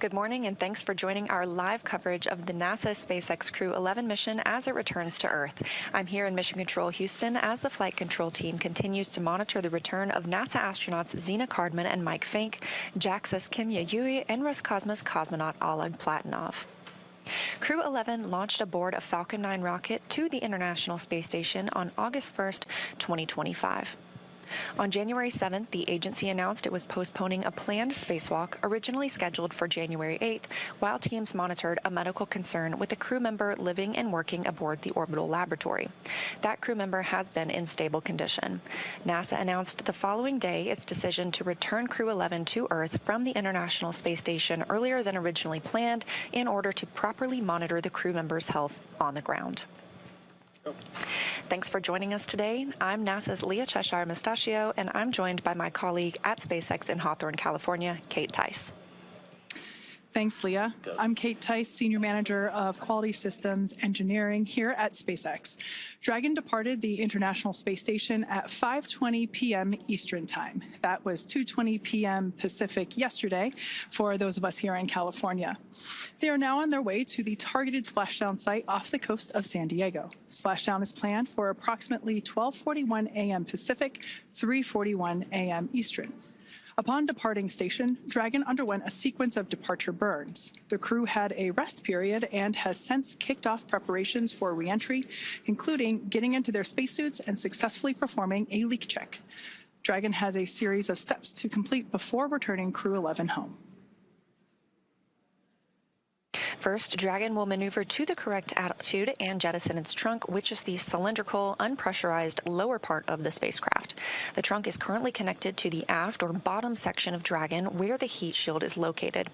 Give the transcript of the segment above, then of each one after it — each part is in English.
Good morning, and thanks for joining our live coverage of the NASA SpaceX Crew 11 mission as it returns to Earth. I'm here in Mission Control Houston as the flight control team continues to monitor the return of NASA astronauts Zena Cardman and Mike Fink, JAXA's Kim Yayui, and Roscosmos cosmonaut Oleg Platonov. Crew 11 launched aboard a Falcon 9 rocket to the International Space Station on August 1st, 2025. On January 7th, the agency announced it was postponing a planned spacewalk originally scheduled for January 8th, while teams monitored a medical concern with a crew member living and working aboard the orbital laboratory. That crew member has been in stable condition. NASA announced the following day its decision to return Crew 11 to Earth from the International Space Station earlier than originally planned in order to properly monitor the crew member's health on the ground. Thanks for joining us today. I'm NASA's Leah Cheshire Mustachio, and I'm joined by my colleague at SpaceX in Hawthorne, California, Kate Tice. Thanks, Leah. I'm Kate Tice, Senior Manager of Quality Systems Engineering here at SpaceX. Dragon departed the International Space Station at 5:20 p.m. Eastern Time. That was 2:20 p.m. Pacific yesterday for those of us here in California. They are now on their way to the targeted splashdown site off the coast of San Diego. Splashdown is planned for approximately 12:41 a.m. Pacific, 3:41 a.m. Eastern. Upon departing station, Dragon underwent a sequence of departure burns. The crew had a rest period and has since kicked off preparations for re-entry, including getting into their spacesuits and successfully performing a leak check. Dragon has a series of steps to complete before returning Crew 11 home. First, Dragon will maneuver to the correct altitude and jettison its trunk, which is the cylindrical, unpressurized lower part of the spacecraft. The trunk is currently connected to the aft or bottom section of Dragon, where the heat shield is located.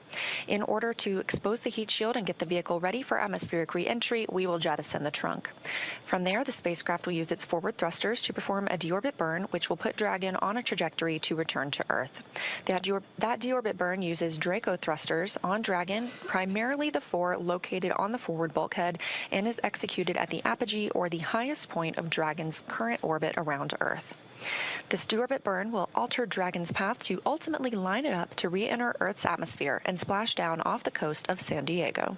In order to expose the heat shield and get the vehicle ready for atmospheric re-entry, we will jettison the trunk. From there, the spacecraft will use its forward thrusters to perform a deorbit burn, which will put Dragon on a trajectory to return to Earth. That deorbit burn uses Draco thrusters on Dragon, primarily the four located on the forward bulkhead, and is executed at the apogee or the highest point of Dragon's current orbit around Earth. This deorbit burn will alter Dragon's path to ultimately line it up to re-enter Earth's atmosphere and splash down off the coast of San Diego.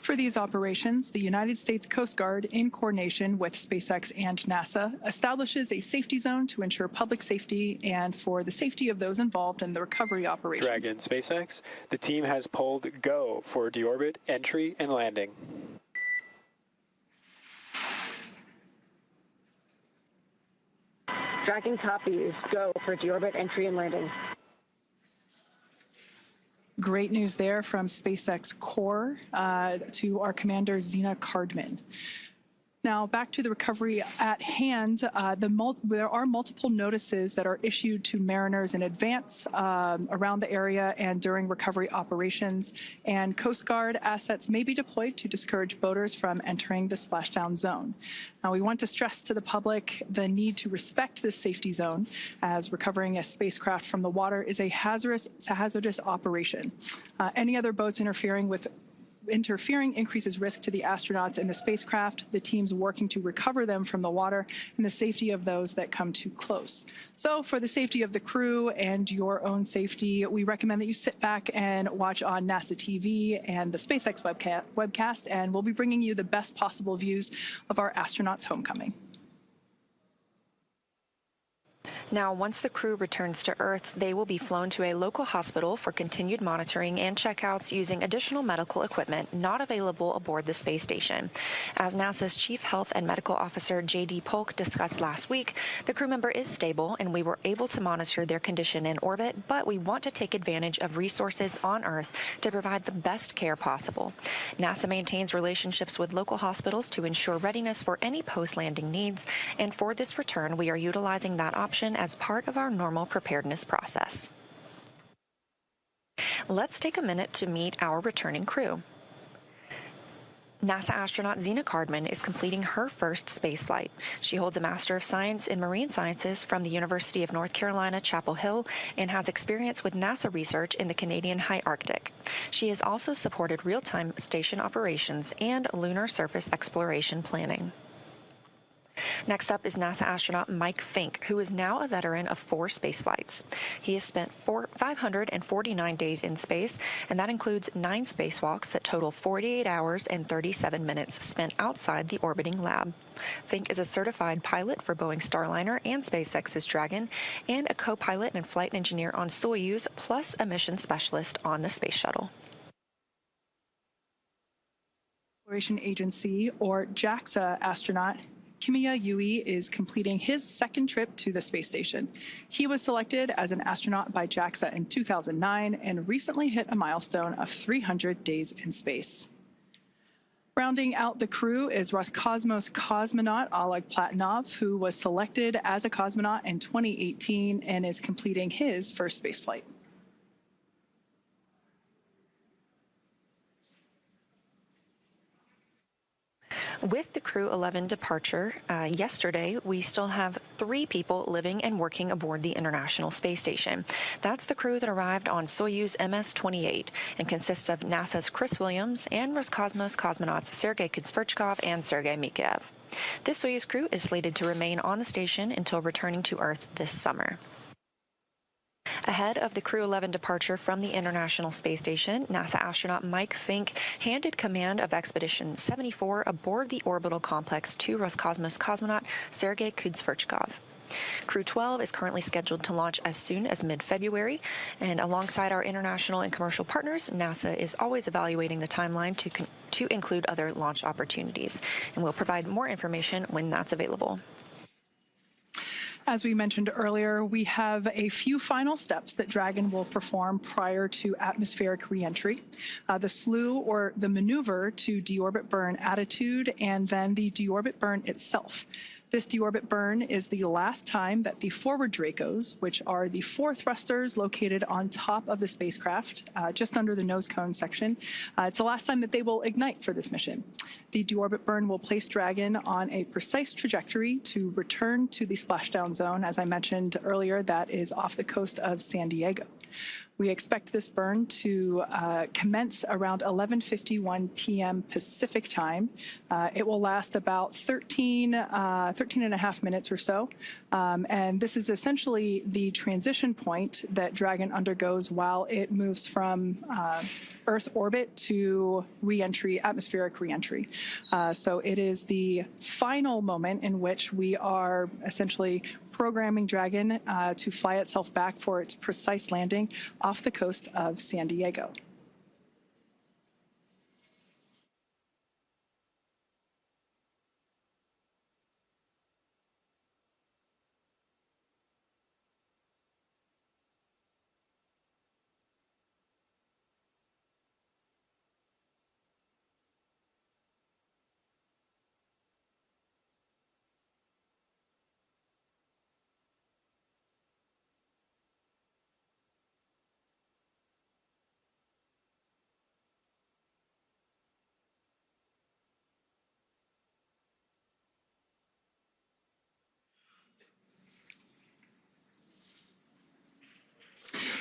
For these operations, the United States Coast Guard, in coordination with SpaceX and NASA, establishes a safety zone to ensure public safety and for the safety of those involved in the recovery operations. Dragon SpaceX, the team has pulled go for deorbit entry and landing. Dragon copies. Go for deorbit entry and landing. Great news there from SpaceX core to our commander, Zena Cardman. Now, back to the recovery at hand, there are multiple notices that are issued to mariners in advance around the area and during recovery operations, and Coast Guard assets may be deployed to discourage boaters from entering the splashdown zone. Now, we want to stress to the public the need to respect this safety zone, as recovering a spacecraft from the water is a hazardous operation. Any other boats interfering increases risk to the astronauts and the spacecraft, the teams working to recover them from the water, and the safety of those that come too close. So for the safety of the crew and your own safety, we recommend that you sit back and watch on NASA TV and the SpaceX webcast, and we'll be bringing you the best possible views of our astronauts' homecoming. Now, once the crew returns to Earth, they will be flown to a local hospital for continued monitoring and checkouts using additional medical equipment not available aboard the space station. As NASA's Chief Health and Medical Officer J.D. Polk discussed last week, the crew member is stable and we were able to monitor their condition in orbit, but we want to take advantage of resources on Earth to provide the best care possible. NASA maintains relationships with local hospitals to ensure readiness for any post-landing needs, and for this return, we are utilizing that option as part of our normal preparedness process. Let's take a minute to meet our returning crew. NASA astronaut Zena Cardman is completing her first spaceflight. She holds a Master of Science in Marine Sciences from the University of North Carolina, Chapel Hill, and has experience with NASA research in the Canadian High Arctic. She has also supported real-time station operations and lunar surface exploration planning. Next up is NASA astronaut Mike Fink, who is now a veteran of 4 spaceflights. He has spent 549 days in space, and that includes 9 spacewalks that total 48 hours and 37 minutes spent outside the orbiting lab. Fink is a certified pilot for Boeing Starliner and SpaceX's Dragon, and a co-pilot and flight engineer on Soyuz, plus a mission specialist on the Space Shuttle. Exploration Agency, or JAXA astronaut Kimiya Yui is completing his second trip to the space station. He was selected as an astronaut by JAXA in 2009 and recently hit a milestone of 300 days in space. Rounding out the crew is Roscosmos cosmonaut Oleg Platonov, who was selected as a cosmonaut in 2018 and is completing his first spaceflight. With the Crew 11 departure yesterday, we still have 3 people living and working aboard the International Space Station. That's the crew that arrived on Soyuz MS-28 and consists of NASA's Chris Williams and Roscosmos cosmonauts Sergei Kudzverchkov and Sergei Mikheyev. This Soyuz crew is slated to remain on the station until returning to Earth this summer. Ahead of the Crew 11 departure from the International Space Station, NASA astronaut Mike Fink handed command of Expedition 74 aboard the orbital complex to Roscosmos cosmonaut Sergei Kudzverchkov. Crew 12 is currently scheduled to launch as soon as mid-February, and alongside our international and commercial partners, NASA is always evaluating the timeline to include other launch opportunities, and we'll provide more information when that's available. As we mentioned earlier, we have a few final steps that Dragon will perform prior to atmospheric reentry. The slew, or the maneuver to deorbit burn attitude, and then the deorbit burn itself. This deorbit burn is the last time that the forward Dracos, which are the 4 thrusters located on top of the spacecraft, just under the nose cone section, it's the last time that they will ignite for this mission. The deorbit burn will place Dragon on a precise trajectory to return to the splashdown zone. As I mentioned earlier, that is off the coast of San Diego. We expect this burn to commence around 11:51 p.m. Pacific time. It will last about 13 and a half minutes or so. And this is essentially the transition point that Dragon undergoes while it moves from Earth orbit to reentry, atmospheric reentry. So it is the final moment in which we are essentially programming Dragon to fly itself back for its precise landing off the coast of San Diego.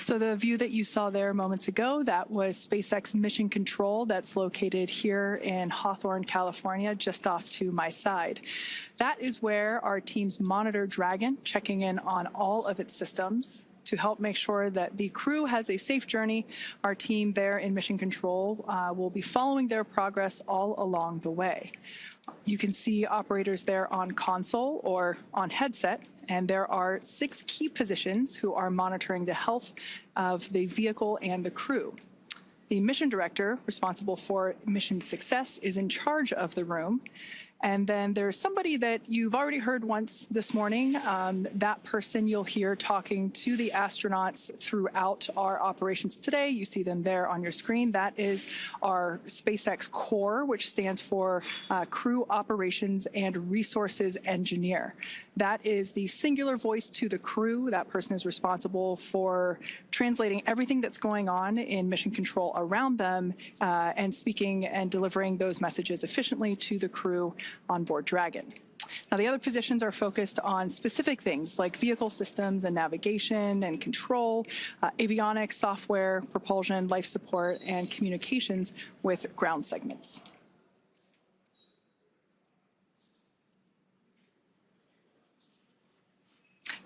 So the view that you saw there moments ago, that was SpaceX Mission Control that's located here in Hawthorne, California, just off to my side. That is where our teams monitor Dragon, checking in on all of its systems to help make sure that the crew has a safe journey. Our team there in Mission Control will be following their progress all along the way. You can see operators there on console or on headset, and there are 6 key positions who are monitoring the health of the vehicle and the crew. The mission director, responsible for mission success, is in charge of the room. And then there's somebody that you've already heard once this morning. That person you'll hear talking to the astronauts throughout our operations today. You see them there on your screen. That is our SpaceX Core, which stands for Crew Operations and Resources Engineer. That is the singular voice to the crew. That person is responsible for translating everything that's going on in mission control around them and speaking and delivering those messages efficiently to the crew on board Dragon. Now, the other positions are focused on specific things like vehicle systems and navigation and control, avionics, software, propulsion, life support, and communications with ground segments.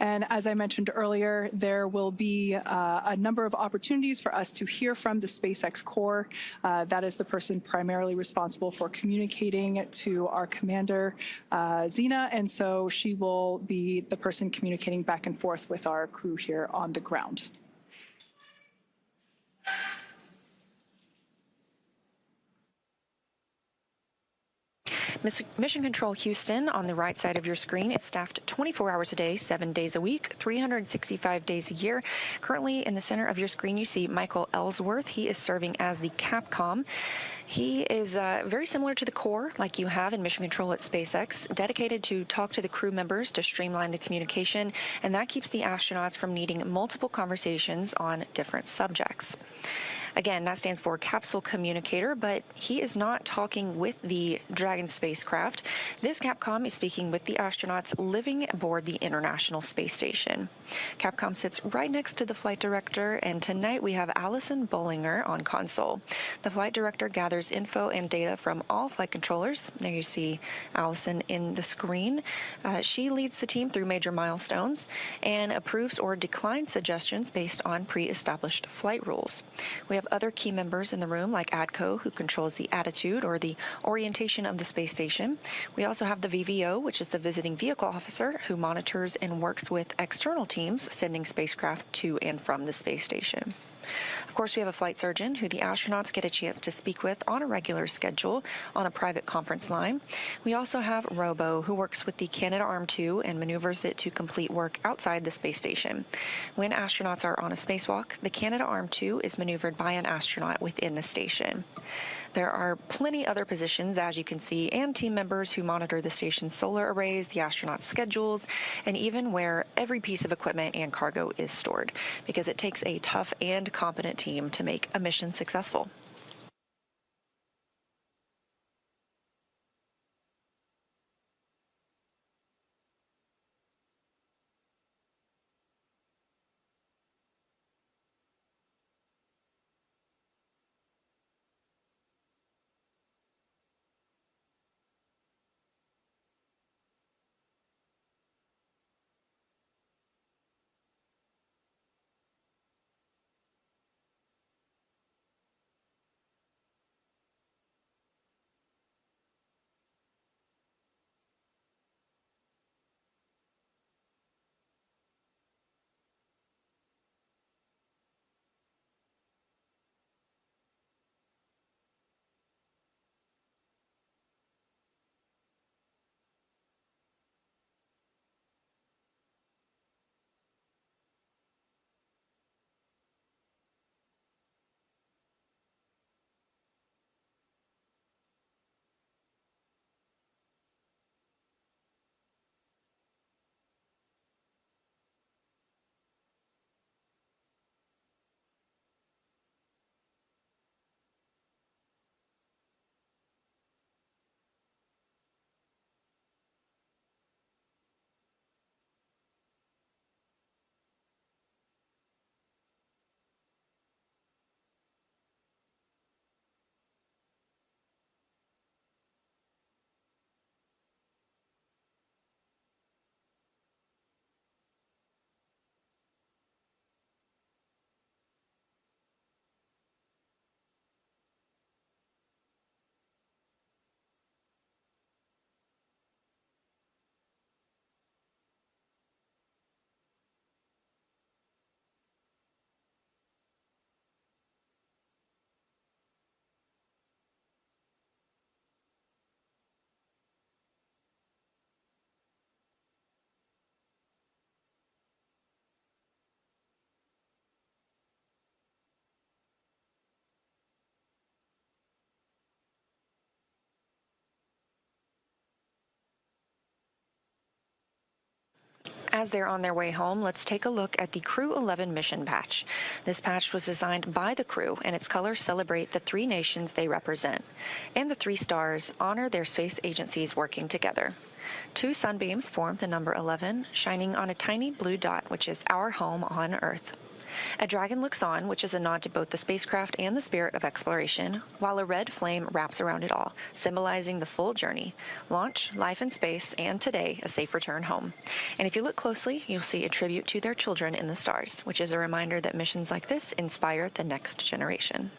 And as I mentioned earlier, there will be a number of opportunities for us to hear from the SpaceX Core. That is the person primarily responsible for communicating to our commander, Xena, and so she will be the person communicating back and forth with our crew here on the ground. Mission Control Houston, on the right side of your screen, is staffed 24 hours a day, 7 days a week, 365 days a year. Currently, in the center of your screen, you see Michael Ellsworth. He is serving as the Capcom. He is very similar to the core, like you have in Mission Control at SpaceX, dedicated to talk to the crew members to streamline the communication, and that keeps the astronauts from needing multiple conversations on different subjects. Again, that stands for Capsule Communicator, but he is not talking with the Dragon spacecraft. This Capcom is speaking with the astronauts living aboard the International Space Station. Capcom sits right next to the flight director, and tonight we have Allison Bollinger on console. The flight director gathers info and data from all flight controllers. There you see Allison in the screen. She leads the team through major milestones and approves or declines suggestions based on pre-established flight rules. We have other key members in the room, like ADCO, who controls the attitude or the orientation of the space station. We also have the VVO, which is the visiting vehicle officer, who monitors and works with external teams sending spacecraft to and from the space station. Of course, we have a flight surgeon who the astronauts get a chance to speak with on a regular schedule on a private conference line. We also have Robo, who works with the Canadarm2 and maneuvers it to complete work outside the space station. When astronauts are on a spacewalk, the Canadarm2 is maneuvered by an astronaut within the station. There are plenty other positions, as you can see, and team members who monitor the station's solar arrays, the astronauts' schedules, and even where every piece of equipment and cargo is stored, because it takes a tough and competent team to make a mission successful. As they're on their way home, let's take a look at the Crew 11 mission patch. This patch was designed by the crew, and its colors celebrate the 3 nations they represent. And the 3 stars honor their space agencies working together. 2 sunbeams form the number 11, shining on a tiny blue dot, which is our home on Earth. A dragon looks on, which is a nod to both the spacecraft and the spirit of exploration, while a red flame wraps around it all, symbolizing the full journey: launch, life in space, and today, a safe return home. And if you look closely, you'll see a tribute to their children in the stars, which is a reminder that missions like this inspire the next generation.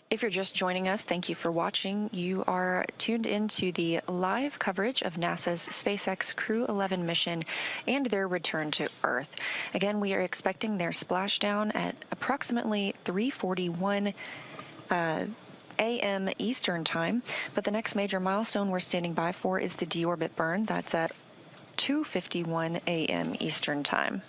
If you're just joining us, thank you for watching. You are tuned into the live coverage of NASA's SpaceX Crew 11 mission and their return to Earth. Again, we are expecting their splashdown at approximately 3:41 a.m. Eastern Time, but the next major milestone we're standing by for is the deorbit burn. That's at 2:51 a.m. Eastern Time.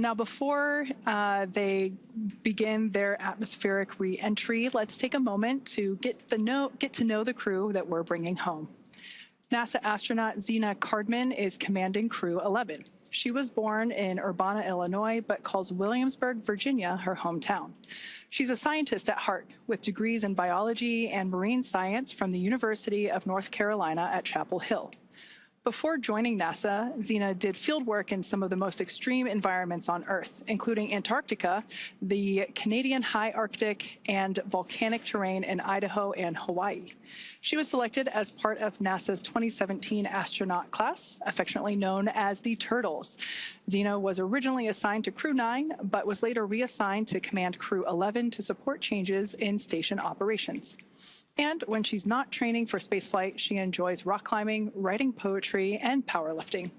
Now, before they begin their atmospheric re-entry, let's take a moment to get to know the crew that we're bringing home. NASA astronaut Zena Cardman is commanding Crew 11. She was born in Urbana, Illinois, but calls Williamsburg, Virginia, her hometown. She's a scientist at heart, with degrees in biology and marine science from the University of North Carolina at Chapel Hill. Before joining NASA, Zena did field work in some of the most extreme environments on Earth, including Antarctica, the Canadian high Arctic, and volcanic terrain in Idaho and Hawaii. She was selected as part of NASA's 2017 astronaut class, affectionately known as the Turtles. Zena was originally assigned to Crew 9, but was later reassigned to command Crew 11 to support changes in station operations. And when she's not training for spaceflight, she enjoys rock climbing, writing poetry, and powerlifting.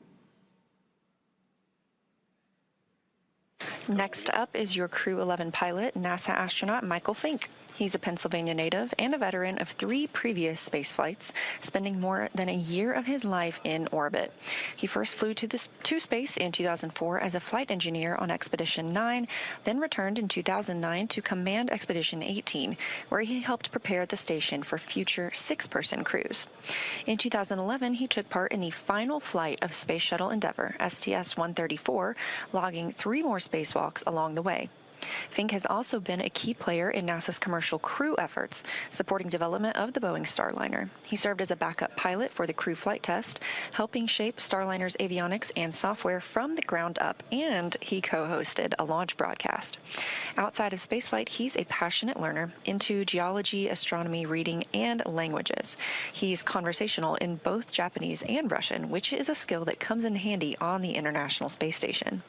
Next up is your Crew 11 pilot, NASA astronaut Michael Fink. He's a Pennsylvania native and a veteran of 3 previous space flights, spending more than a year of his life in orbit. He first flew to space in 2004 as a flight engineer on Expedition 9, then returned in 2009 to command Expedition 18, where he helped prepare the station for future 6-person crews. In 2011, he took part in the final flight of Space Shuttle Endeavour, STS-134, logging 3 more spacewalks along the way. Fink has also been a key player in NASA's commercial crew efforts, supporting development of the Boeing Starliner. He served as a backup pilot for the crew flight test, helping shape Starliner's avionics and software from the ground up, and he co-hosted a launch broadcast. Outside of spaceflight, he's a passionate learner into geology, astronomy, reading, and languages. He's conversational in both Japanese and Russian, which is a skill that comes in handy on the International Space Station.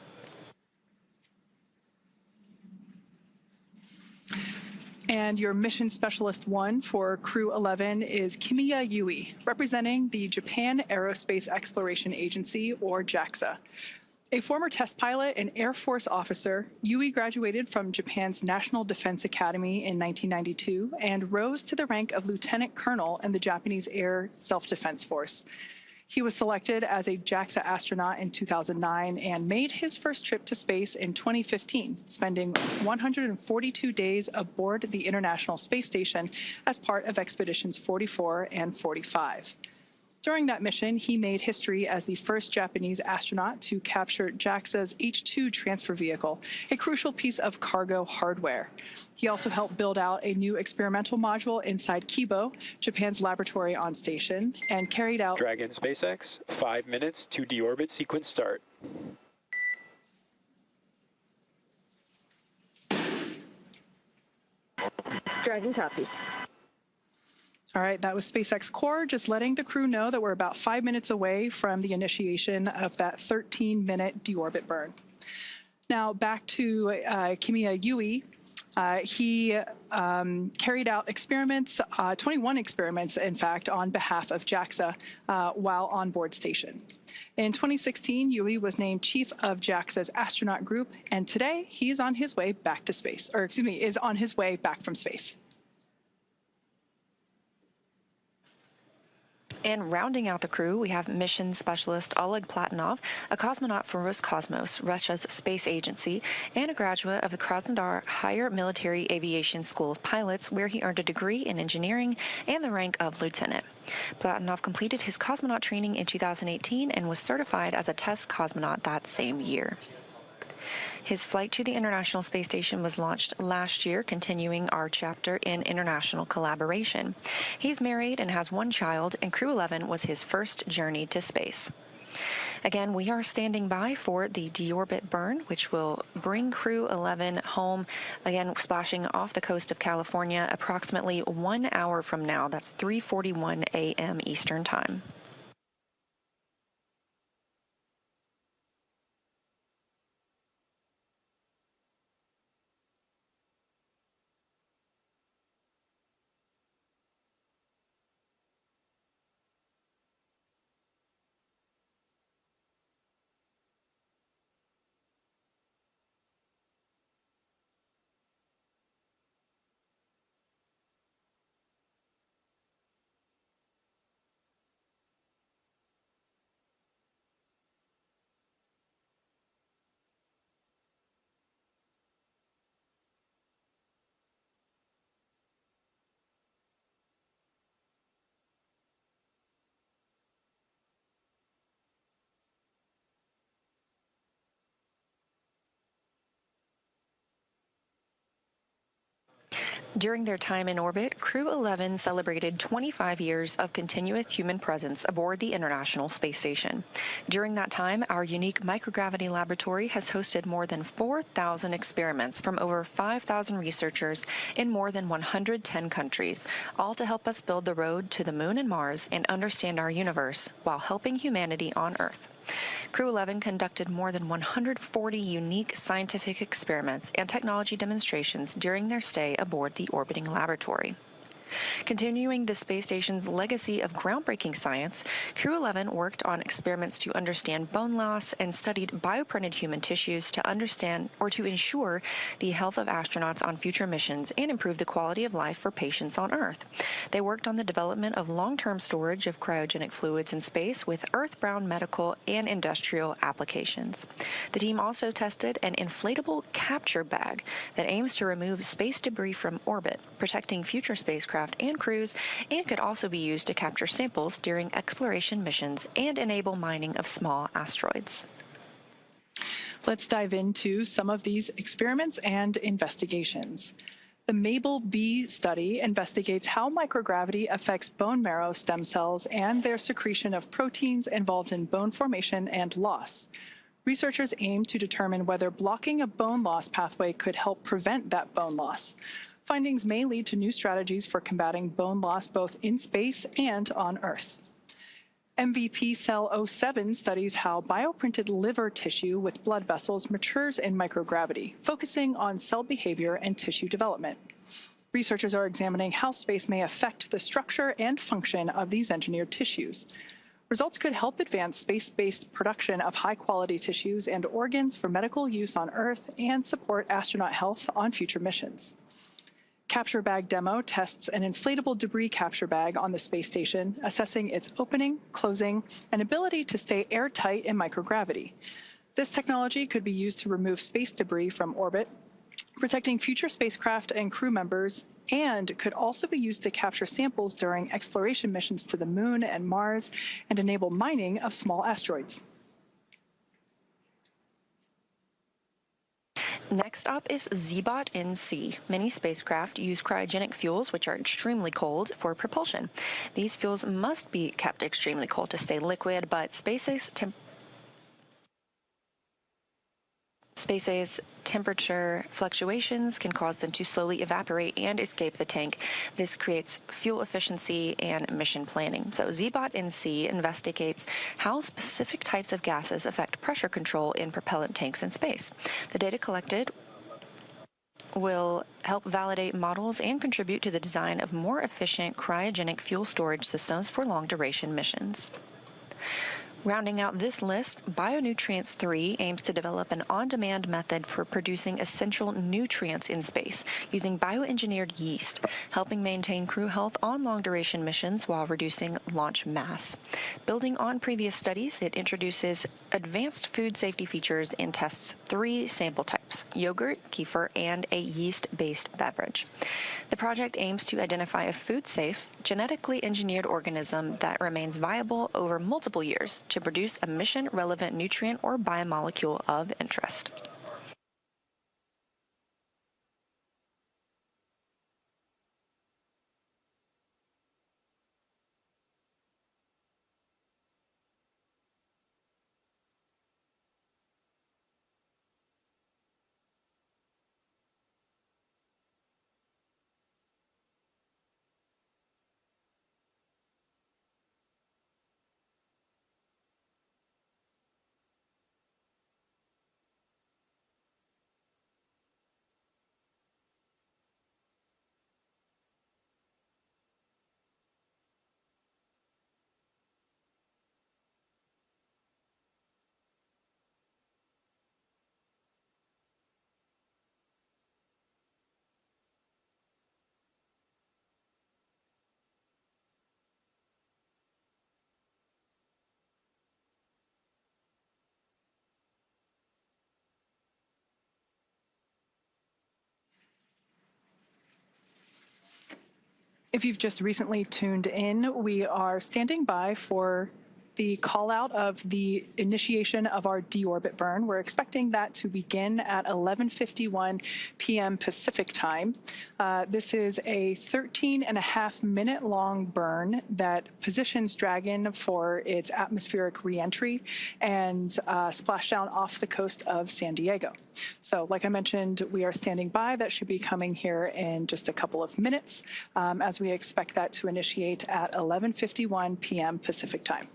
And your Mission Specialist 1 for Crew 11 is Kimiya Yui, representing the Japan Aerospace Exploration Agency, or JAXA. A former test pilot and Air Force officer, Yui graduated from Japan's National Defense Academy in 1992 and rose to the rank of lieutenant colonel in the Japanese Air Self-Defense Force. He was selected as a JAXA astronaut in 2009 and made his first trip to space in 2015, spending 142 days aboard the International Space Station as part of Expeditions 44 and 45. During that mission, he made history as the first Japanese astronaut to capture JAXA's H-2 transfer vehicle, a crucial piece of cargo hardware. He also helped build out a new experimental module inside Kibo, Japan's laboratory on station, and carried out Dragon SpaceX, 5 minutes to deorbit sequence start. Dragon copy. All right, that was SpaceX Core, just letting the crew know that we're about 5 minutes away from the initiation of that 13-minute deorbit burn. Now back to Kimiya Yui. He carried out experiments, 21 experiments, in fact, on behalf of JAXA while on board station. In 2016, Yui was named chief of JAXA's astronaut group, and today he's on his way back to space, or excuse me, is on his way back from space. And rounding out the crew, we have mission specialist Oleg Platonov, a cosmonaut for Roscosmos, Russia's space agency, and a graduate of the Krasnodar Higher Military Aviation School of Pilots, where he earned a degree in engineering and the rank of lieutenant. Platonov completed his cosmonaut training in 2018 and was certified as a test cosmonaut that same year. His flight to the International Space Station was launched last year, continuing our chapter in international collaboration. He's married and has 1 child, and Crew 11 was his first journey to space. Again, we are standing by for the deorbit burn, which will bring Crew 11 home, again splashing off the coast of California approximately 1 hour from now. That's 3:41 a.m. Eastern Time. During their time in orbit, Crew 11 celebrated 25 years of continuous human presence aboard the International Space Station. During that time, our unique microgravity laboratory has hosted more than 4,000 experiments from over 5,000 researchers in more than 110 countries, all to help us build the road to the Moon and Mars and understand our universe while helping humanity on Earth. Crew 11 conducted more than 140 unique scientific experiments and technology demonstrations during their stay aboard the orbiting laboratory. Continuing the space station's legacy of groundbreaking science, Crew 11 worked on experiments to understand bone loss and studied bioprinted human tissues to understand or to ensure the health of astronauts on future missions and improve the quality of life for patients on Earth. They worked on the development of long-term storage of cryogenic fluids in space with Earth-bound medical and industrial applications. The team also tested an inflatable capture bag that aims to remove space debris from orbit, protecting future spacecraft and crews, and could also be used to capture samples during exploration missions and enable mining of small asteroids. Let's dive into some of these experiments and investigations. The MABLE-B study investigates how microgravity affects bone marrow stem cells and their secretion of proteins involved in bone formation and loss. Researchers aim to determine whether blocking a bone loss pathway could help prevent that bone loss. Findings may lead to new strategies for combating bone loss both in space and on Earth. MVP Cell 07 studies how bioprinted liver tissue with blood vessels matures in microgravity, focusing on cell behavior and tissue development. Researchers are examining how space may affect the structure and function of these engineered tissues. Results could help advance space-based production of high-quality tissues and organs for medical use on Earth and support astronaut health on future missions. Capture Bag Demo tests an inflatable debris capture bag on the space station, assessing its opening, closing, and ability to stay airtight in microgravity. This technology could be used to remove space debris from orbit, protecting future spacecraft and crew members, and could also be used to capture samples during exploration missions to the Moon and Mars and enable mining of small asteroids. Next up is ZBOT-NC. Many spacecraft use cryogenic fuels, which are extremely cold, for propulsion. These fuels must be kept extremely cold to stay liquid, but SpaceX's temperature fluctuations can cause them to slowly evaporate and escape the tank. This creates fuel efficiency and mission planning. So ZBOT-NC investigates how specific types of gases affect pressure control in propellant tanks in space. The data collected will help validate models and contribute to the design of more efficient cryogenic fuel storage systems for long-duration missions. Rounding out this list, Bionutrients 3 aims to develop an on-demand method for producing essential nutrients in space using bioengineered yeast, helping maintain crew health on long-duration missions while reducing launch mass. Building on previous studies, it introduces advanced food safety features and tests 3 sample types: yogurt, kefir, and a yeast-based beverage. The project aims to identify a food-safe, genetically engineered organism that remains viable over multiple years to produce a mission-relevant nutrient or biomolecule of interest. If you've just recently tuned in, we are standing by for the call out of the initiation of our deorbit burn. We're expecting that to begin at 11:51 p.m. Pacific time. This is a 13.5-minute long burn that positions Dragon for its atmospheric reentry and splashdown off the coast of San Diego. So like I mentioned, we are standing by. That should be coming here in just a couple of minutes as we expect that to initiate at 11:51 p.m. Pacific time.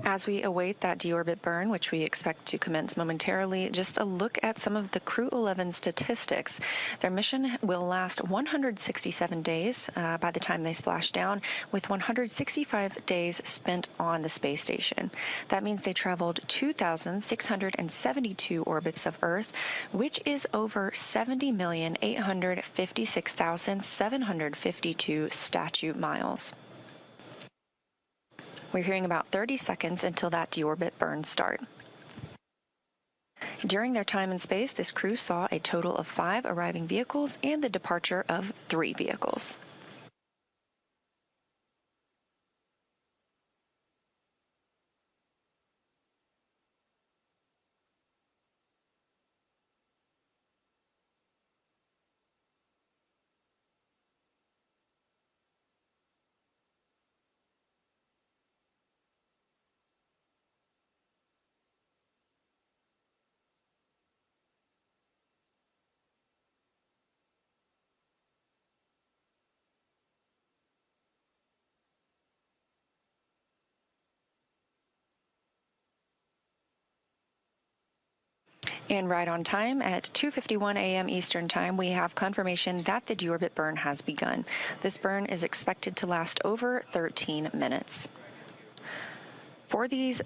As we await that deorbit burn, which we expect to commence momentarily, just a look at some of the Crew 11 statistics. Their mission will last 167 days by the time they splash down, with 165 days spent on the space station. That means they traveled 2,672 orbits of Earth, which is over 70,856,752 statute miles. We're hearing about 30 seconds until that deorbit burn start. During their time in space, this crew saw a total of 5 arriving vehicles and the departure of 3 vehicles. And right on time, at 2:51 a.m. Eastern Time, we have confirmation that the deorbit burn has begun. This burn is expected to last over 13 minutes. For these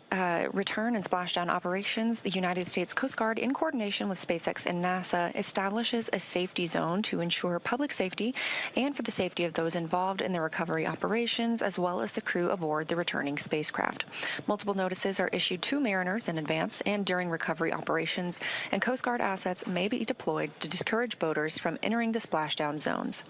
return and splashdown operations, the United States Coast Guard, in coordination with SpaceX and NASA, establishes a safety zone to ensure public safety and for the safety of those involved in the recovery operations, as well as the crew aboard the returning spacecraft. Multiple notices are issued to mariners in advance and during recovery operations, and Coast Guard assets may be deployed to discourage boaters from entering the splashdown zones.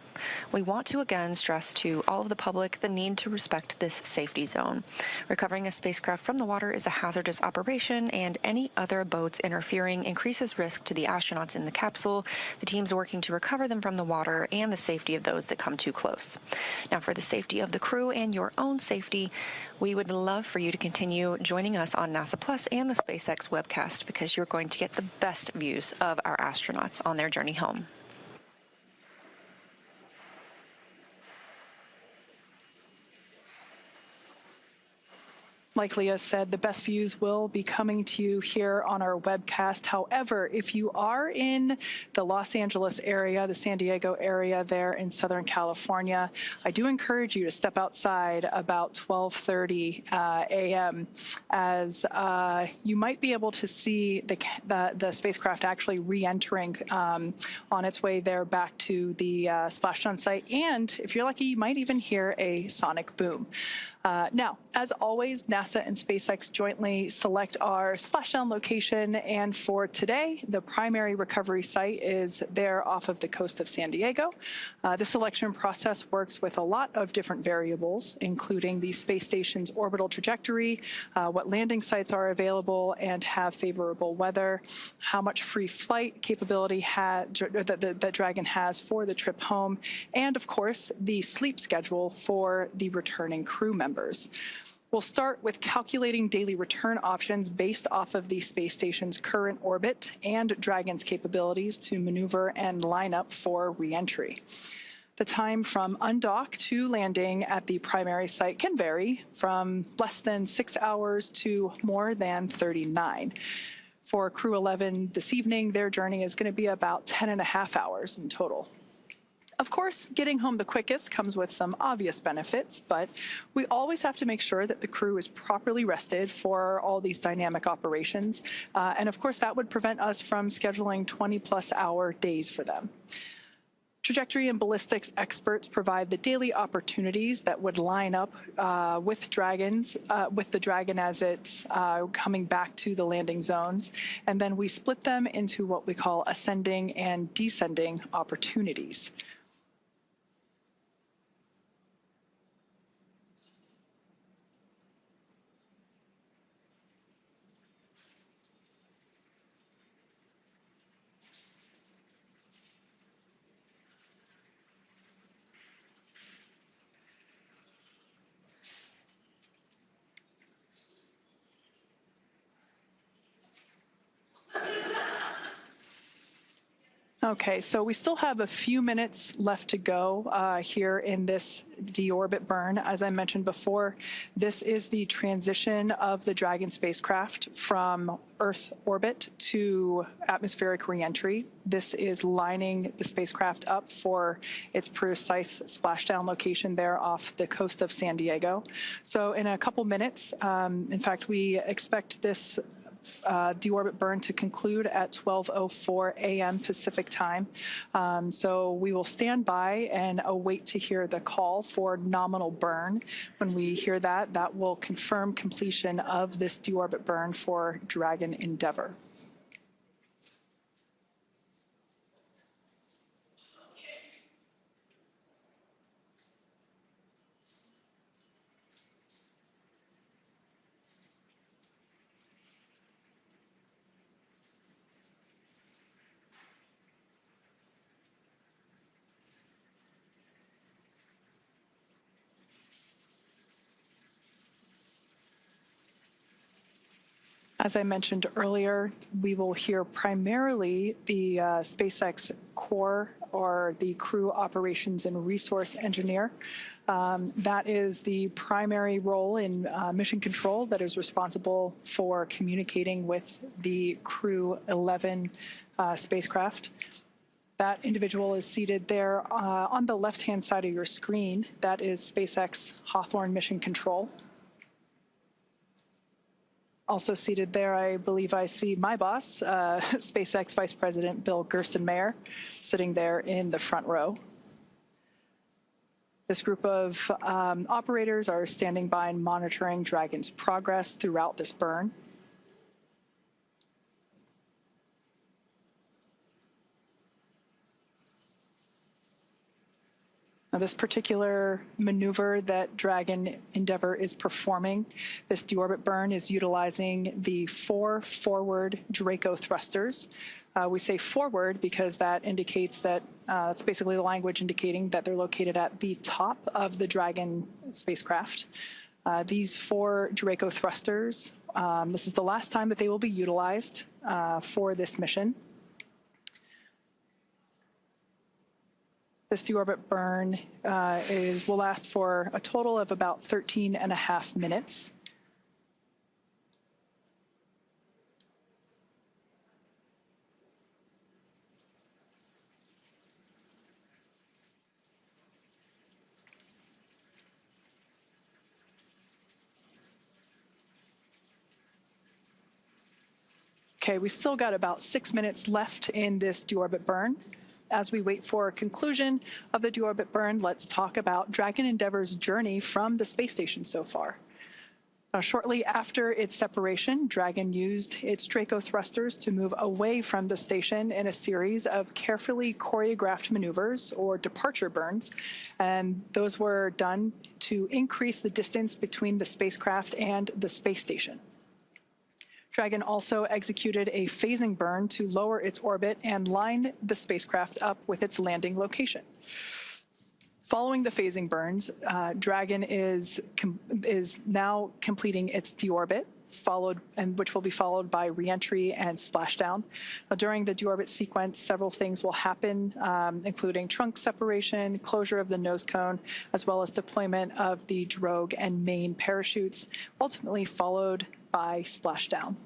We want to again stress to all of the public the need to respect this safety zone. Recovering a spacecraft spacecraft from the water is a hazardous operation, and any other boats interfering increases risk to the astronauts in the capsule, the teams working to recover them from the water, and the safety of those that come too close. Now, for the safety of the crew and your own safety, we would love for you to continue joining us on NASA Plus and the SpaceX webcast, because you're going to get the best views of our astronauts on their journey home. Like Leah said, the best views will be coming to you here on our webcast. However, if you are in the Los Angeles area, the San Diego area there in Southern California, I do encourage you to step outside about 12:30 a.m. as you might be able to see the spacecraft actually re-entering on its way there back to the splashdown site. And if you're lucky, you might even hear a sonic boom. Now, as always, NASA and SpaceX jointly select our splashdown location, and for today, the primary recovery site is there off of the coast of San Diego. The selection process works with a lot of different variables, including the space station's orbital trajectory, what landing sites are available and have favorable weather, how much free flight capability that Dragon has for the trip home, and of course, the sleep schedule for the returning crew members. We'll start with calculating daily return options based off of the space station's current orbit and Dragon's capabilities to maneuver and line up for re-entry. The time from undock to landing at the primary site can vary from less than 6 hours to more than 39. For Crew 11 this evening, their journey is going to be about 10.5 hours in total. Of course, getting home the quickest comes with some obvious benefits, but we always have to make sure that the crew is properly rested for all these dynamic operations. And of course, that would prevent us from scheduling 20-plus-hour days for them. Trajectory and ballistics experts provide the daily opportunities that would line up with the Dragon as it's coming back to the landing zones. And then we split them into what we call ascending and descending opportunities. Okay, so we still have a few minutes left to go here in this deorbit burn. As I mentioned before, this is the transition of the Dragon spacecraft from Earth orbit to atmospheric reentry. This is lining the spacecraft up for its precise splashdown location there off the coast of San Diego. So in a couple minutes, in fact, we expect this deorbit burn to conclude at 12:04 a.m. Pacific time. So we will stand by and await to hear the call for nominal burn. When we hear that, that will confirm completion of this deorbit burn for Dragon Endeavour. As I mentioned earlier, we will hear primarily the SpaceX core, or the crew operations and resource engineer. That is the primary role in mission control that is responsible for communicating with the Crew 11 spacecraft. That individual is seated there on the left-hand side of your screen. That is SpaceX Hawthorne Mission Control. Also seated there, I believe I see my boss, SpaceX Vice President Bill Gerstenmaier, sitting there in the front row. This group of operators are standing by and monitoring Dragon's progress throughout this burn. Now, this particular maneuver that Dragon Endeavour is performing, this deorbit burn, is utilizing the 4 forward Draco thrusters. We say forward because that indicates that it's basically the language indicating that they're located at the top of the Dragon spacecraft. These 4 Draco thrusters, this is the last time that they will be utilized for this mission. This deorbit burn will last for a total of about 13.5 minutes. Okay, we still got about 6 minutes left in this deorbit burn. As we wait for a conclusion of the deorbit burn, let's talk about Dragon Endeavour's journey from the space station so far. Shortly after its separation, Dragon used its Draco thrusters to move away from the station in a series of carefully choreographed maneuvers, or departure burns, and those were done to increase the distance between the spacecraft and the space station. Dragon also executed a phasing burn to lower its orbit and line the spacecraft up with its landing location. Following the phasing burns, Dragon is now completing its deorbit, which will be followed by reentry and splashdown. During the deorbit sequence, several things will happen, including trunk separation, closure of the nose cone, as well as deployment of the drogue and main parachutes, ultimately followed by splashdown.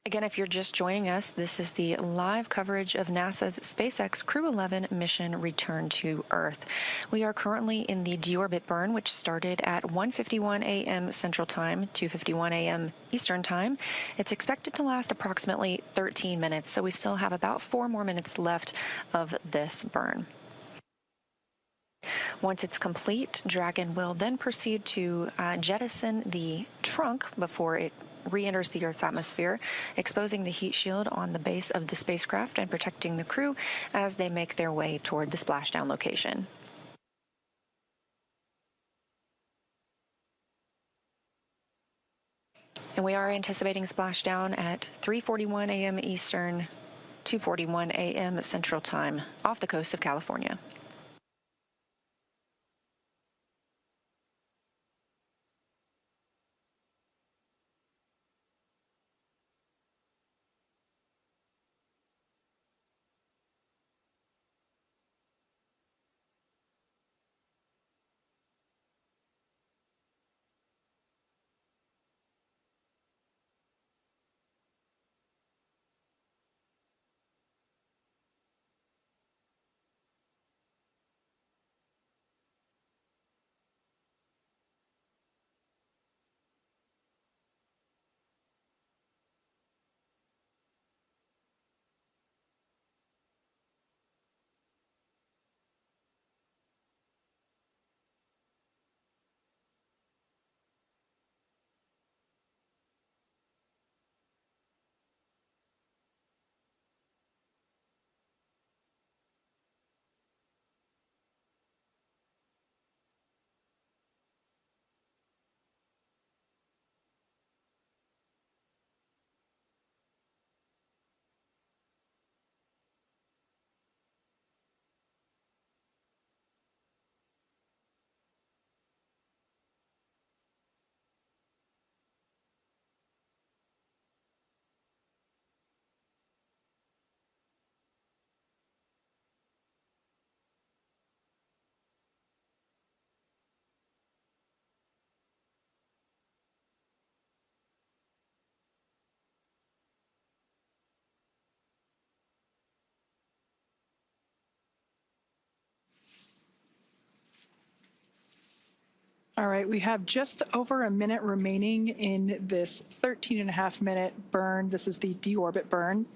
Again, if you're just joining us, this is the live coverage of NASA's SpaceX Crew 11 mission return to Earth. We are currently in the deorbit burn, which started at 1:51 a.m. Central Time, 2:51 a.m. Eastern Time. It's expected to last approximately 13 minutes, so we still have about 4 more minutes left of this burn. Once it's complete, Dragon will then proceed to jettison the trunk before it re-enters the Earth's atmosphere, exposing the heat shield on the base of the spacecraft and protecting the crew as they make their way toward the splashdown location. And we are anticipating splashdown at 3:41 a.m. Eastern, 2:41 a.m. Central Time off the coast of California. All right, we have just over a minute remaining in this 13.5-minute burn. This is the deorbit burn.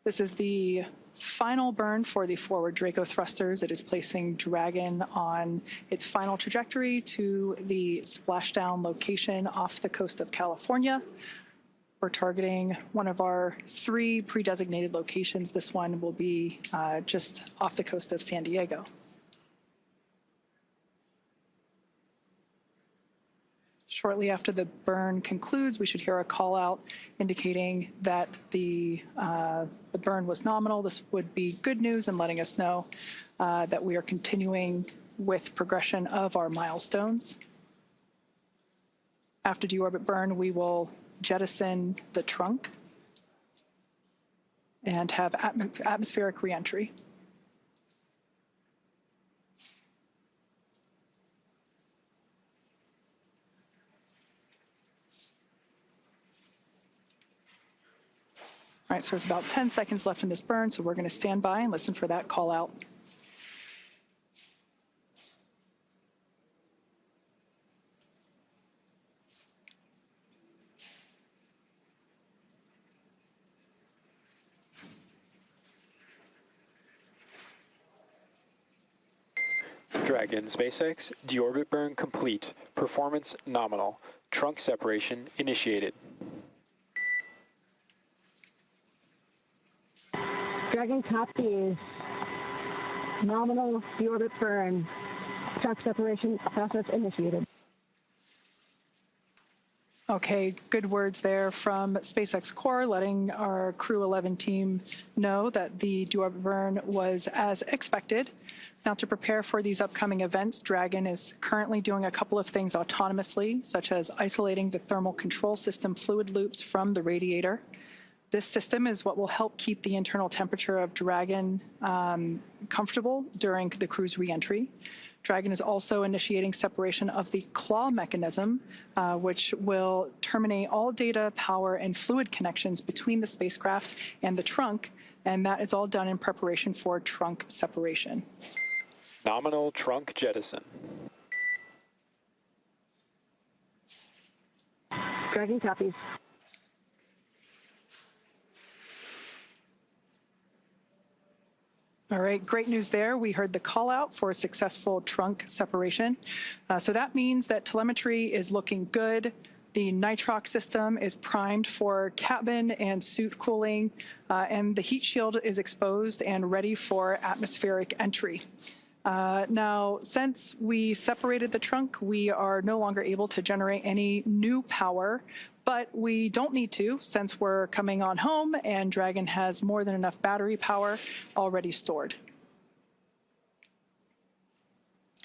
This is the final burn for the forward Draco thrusters. It is placing Dragon on its final trajectory to the splashdown location off the coast of California. We're targeting one of our 3 pre-designated locations. This one will be just off the coast of San Diego. Shortly after the burn concludes, we should hear a call out indicating that the burn was nominal. This would be good news and letting us know that we are continuing with progression of our milestones. After deorbit burn, we will jettison the trunk and have atmospheric reentry. All right, so there's about 10 seconds left in this burn, so we're going to stand by and listen for that call out. Dragon SpaceX, deorbit burn complete. Performance nominal. Trunk separation initiated. Dragon copies. Nominal deorbit burn. Trunk separation process initiated. Okay, good words there from SpaceX Core, letting our Crew 11 team know that the deorbit burn was as expected. Now, to prepare for these upcoming events, Dragon is currently doing a couple of things autonomously, such as isolating the thermal control system fluid loops from the radiator. This system is what will help keep the internal temperature of Dragon comfortable during the crew's reentry. Dragon is also initiating separation of the claw mechanism, which will terminate all data, power, and fluid connections between the spacecraft and the trunk, and that is all done in preparation for trunk separation. Nominal trunk jettison. Dragon copies. All right, great news there. We heard the call out for successful trunk separation. So that means that telemetry is looking good. The nitrox system is primed for cabin and suit cooling, and the heat shield is exposed and ready for atmospheric entry. Now, since we separated the trunk, we are no longer able to generate any new power, but we don't need to since we're coming on home and Dragon has more than enough battery power already stored.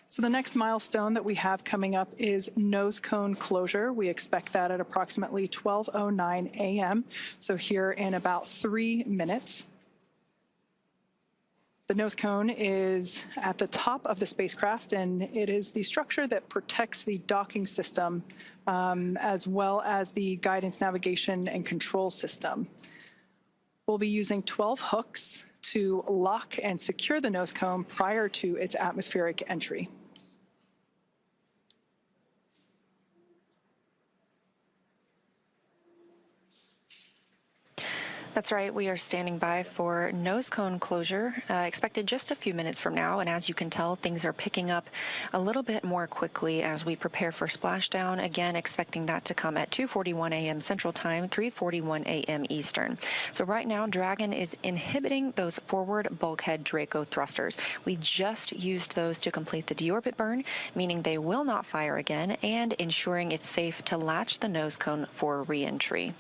So the next milestone that we have coming up is nose cone closure. We expect that at approximately 12:09 a.m., so here in about 3 minutes. The nose cone is at the top of the spacecraft, and it is the structure that protects the docking system as well as the guidance, navigation, and control system. We'll be using 12 hooks to lock and secure the nose cone prior to its atmospheric entry. That's right. We are standing by for nose cone closure, expected just a few minutes from now. And as you can tell, things are picking up a little bit more quickly as we prepare for splashdown. Again, expecting that to come at 2:41 a.m. Central Time, 3:41 a.m. Eastern. So right now, Dragon is inhibiting those forward bulkhead Draco thrusters. We just used those to complete the deorbit burn, meaning they will not fire again, and ensuring it's safe to latch the nose cone for re-entry.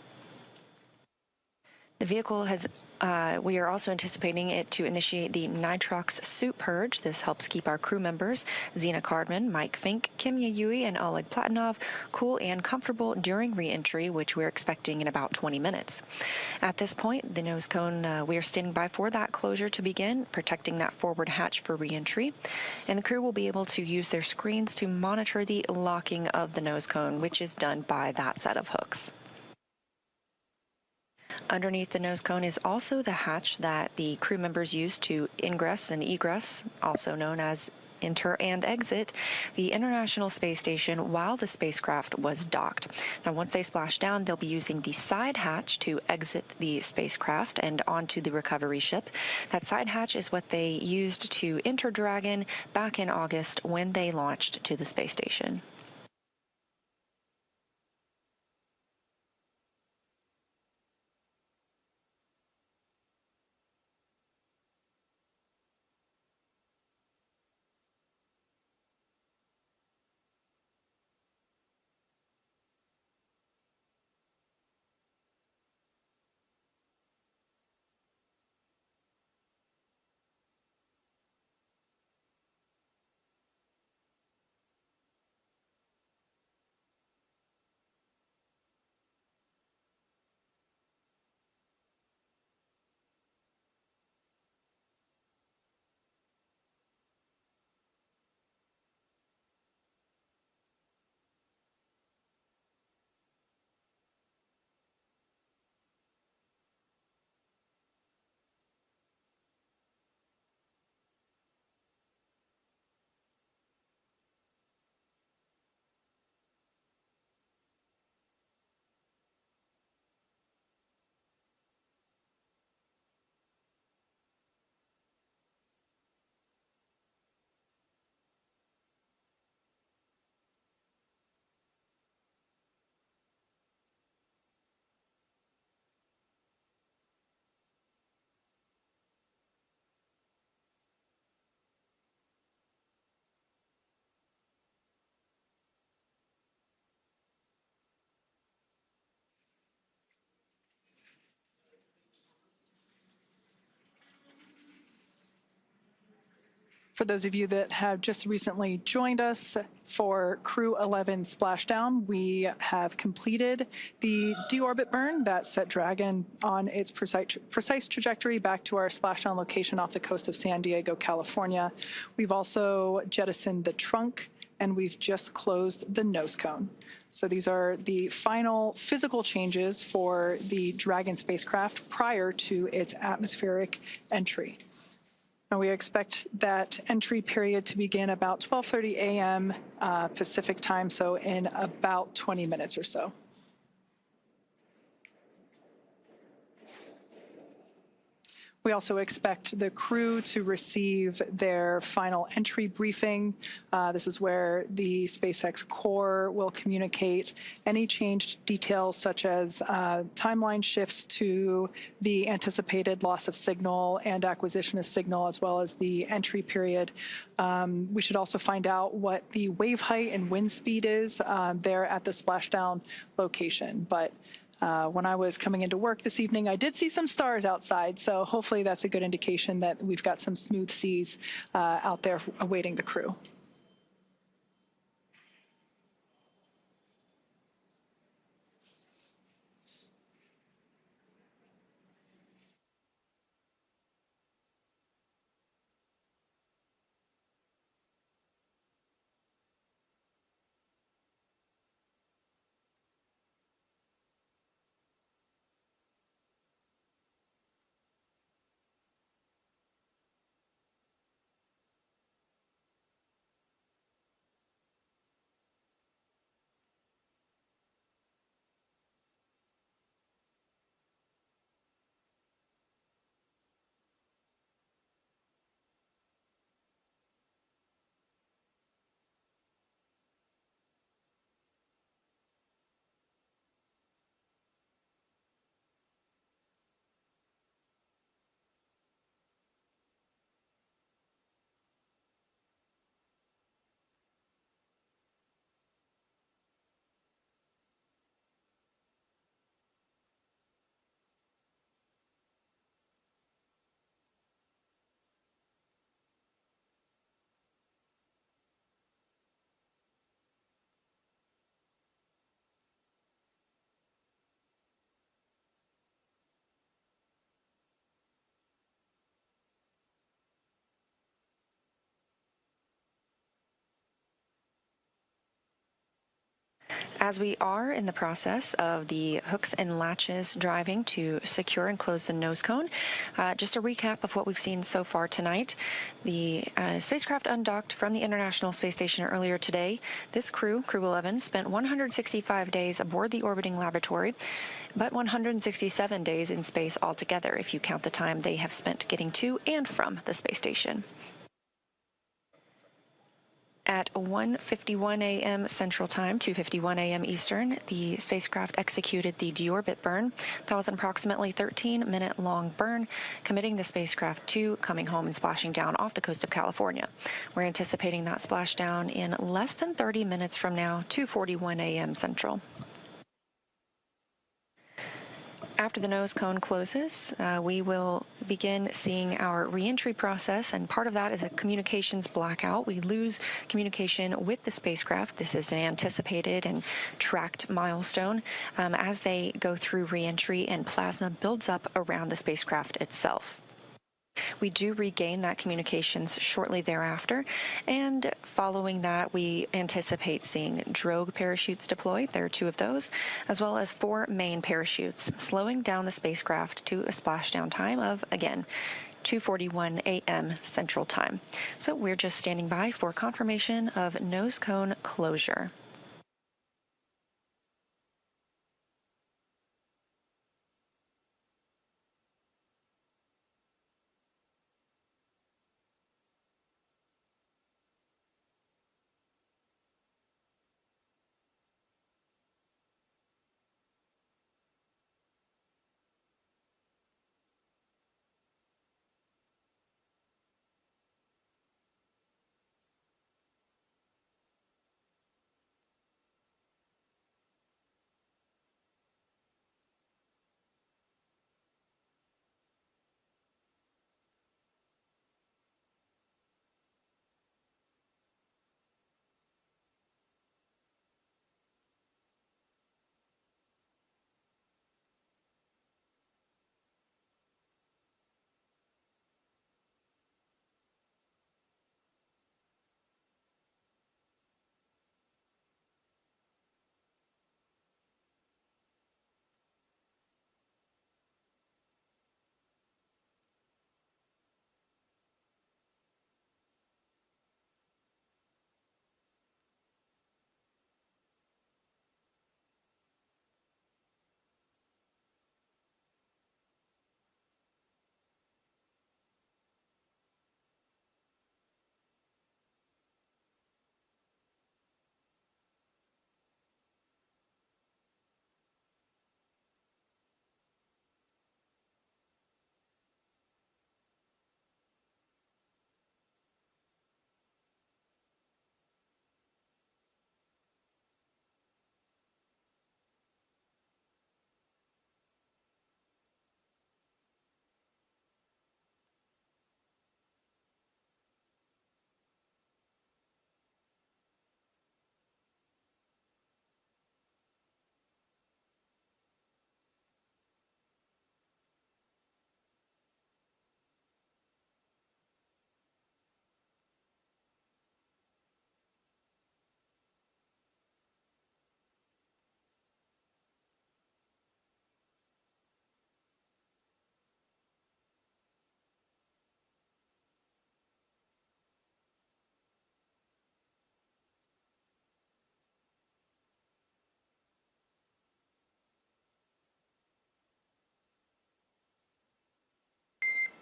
The vehicle has, we are also anticipating it to initiate the nitrox suit purge. This helps keep our crew members, Zena Cardman, Mike Fink, Kimya Yui, and Oleg Platonov, cool and comfortable during re-entry, which we're expecting in about 20 minutes. At this point, the nose cone, we are standing by for that closure to begin, protecting that forward hatch for re-entry. And the crew will be able to use their screens to monitor the locking of the nose cone, which is done by that set of hooks. Underneath the nose cone is also the hatch that the crew members use to ingress and egress, also known as enter and exit the International Space Station while the spacecraft was docked. Now, once they splash down, they'll be using the side hatch to exit the spacecraft and onto the recovery ship. That side hatch is what they used to enter Dragon back in August when they launched to the space station. For those of you that have just recently joined us for Crew 11 Splashdown, we have completed the deorbit burn that set Dragon on its precise trajectory back to our splashdown location off the coast of San Diego, California. We've also jettisoned the trunk, and we've just closed the nose cone. So these are the final physical changes for the Dragon spacecraft prior to its atmospheric entry. And we expect that entry period to begin about 12:30 a.m. Pacific time, so in about 20 minutes or so. We also expect the crew to receive their final entry briefing. This is where the SpaceX core will communicate any changed details, such as timeline shifts to the anticipated loss of signal and acquisition of signal, as well as the entry period. We should also find out what the wave height and wind speed is there at the splashdown location. But when I was coming into work this evening, I did see some stars outside, so hopefully that's a good indication that we've got some smooth seas out there awaiting the crew. As we are in the process of the hooks and latches driving to secure and close the nose cone, just a recap of what we've seen so far tonight. The spacecraft undocked from the International Space Station earlier today. This crew, Crew 11, spent 165 days aboard the orbiting laboratory, but 167 days in space altogether, if you count the time they have spent getting to and from the space station. At 1:51 a.m. Central Time, 2:51 a.m. Eastern, the spacecraft executed the deorbit burn. That was an approximately 13-minute-long burn, committing the spacecraft to coming home and splashing down off the coast of California. We're anticipating that splashdown in less than 30 minutes from now, 2:41 a.m. Central. After the nose cone closes, we will begin seeing our reentry process, and part of that is a communications blackout. We lose communication with the spacecraft. This is an anticipated and tracked milestone as they go through reentry and plasma builds up around the spacecraft itself. We do regain that communications shortly thereafter, and following that, we anticipate seeing drogue parachutes deployed. There are 2 of those, as well as 4 main parachutes, slowing down the spacecraft to a splashdown time of, again, 2:41 a.m. Central Time. So we're just standing by for confirmation of nose cone closure.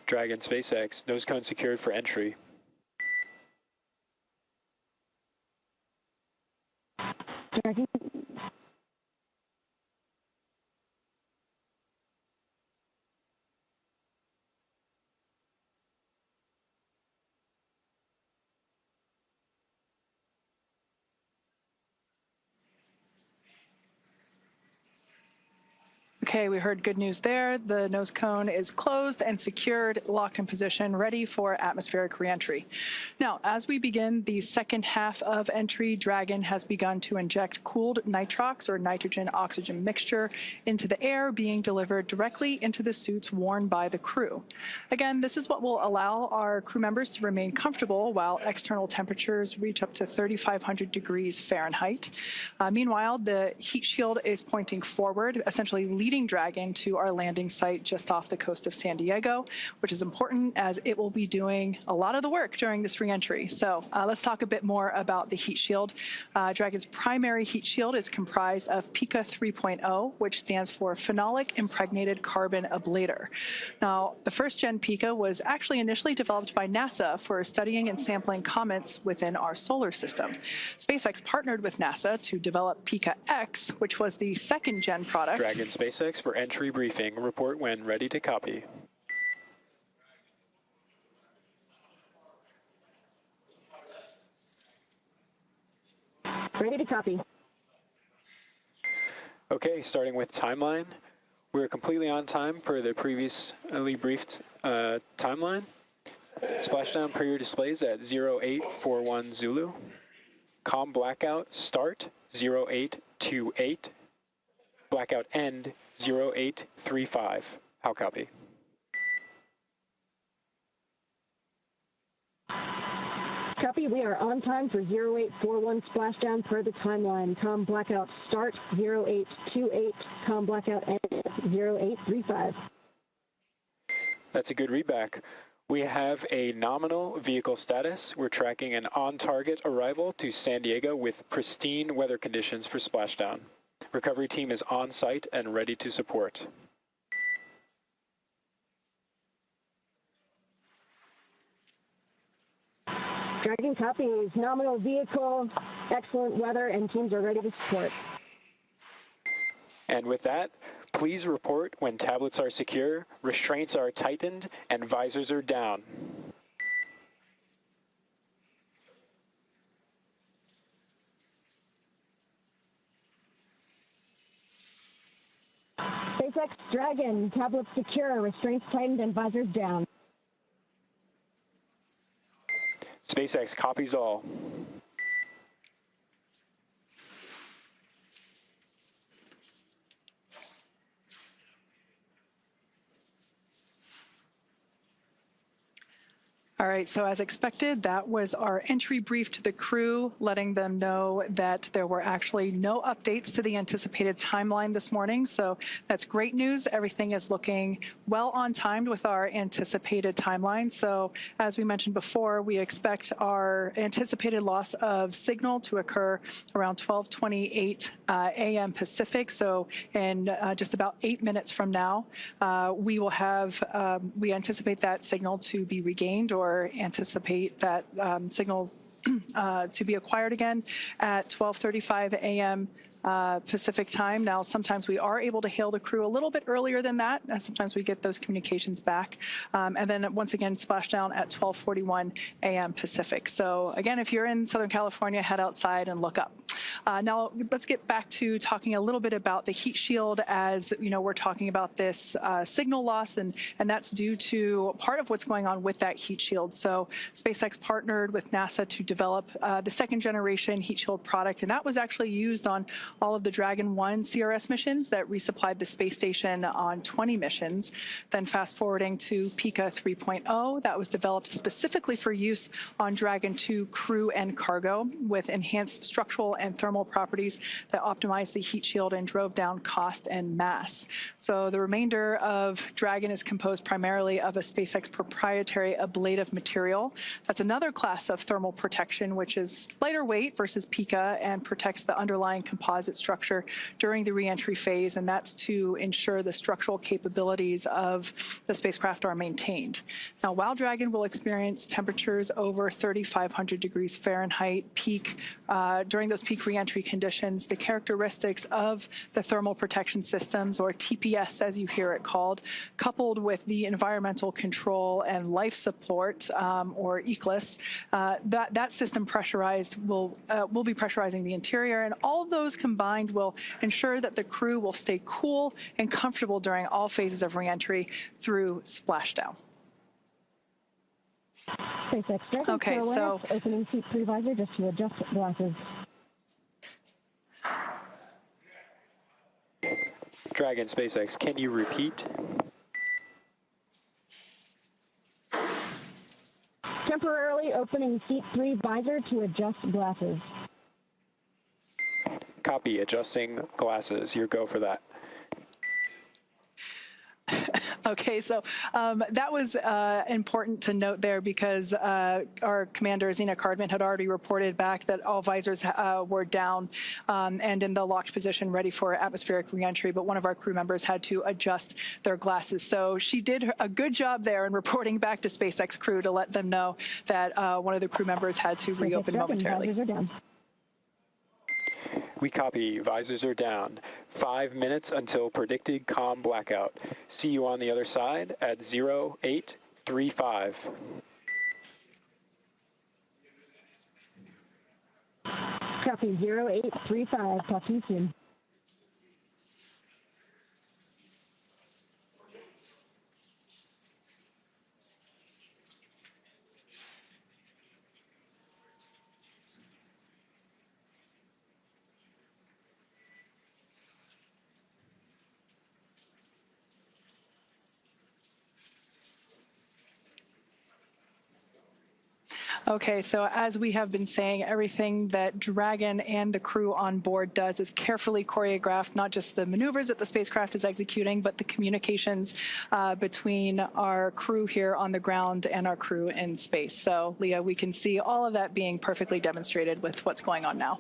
Dragon SpaceX, nose cone secured for entry. Dragon. Okay, we heard good news there. The nose cone is closed and secured, locked in position, ready for atmospheric reentry. Now, as we begin the second half of entry, Dragon has begun to inject cooled nitrox or nitrogen-oxygen mixture into the air, being delivered directly into the suits worn by the crew. Again, this is what will allow our crew members to remain comfortable while external temperatures reach up to 3,500 degrees Fahrenheit. Meanwhile, the heat shield is pointing forward, essentially leading Dragon to our landing site just off the coast of San Diego, which is important as it will be doing a lot of the work during this reentry. So let's talk a bit more about the heat shield. Dragon's primary heat shield is comprised of PICA 3.0, which stands for Phenolic Impregnated Carbon Ablator. Now, the first-gen PICA was actually initially developed by NASA for studying and sampling comets within our solar system. SpaceX partnered with NASA to develop PICA X, which was the second-gen product. Dragon SpaceX for entry briefing. Report when ready to copy. Ready to copy. Okay, starting with timeline. We're completely on time per the previously briefed timeline. Splashdown period displays at 0841 Zulu. COM blackout start 0828. Blackout end 0835. How copy? Copy. We are on time for 0841 splashdown per the timeline. COM blackout start 0828. COM blackout end 0835. That's a good readback. We have a nominal vehicle status. We're tracking an on-target arrival to San Diego with pristine weather conditions for splashdown. Recovery team is on site and ready to support. Dragon copies. Nominal vehicle, excellent weather, and teams are ready to support. And with that, please report when tablets are secure, restraints are tightened, and visors are down. SpaceX Dragon, tablets secure, restraints tightened, and visors down. SpaceX copies all. All right, so as expected, that was our entry brief to the crew, letting them know that there were actually no updates to the anticipated timeline this morning. So that's great news. Everything is looking well on timed with our anticipated timeline. So as we mentioned before, we expect our anticipated loss of signal to occur around 12:28 a.m. Pacific. So in just about 8 minutes from now, we will have, we anticipate that signal to be regained or anticipate that signal to be acquired again at 12:35 a.m. Pacific time. Now, sometimes we are able to hail the crew a little bit earlier than that. Sometimes we get those communications back. And then once again, splashdown at 12:41 a.m. Pacific. So again, if you're in Southern California, head outside and look up. Now, let's get back to talking a little bit about the heat shield. As you know, we're talking about this signal loss, and that's due to part of what's going on with that heat shield. So SpaceX partnered with NASA to develop the second generation heat shield product, and that was actually used on all of the Dragon 1 CRS missions that resupplied the space station on 20 missions. Then fast forwarding to PICA 3.0, that was developed specifically for use on Dragon 2 crew and cargo with enhanced structural and thermal properties that optimized the heat shield and drove down cost and mass. So the remainder of Dragon is composed primarily of a SpaceX proprietary ablative material. That's another class of thermal protection, which is lighter weight versus PICA and protects the underlying composite structure during the reentry phase, and that's to ensure the structural capabilities of the spacecraft are maintained. Now, while Dragon will experience temperatures over 3,500 degrees Fahrenheit peak during those peak reentry conditions, the characteristics of the thermal protection systems, or TPS as you hear it called, coupled with the environmental control and life support, or ECLS, that system pressurized will be pressurizing the interior, and all of those combined will ensure that the crew will stay cool and comfortable during all phases of reentry through splashdown. SpaceX Dragon, okay, so opening seat 3 visor just to adjust glasses. Dragon SpaceX, can you repeat? Temporarily opening seat 3 visor to adjust glasses. Copy, adjusting glasses. Your go for that. Okay, so that was important to note there because our commander, Zena Cardman, had already reported back that all visors were down and in the locked position ready for atmospheric reentry, but one of our crew members had to adjust their glasses. So she did a good job there in reporting back to SpaceX crew to let them know that one of the crew members had to reopen momentarily. Visors are down. We copy. Visors are down. 5 minutes until predicted calm blackout. See you on the other side at 0835. Copy 0835. Talk to you soon. Okay, so as we have been saying, everything that Dragon and the crew on board does is carefully choreographed, not just the maneuvers that the spacecraft is executing, but the communications between our crew here on the ground and our crew in space. So, Leah, we can see all of that being perfectly demonstrated with what's going on now.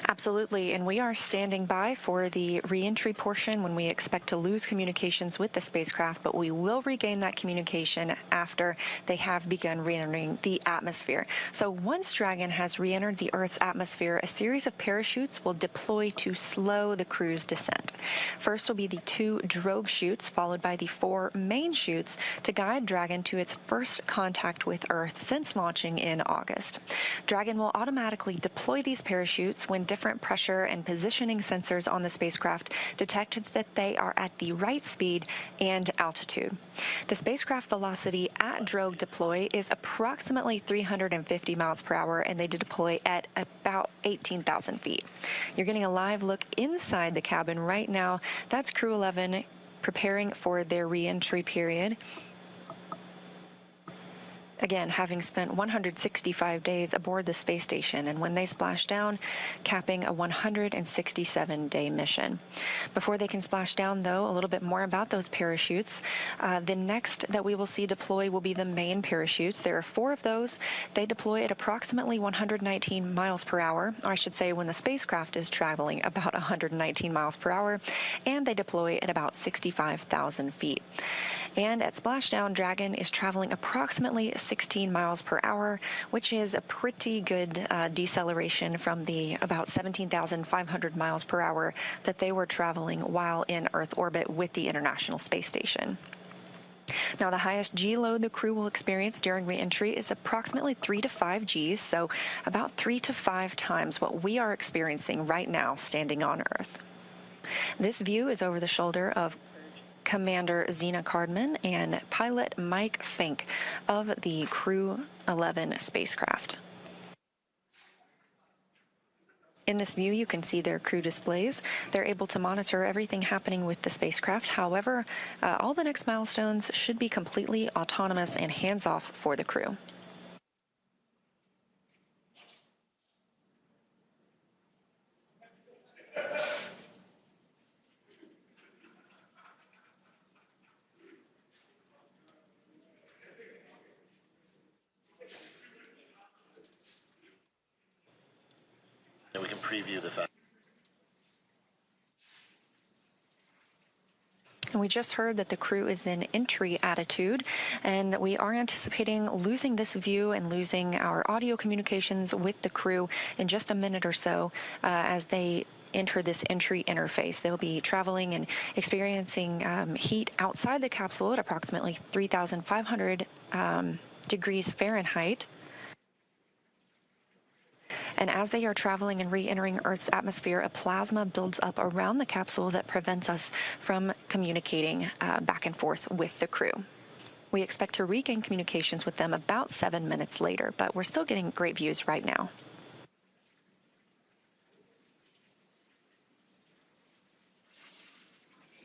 Absolutely, and we are standing by for the reentry portion when we expect to lose communications with the spacecraft, but we will regain that communication after they have begun re-entering the atmosphere. So once Dragon has re-entered the Earth's atmosphere, a series of parachutes will deploy to slow the crew's descent. First will be the 2 drogue chutes, followed by the 4 main chutes to guide Dragon to its first contact with Earth since launching in August. Dragon will automatically deploy these parachutes when different pressure and positioning sensors on the spacecraft detect that they are at the right speed and altitude. The spacecraft velocity at drogue deploy is approximately 350 miles per hour, and they deploy at about 18,000 feet. You're getting a live look inside the cabin right now. That's Crew 11 preparing for their re-entry period. Again, having spent 165 days aboard the space station, and when they splash down, capping a 167-day mission. Before they can splash down, though, a little bit more about those parachutes. The next that we will see deploy will be the main parachutes. There are 4 of those. They deploy at approximately 119 miles per hour, or I should say when the spacecraft is traveling about 119 miles per hour, and they deploy at about 65,000 feet. And at splashdown, Dragon is traveling approximately 16 miles per hour, which is a pretty good deceleration from the about 17,500 miles per hour that they were traveling while in Earth orbit with the International Space Station. Now, the highest G load the crew will experience during re-entry is approximately 3 to 5 Gs, so about 3 to 5 times what we are experiencing right now standing on Earth. This view is over the shoulder of Commander Zena Cardman and pilot Mike Fink of the Crew 11 spacecraft. In this view, you can see their crew displays. They're able to monitor everything happening with the spacecraft. However, all the next milestones should be completely autonomous and hands-off for the crew. And we can preview the fact. We just heard that the crew is in entry attitude, and we are anticipating losing this view and losing our audio communications with the crew in just a minute or so as they enter this entry interface. They'll be traveling and experiencing heat outside the capsule at approximately 3,500 degrees Fahrenheit. And as they are traveling and re-entering Earth's atmosphere, a plasma builds up around the capsule that prevents us from communicating back and forth with the crew. We expect to regain communications with them about 7 minutes later, but we're still getting great views right now.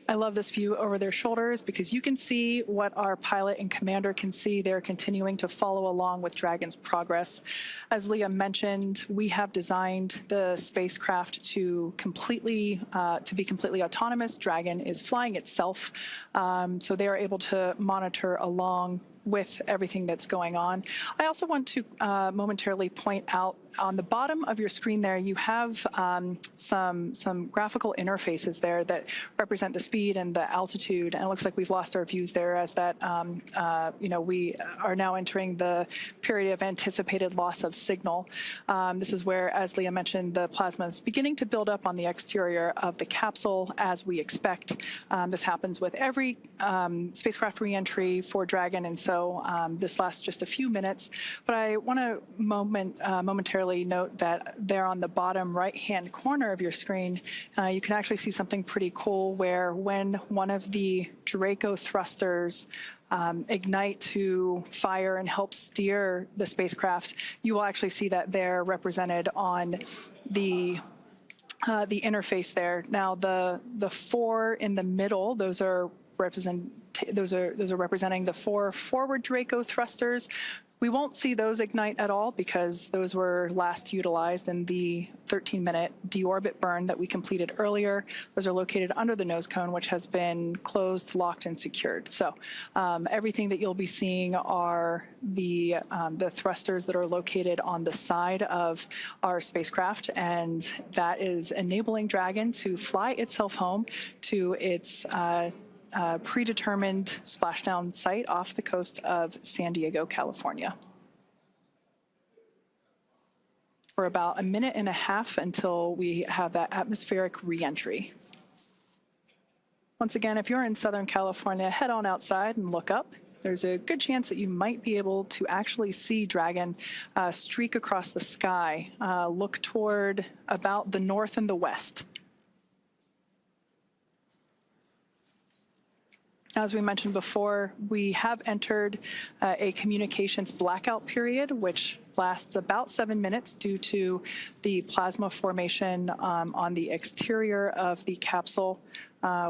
I love this view over their shoulders because you can see what our pilot and commander can see. They're continuing to follow along with Dragon's progress. As Leah mentioned, we have designed the spacecraft to be completely autonomous. Dragon is flying itself, so they are able to monitor along with everything that's going on. I also want to momentarily point out on the bottom of your screen there, you have some graphical interfaces there that represent the speed and the altitude. And it looks like we've lost our views there as that, we are now entering the period of anticipated loss of signal. This is where, as Leah mentioned, the plasma is beginning to build up on the exterior of the capsule as we expect. This happens with every spacecraft reentry for Dragon, and so this lasts just a few minutes. But I want to momentarily note that there on the bottom right-hand corner of your screen, you can actually see something pretty cool where when one of the Draco thrusters ignite to fire and help steer the spacecraft, you will actually see that they're represented on the interface there. Now, the four in the middle, those are representing the four forward Draco thrusters. We won't see those ignite at all because those were last utilized in the 13-minute deorbit burn that we completed earlier. Those are located under the nose cone, which has been closed, locked, and secured. So everything that you'll be seeing are the thrusters that are located on the side of our spacecraft, and that is enabling Dragon to fly itself home to its predetermined splashdown site off the coast of San Diego, California. For about a minute and a half until we have that atmospheric reentry. Once again, if you're in Southern California, head on outside and look up. There's a good chance that you might be able to actually see Dragon streak across the sky, look toward about the north and the west. As we mentioned before, we have entered a communications blackout period, which lasts about 7 minutes due to the plasma formation on the exterior of the capsule.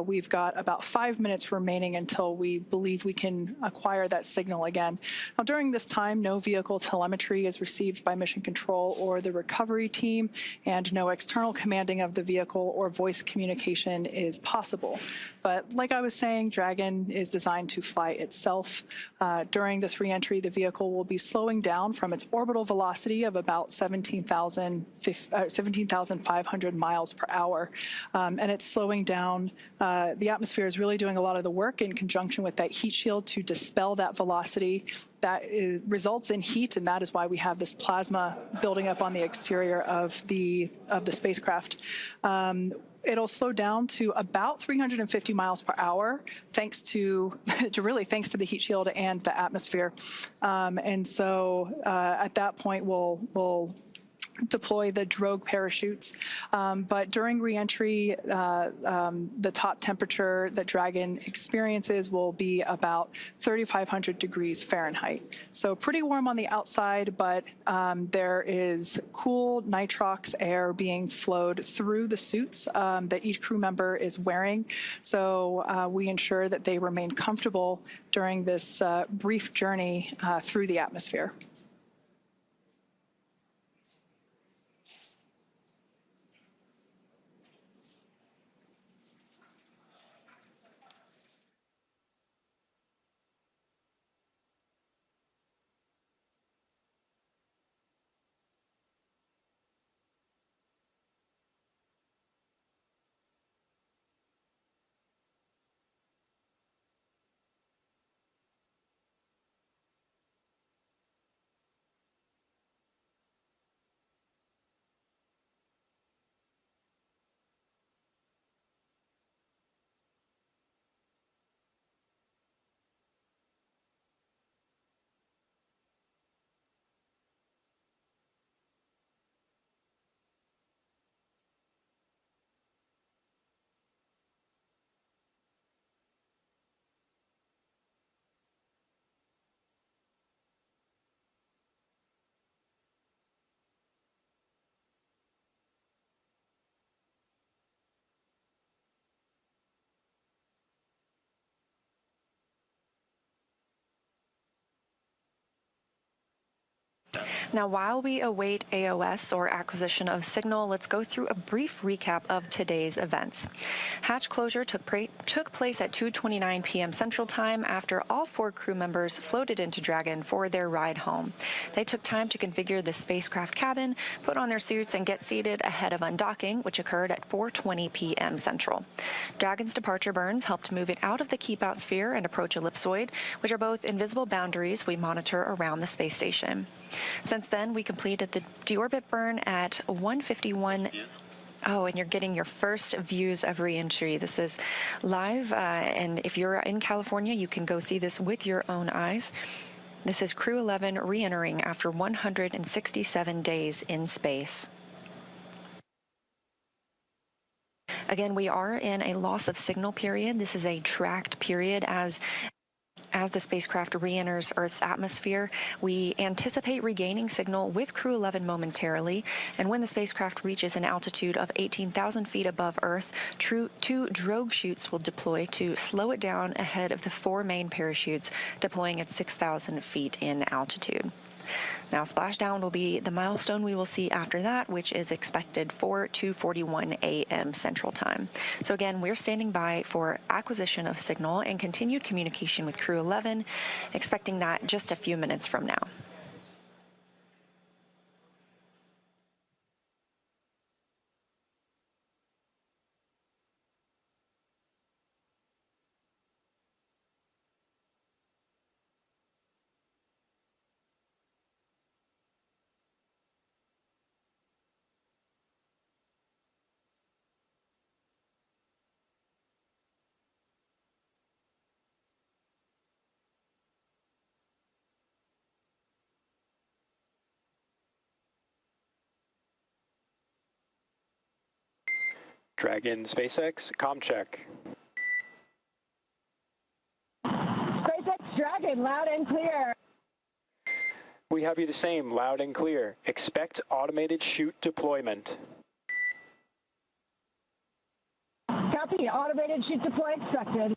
We've got about 5 minutes remaining until we believe we can acquire that signal again. Now, during this time, no vehicle telemetry is received by Mission Control or the recovery team, and no external commanding of the vehicle or voice communication is possible. But like I was saying, Dragon is designed to fly itself. During this reentry, the vehicle will be slowing down from its orbital velocity of about 17,500 miles per hour, and it's slowing down. The atmosphere is really doing a lot of the work in conjunction with that heat shield to dispel that velocity. That results in heat, and that is why we have this plasma building up on the exterior of the spacecraft. It'll slow down to about 350 miles per hour, thanks to the heat shield and the atmosphere. And so at that point, we'll deploy the drogue parachutes. But during reentry, the top temperature that Dragon experiences will be about 3,500 degrees Fahrenheit. So pretty warm on the outside, but there is cool nitrox air being flowed through the suits that each crew member is wearing. So we ensure that they remain comfortable during this brief journey through the atmosphere. Now, while we await AOS, or acquisition of signal, let's go through a brief recap of today's events. Hatch closure took place at 2:29 p.m. Central Time after all 4 crew members floated into Dragon for their ride home. They took time to configure the spacecraft cabin, put on their suits, and get seated ahead of undocking, which occurred at 4:20 p.m. Central. Dragon's departure burns helped move it out of the keep-out sphere and approach ellipsoid, which are both invisible boundaries we monitor around the space station. Since then, we completed the deorbit burn at 1:51. Oh, and you're getting your first views of re-entry. This is live, and if you're in California, you can go see this with your own eyes. This is Crew 11 re-entering after 167 days in space. Again, we are in a loss of signal period. This is a tracked period as the spacecraft re-enters Earth's atmosphere. We anticipate regaining signal with Crew 11 momentarily, and when the spacecraft reaches an altitude of 18,000 feet above Earth, 2 drogue chutes will deploy to slow it down ahead of the 4 main parachutes deploying at 6,000 feet in altitude. Now, splashdown will be the milestone we will see after that, which is expected for 2:41 a.m. Central Time. So again, we're standing by for acquisition of signal and continued communication with Crew 11, expecting that just a few minutes from now. Dragon SpaceX, comm check. SpaceX Dragon, loud and clear. We have you the same, loud and clear. Expect automated chute deployment. Copy, automated chute deploy expected.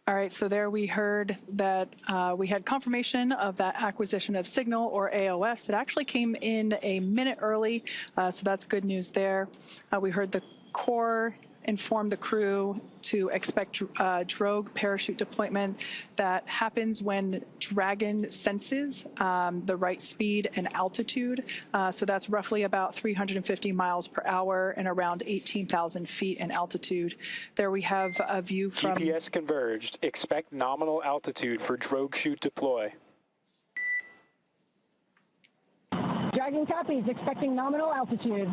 All right, so there we heard that we had confirmation of that acquisition of signal, or AOS. It actually came in a minute early, so that's good news there. We heard the core inform the crew to expect drogue parachute deployment that happens when Dragon senses the right speed and altitude. So that's roughly about 350 miles per hour and around 18,000 feet in altitude. There we have a view from... GPS converged. Expect nominal altitude for drogue chute deploy. Dragon copies, expecting nominal altitude.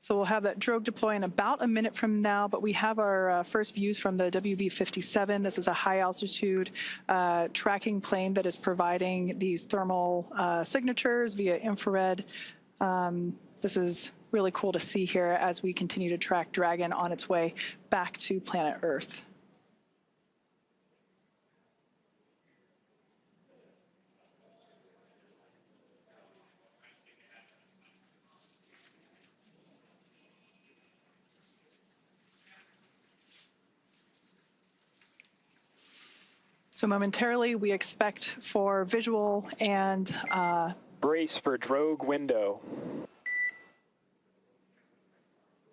So we'll have that drogue deploy in about a minute from now, but we have our first views from the WB-57. This is a high-altitude tracking plane that is providing these thermal signatures via infrared. This is really cool to see here as we continue to track Dragon on its way back to planet Earth. So momentarily, we expect for visual and... Brace for drogue window.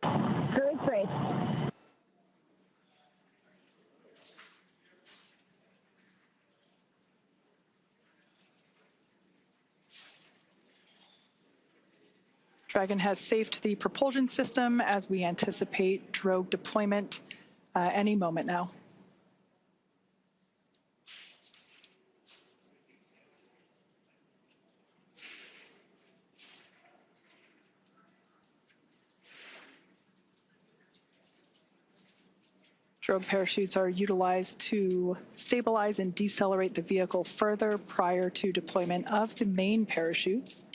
Drogue brace. Dragon has safed the propulsion system as we anticipate drogue deployment any moment now. Drogue parachutes are utilized to stabilize and decelerate the vehicle further prior to deployment of the main parachutes.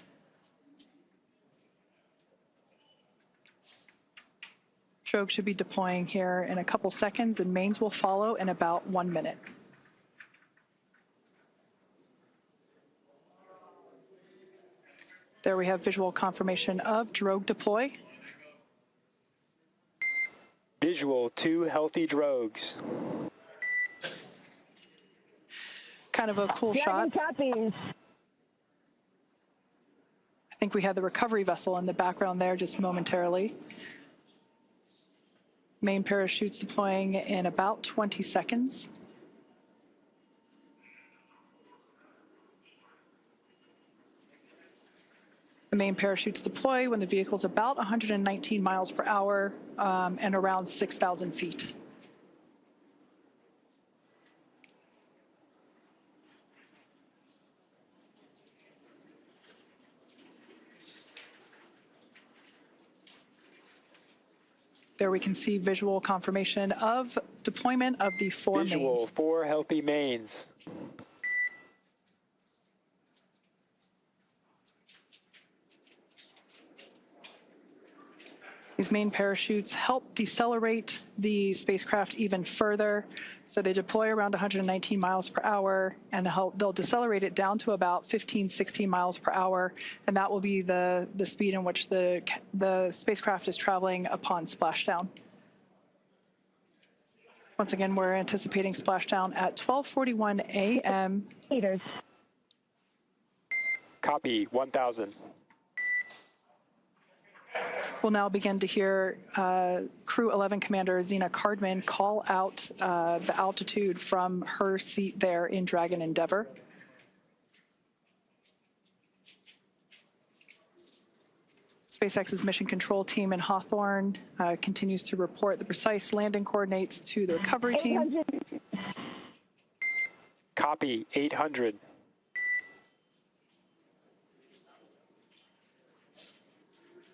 Drogue should be deploying here in a couple seconds, and mains will follow in about 1 minute. There we have visual confirmation of drogue deploy. Visual, 2 healthy drogues. Kind of a cool Dragon shot. copies. I think we had the recovery vessel in the background there just momentarily. Main parachutes deploying in about 20 seconds. The main parachutes deploy when the vehicle is about 119 miles per hour and around 6,000 feet. There we can see visual confirmation of deployment of the 4 Visual, mains. 4 healthy mains. These main parachutes help decelerate the spacecraft even further. So they deploy around 119 miles per hour, and they'll decelerate it down to about 15, 16 miles per hour. And that will be the speed in which the spacecraft is traveling upon splashdown. Once again, we're anticipating splashdown at 12:41 a.m. Meters. Copy, 1,000. We'll now begin to hear Crew 11 Commander Zena Cardman call out the altitude from her seat there in Dragon Endeavour. SpaceX's mission control team in Hawthorne continues to report the precise landing coordinates to the recovery team. 800. Copy, 800.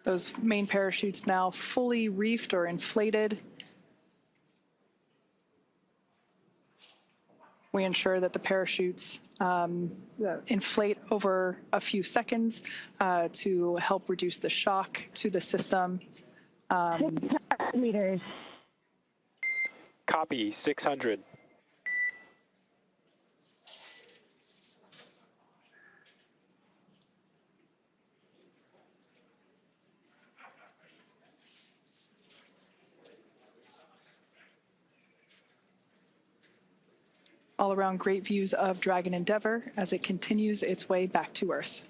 Those main parachutes now fully reefed or inflated. We ensure that the parachutes inflate over a few seconds to help reduce the shock to the system. 600 meters. Copy, 600. All around great views of Dragon Endeavour as it continues its way back to Earth.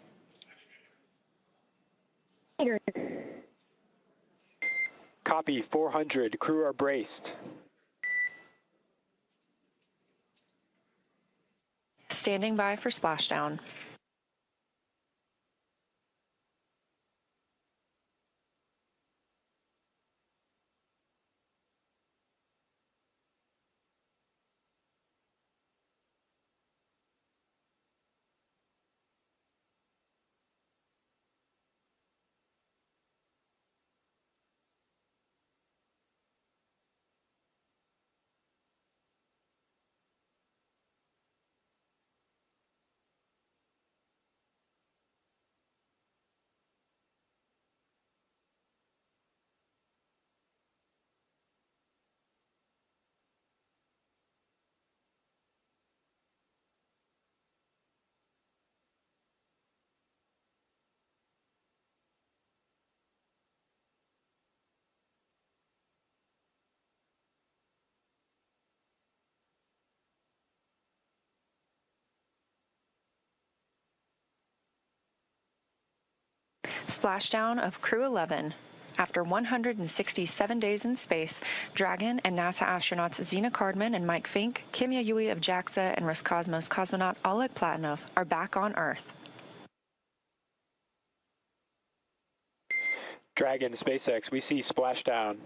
Copy, 400. Crew are braced. Standing by for splashdown. Splashdown of Crew 11. After 167 days in space, Dragon and NASA astronauts Zena Cardman and Mike Fink, Kimya Yui of JAXA, and Roscosmos cosmonaut Oleg Platonov are back on Earth. Dragon, SpaceX, we see splashdown.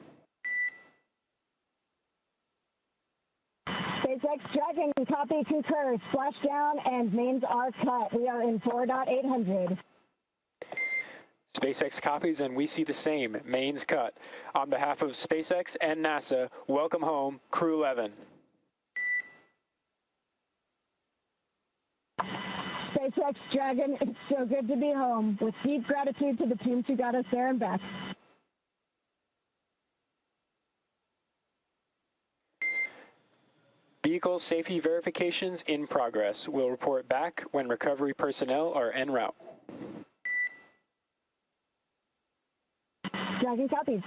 SpaceX Dragon, copy, concur. Splashdown and mains are cut. We are in 4.800. SpaceX copies, and we see the same. Mains cut. On behalf of SpaceX and NASA, welcome home, Crew 11. SpaceX Dragon, it's so good to be home. With deep gratitude to the teams who got us there and back. Vehicle safety verifications in progress. We'll report back when recovery personnel are en route. Dragon copies.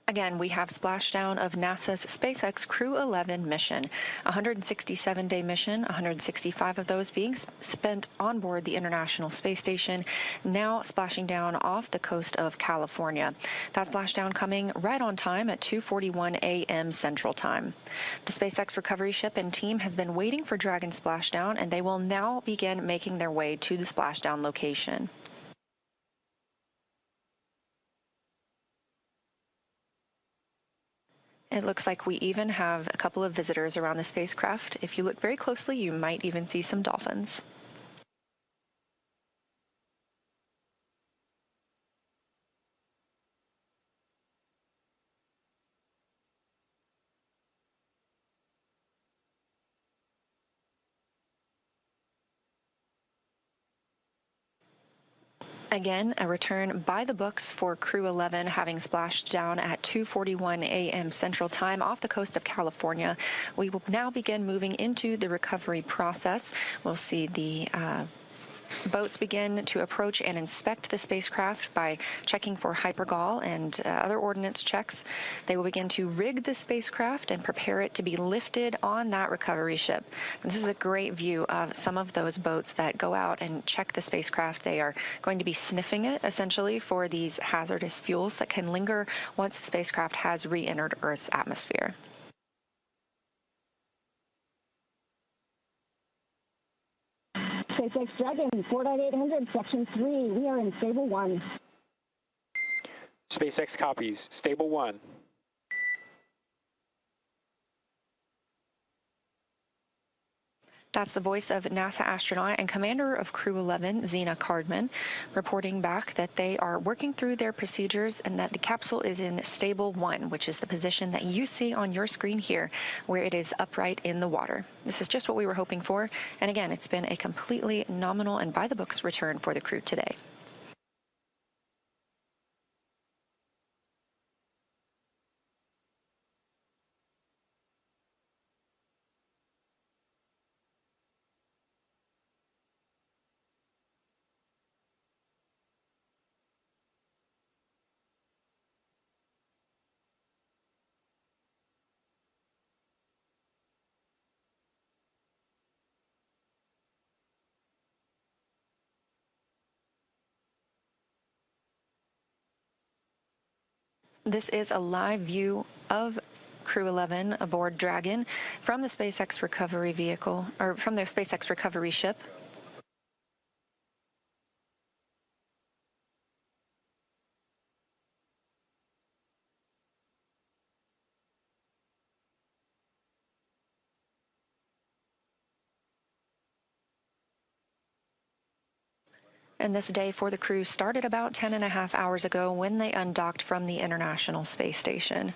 Again, we have splashdown of NASA's SpaceX Crew 11 mission, a 167-day mission, 165 of those being spent on board the International Space Station, now splashing down off the coast of California. That splashdown coming right on time at 2:41 a.m. Central Time. The SpaceX recovery ship and team has been waiting for Dragon splashdown, and they will now begin making their way to the splashdown location. It looks like we even have a couple of visitors around the spacecraft. If you look very closely, you might even see some dolphins. Again, a return by the books for Crew 11, having splashed down at 2:41 a.m. Central Time off the coast of California. We will now begin moving into the recovery process. We'll see the boats begin to approach and inspect the spacecraft by checking for hypergol and other ordnance checks. They will begin to rig the spacecraft and prepare it to be lifted on that recovery ship. And this is a great view of some of those boats that go out and check the spacecraft. They are going to be sniffing it, essentially, for these hazardous fuels that can linger once the spacecraft has re-entered Earth's atmosphere. SpaceX Dragon, 49800, Section 3. We are in Stable 1. SpaceX copies. Stable 1. That's the voice of NASA astronaut and commander of Crew 11, Zena Cardman, reporting back that they are working through their procedures and that the capsule is in Stable 1, which is the position that you see on your screen here, where it is upright in the water. This is just what we were hoping for, and again, it's been a completely nominal and by-the-books return for the crew today. This is a live view of Crew 11 aboard Dragon from the SpaceX recovery vehicle, or from their SpaceX recovery ship. And this day for the crew started about 10.5 hours ago when they undocked from the International Space Station.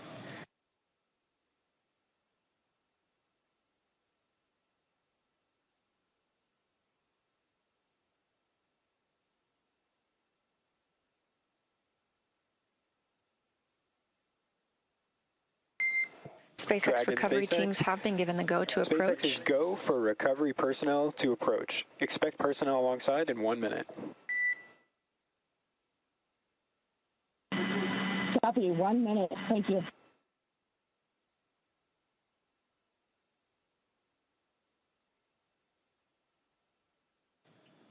SpaceX recovery teams have been given the go to approach. SpaceX is go for recovery personnel to approach. Expect personnel alongside in 1 minute. Copy, 1 minute. Thank you.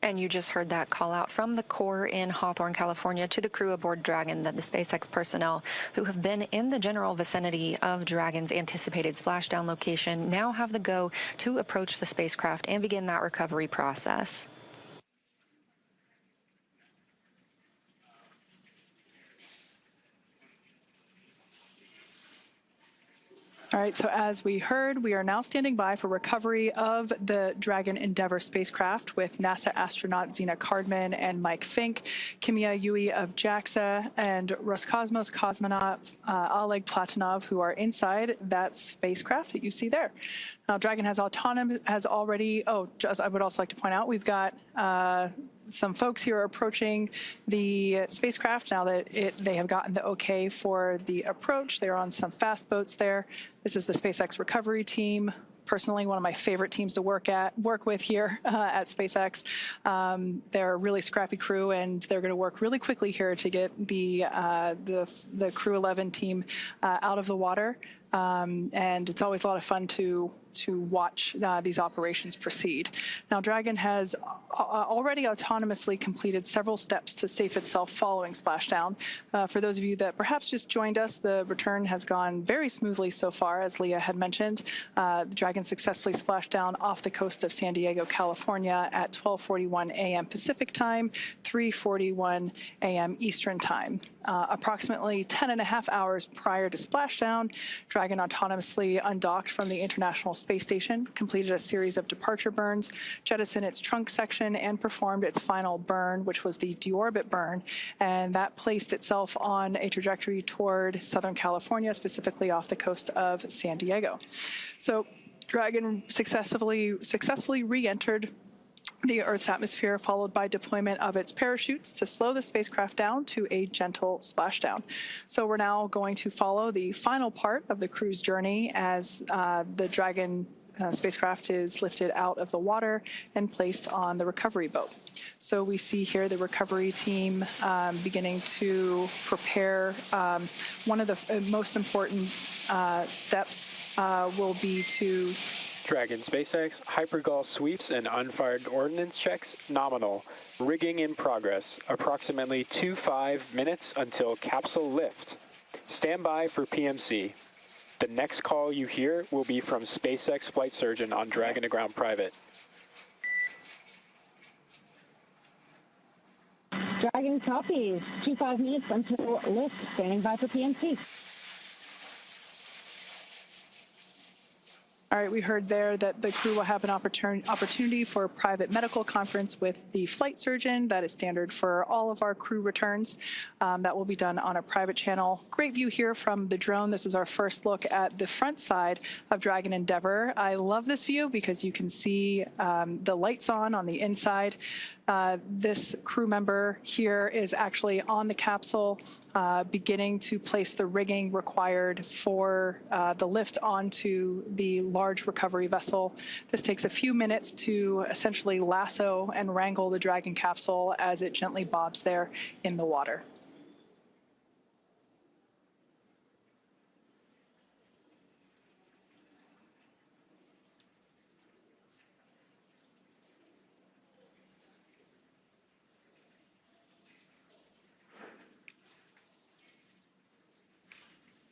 And you just heard that call out from the Corps in Hawthorne, California, to the crew aboard Dragon, that the SpaceX personnel who have been in the general vicinity of Dragon's anticipated splashdown location now have the go to approach the spacecraft and begin that recovery process. All right, so as we heard, we are now standing by for recovery of the Dragon Endeavour spacecraft with NASA astronaut Zena Cardman and Mike Fink, Kimia Yui of JAXA, and Roscosmos cosmonaut Oleg Platonov, who are inside that spacecraft that you see there. Now, Dragon has already, I would also like to point out, we've got some folks here are approaching the spacecraft now that they have gotten the okay for the approach. They're on some fast boats there. This is the SpaceX recovery team. Personally, one of my favorite teams to work with here at SpaceX. They're a really scrappy crew, and they're going to work really quickly here to get the Crew 11 team out of the water. And it's always a lot of fun to watch these operations proceed. Now, Dragon has already autonomously completed several steps to safe itself following splashdown. For those of you that perhaps just joined us, the return has gone very smoothly so far, as Leah had mentioned. The Dragon successfully splashed down off the coast of San Diego, California at 12:41 a.m. Pacific time, 3:41 a.m. Eastern time. Approximately 10.5 hours prior to splashdown, Dragon autonomously undocked from the International Space Station, completed a series of departure burns, jettisoned its trunk section, and performed its final burn, which was the deorbit burn, and that placed itself on a trajectory toward Southern California, specifically off the coast of San Diego. So Dragon successfully re-entered the Earth's atmosphere, followed by deployment of its parachutes to slow the spacecraft down to a gentle splashdown. So we're now going to follow the final part of the crew's journey as the Dragon spacecraft is lifted out of the water and placed on the recovery boat. So we see here the recovery team beginning to prepare. One of the most important steps will be to Dragon SpaceX, hypergol sweeps and unfired ordnance checks, nominal. Rigging in progress, approximately 25 minutes until capsule lift. Stand by for PMC. The next call you hear will be from SpaceX flight surgeon on Dragon to Ground Private. Dragon copies. 25 minutes until lift. Standing by for PMC. All right, we heard there that the crew will have an opportunity for a private medical conference with the flight surgeon. That is standard for all of our crew returns. That will be done on a private channel. Great view here from the drone. This is our first look at the front side of Dragon Endeavour. I love this view because you can see the lights on the inside. This crew member here is actually on the capsule, beginning to place the rigging required for the lift onto the large recovery vessel. This takes a few minutes to essentially lasso and wrangle the Dragon capsule as it gently bobs there in the water.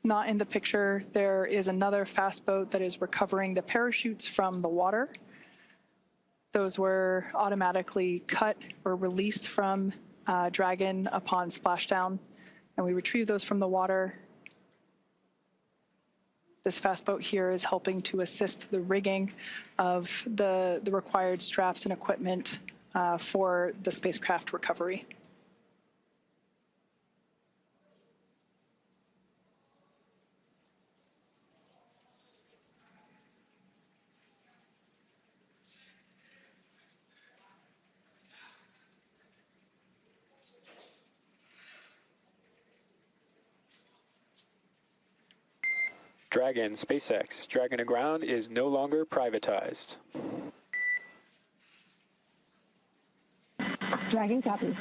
Not in the picture, there is another fast boat that is recovering the parachutes from the water. Those were automatically cut or released from Dragon upon splashdown, and we retrieved those from the water. This fast boat here is helping to assist the rigging of the required straps and equipment for the spacecraft recovery. Dragon SpaceX, Dragon to Ground is no longer privatized. Dragon copies.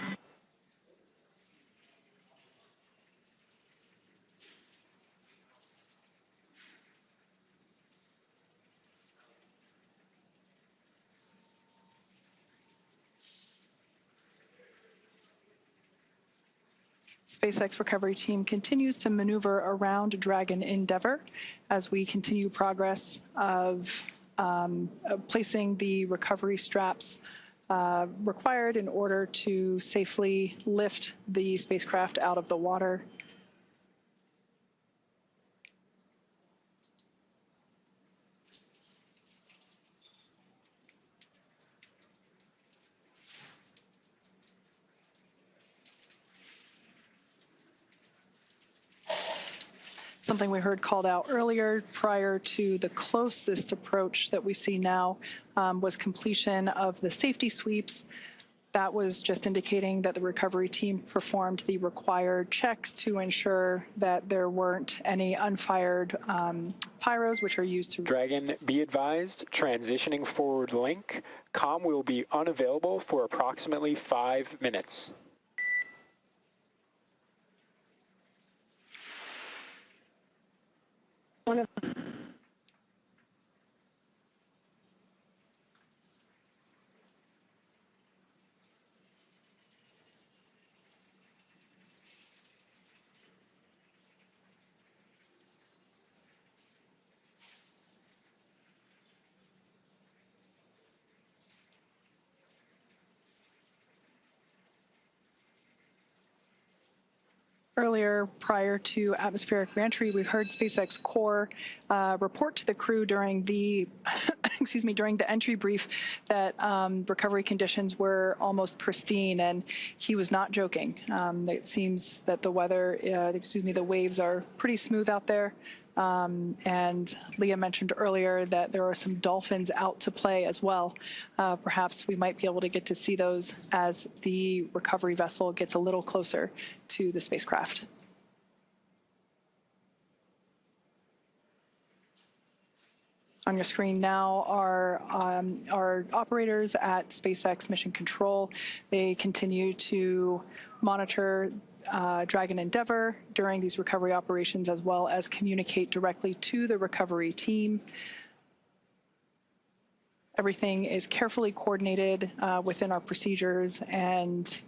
SpaceX recovery team continues to maneuver around Dragon Endeavour as we continue progress of placing the recovery straps required in order to safely lift the spacecraft out of the water. Something we heard called out earlier prior to the closest approach that we see now was completion of the safety sweeps That was just indicating that the recovery team performed the required checks to ensure that there weren't any unfired pyros, which are used to... Dragon, be advised, transitioning forward link. Comm will be unavailable for approximately 5 minutes. Earlier, prior to atmospheric reentry, we heard SpaceX core report to the crew during the, during the entry brief that recovery conditions were almost pristine, and he was not joking. It seems that the weather, the waves are pretty smooth out there. And Leah mentioned earlier that there are some dolphins out to play as well. Perhaps we might be able to get to see those as the recovery vessel gets a little closer to the spacecraft. On your screen now are our operators at SpaceX Mission Control. They continue to monitor Dragon Endeavour during these recovery operations, as well as communicate directly to the recovery team. Everything is carefully coordinated within our procedures, and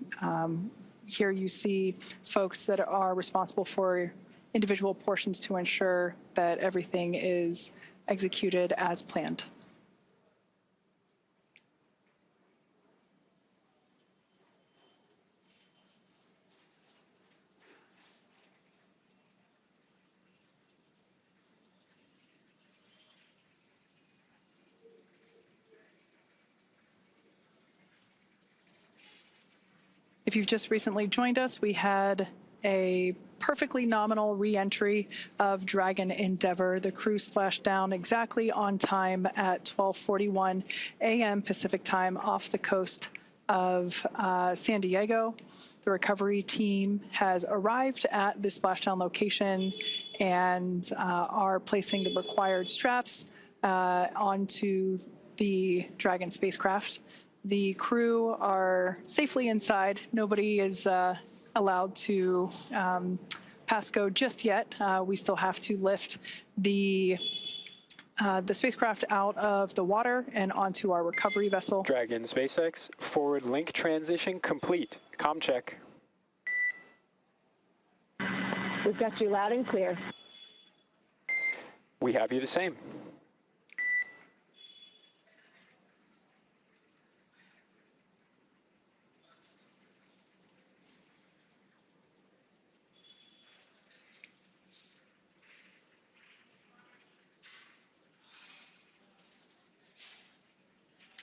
here you see folks that are responsible for individual portions to ensure that everything is executed as planned. If you've just recently joined us, we had a perfectly nominal re-entry of Dragon Endeavour. The crew splashed down exactly on time at 12:41 a.m. Pacific time off the coast of San Diego. The recovery team has arrived at the splashdown location and are placing the required straps onto the Dragon spacecraft. The crew are safely inside. Nobody is allowed to pass go just yet. We still have to lift the spacecraft out of the water and onto our recovery vessel. Dragon SpaceX, forward link transition complete. Comm check. We've got you loud and clear. We have you the same.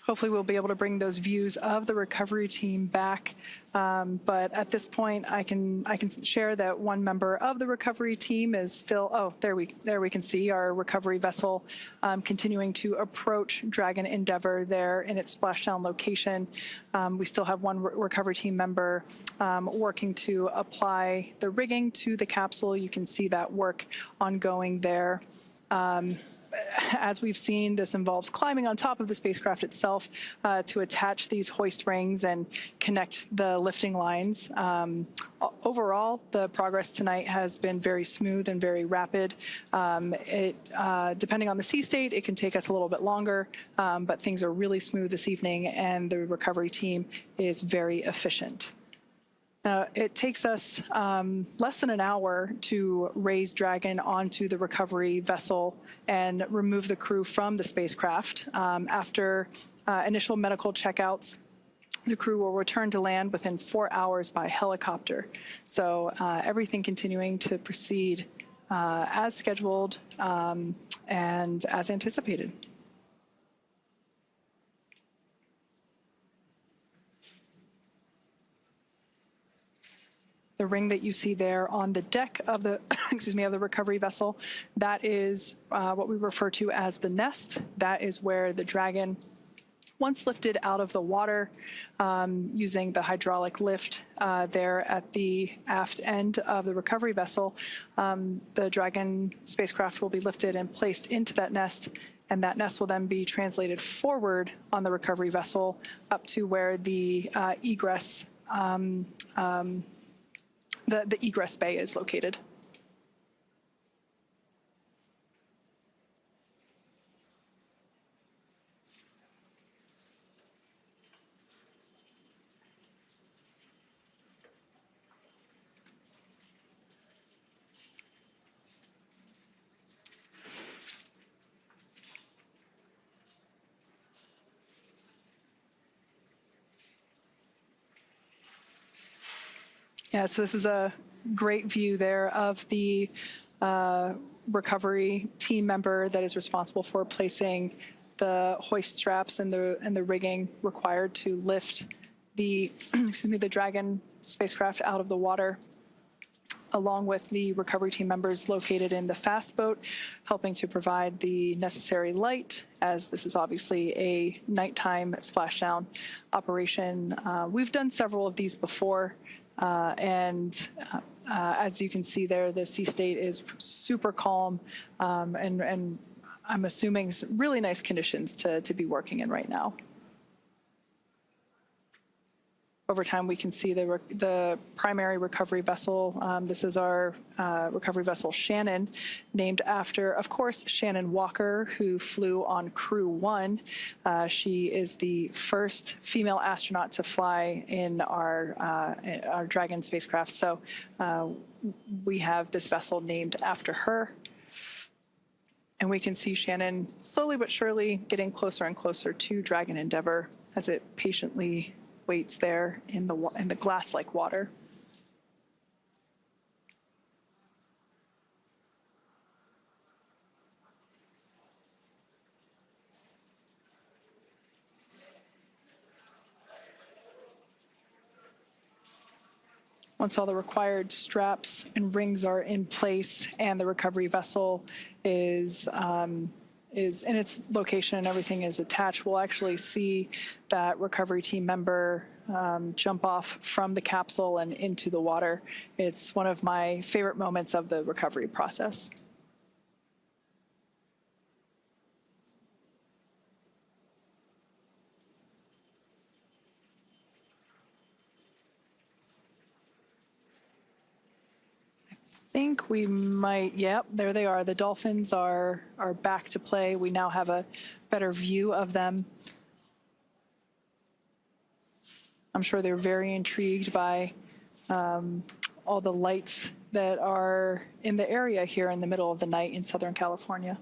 Hopefully we'll be able to bring those views of the recovery team back. But at this point, I can share that one member of the recovery team is still, oh, there we can see our recovery vessel continuing to approach Dragon Endeavour there in its splashdown location. We still have one recovery team member working to apply the rigging to the capsule. You can see that work ongoing there. As we've seen, this involves climbing on top of the spacecraft itself to attach these hoist rings and connect the lifting lines. Overall, the progress tonight has been very smooth and very rapid. Depending on the sea state, it can take us a little bit longer, but things are really smooth this evening, and the recovery team is very efficient. It takes us less than an hour to raise Dragon onto the recovery vessel and remove the crew from the spacecraft. After initial medical checkouts, the crew will return to land within 4 hours by helicopter. So everything continuing to proceed as scheduled and as anticipated. The ring that you see there on the deck of the, of the recovery vessel, that is what we refer to as the nest. That is where the Dragon Once lifted out of the water using the hydraulic lift there at the aft end of the recovery vessel, the Dragon spacecraft will be lifted and placed into that nest, and that nest will then be translated forward on the recovery vessel up to where the egress, the egress bay is located. Yeah, so this is a great view there of the recovery team member that is responsible for placing the hoist straps and the rigging required to lift the the Dragon spacecraft out of the water, along with the recovery team members located in the fast boat, helping to provide the necessary light, as this is obviously a nighttime splashdown operation. We've done several of these before. As you can see there, the sea state is super calm, and I'm assuming some really nice conditions to be working in right now. Over time, we can see the primary recovery vessel. This is our recovery vessel Shannon, named after, of course, Shannon Walker, who flew on Crew 1. She is the first female astronaut to fly in our Dragon spacecraft. So we have this vessel named after her. And we can see Shannon slowly but surely getting closer and closer to Dragon Endeavour as it patiently waits there in the glass-like water. Once all the required straps and rings are in place and the recovery vessel is in its location and everything is attached, we'll actually see that recovery team member jump off from the capsule and into the water. It's one of my favorite moments of the recovery process. I think we might, yep, there they are. The dolphins are back to play. We now have a better view of them. I'm sure they're very intrigued by all the lights that are in the area here in the middle of the night in Southern California.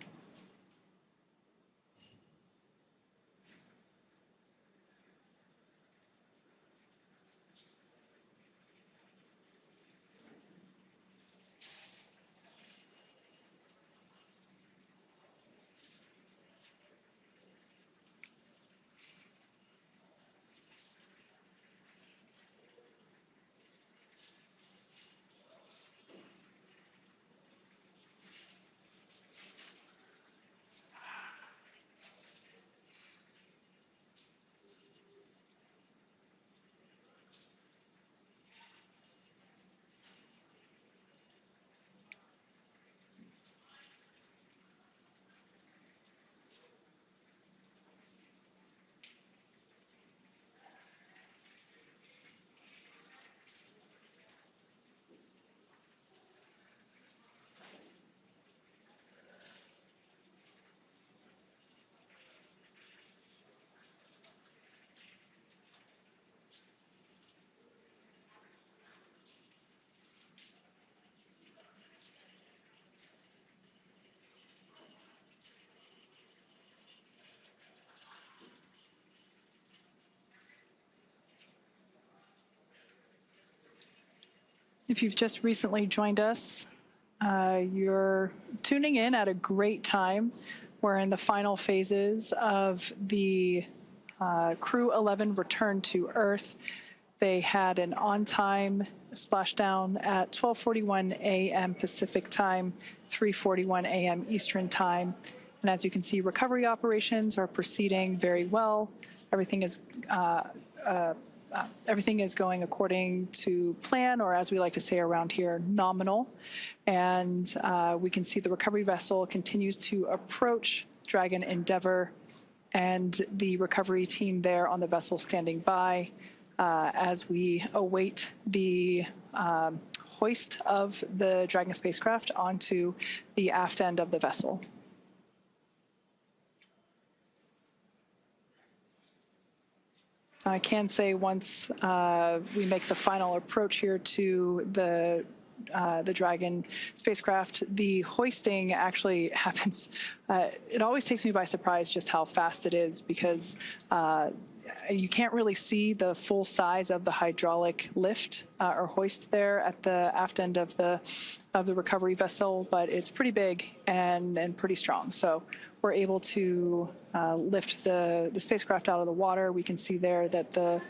If you've just recently joined us, you're tuning in at a great time. We're in the final phases of the Crew 11 return to Earth. They had an on-time splashdown at 12:41 a.m. Pacific time, 3:41 a.m. Eastern time. And as you can see, recovery operations are proceeding very well. everything is everything is going according to plan, or as we like to say around here, nominal. And we can see the recovery vessel continues to approach Dragon Endeavour, and the recovery team there on the vessel standing by as we await the hoist of the Dragon spacecraft onto the aft end of the vessel. I can say once we make the final approach here to the Dragon spacecraft, the hoisting actually happens. It always takes me by surprise just how fast it is, because you can't really see the full size of the hydraulic lift or hoist there at the aft end of the recovery vessel, but it's pretty big and pretty strong. So we're able to lift the spacecraft out of the water. We can see there that the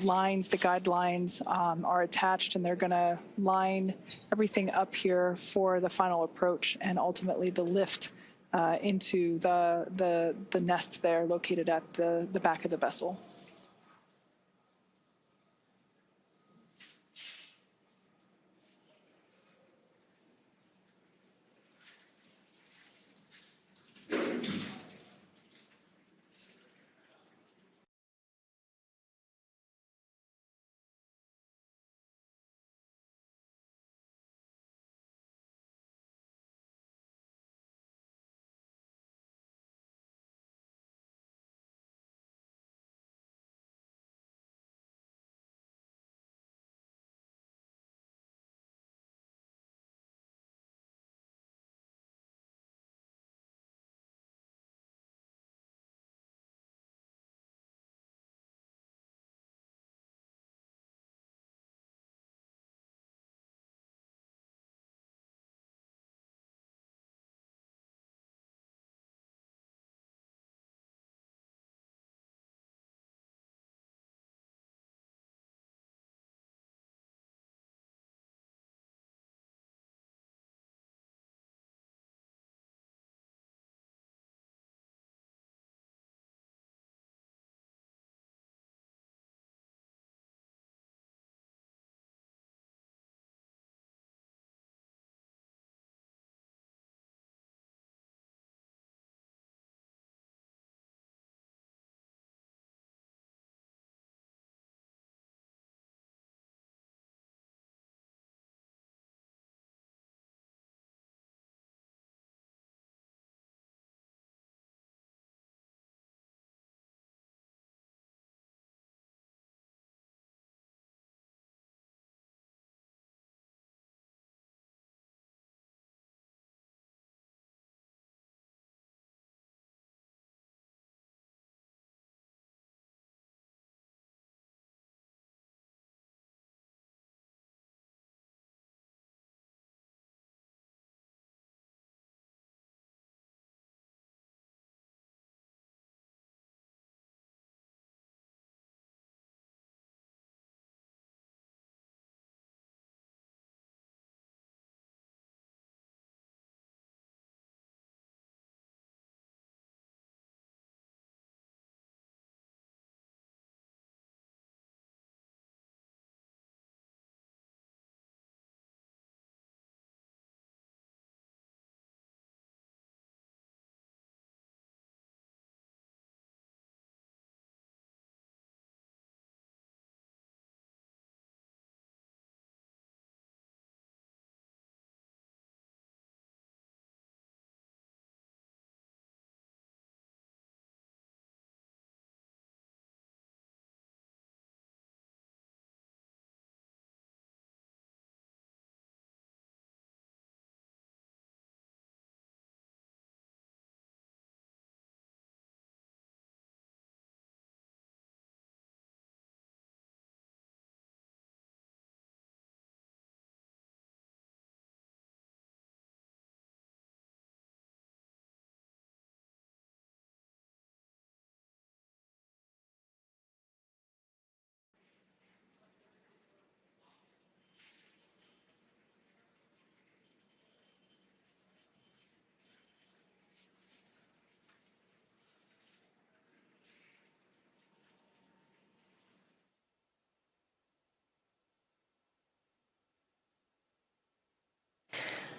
lines, the guidelines are attached, and they're going to line everything up here for the final approach and ultimately the lift into the nest there located at the back of the vessel.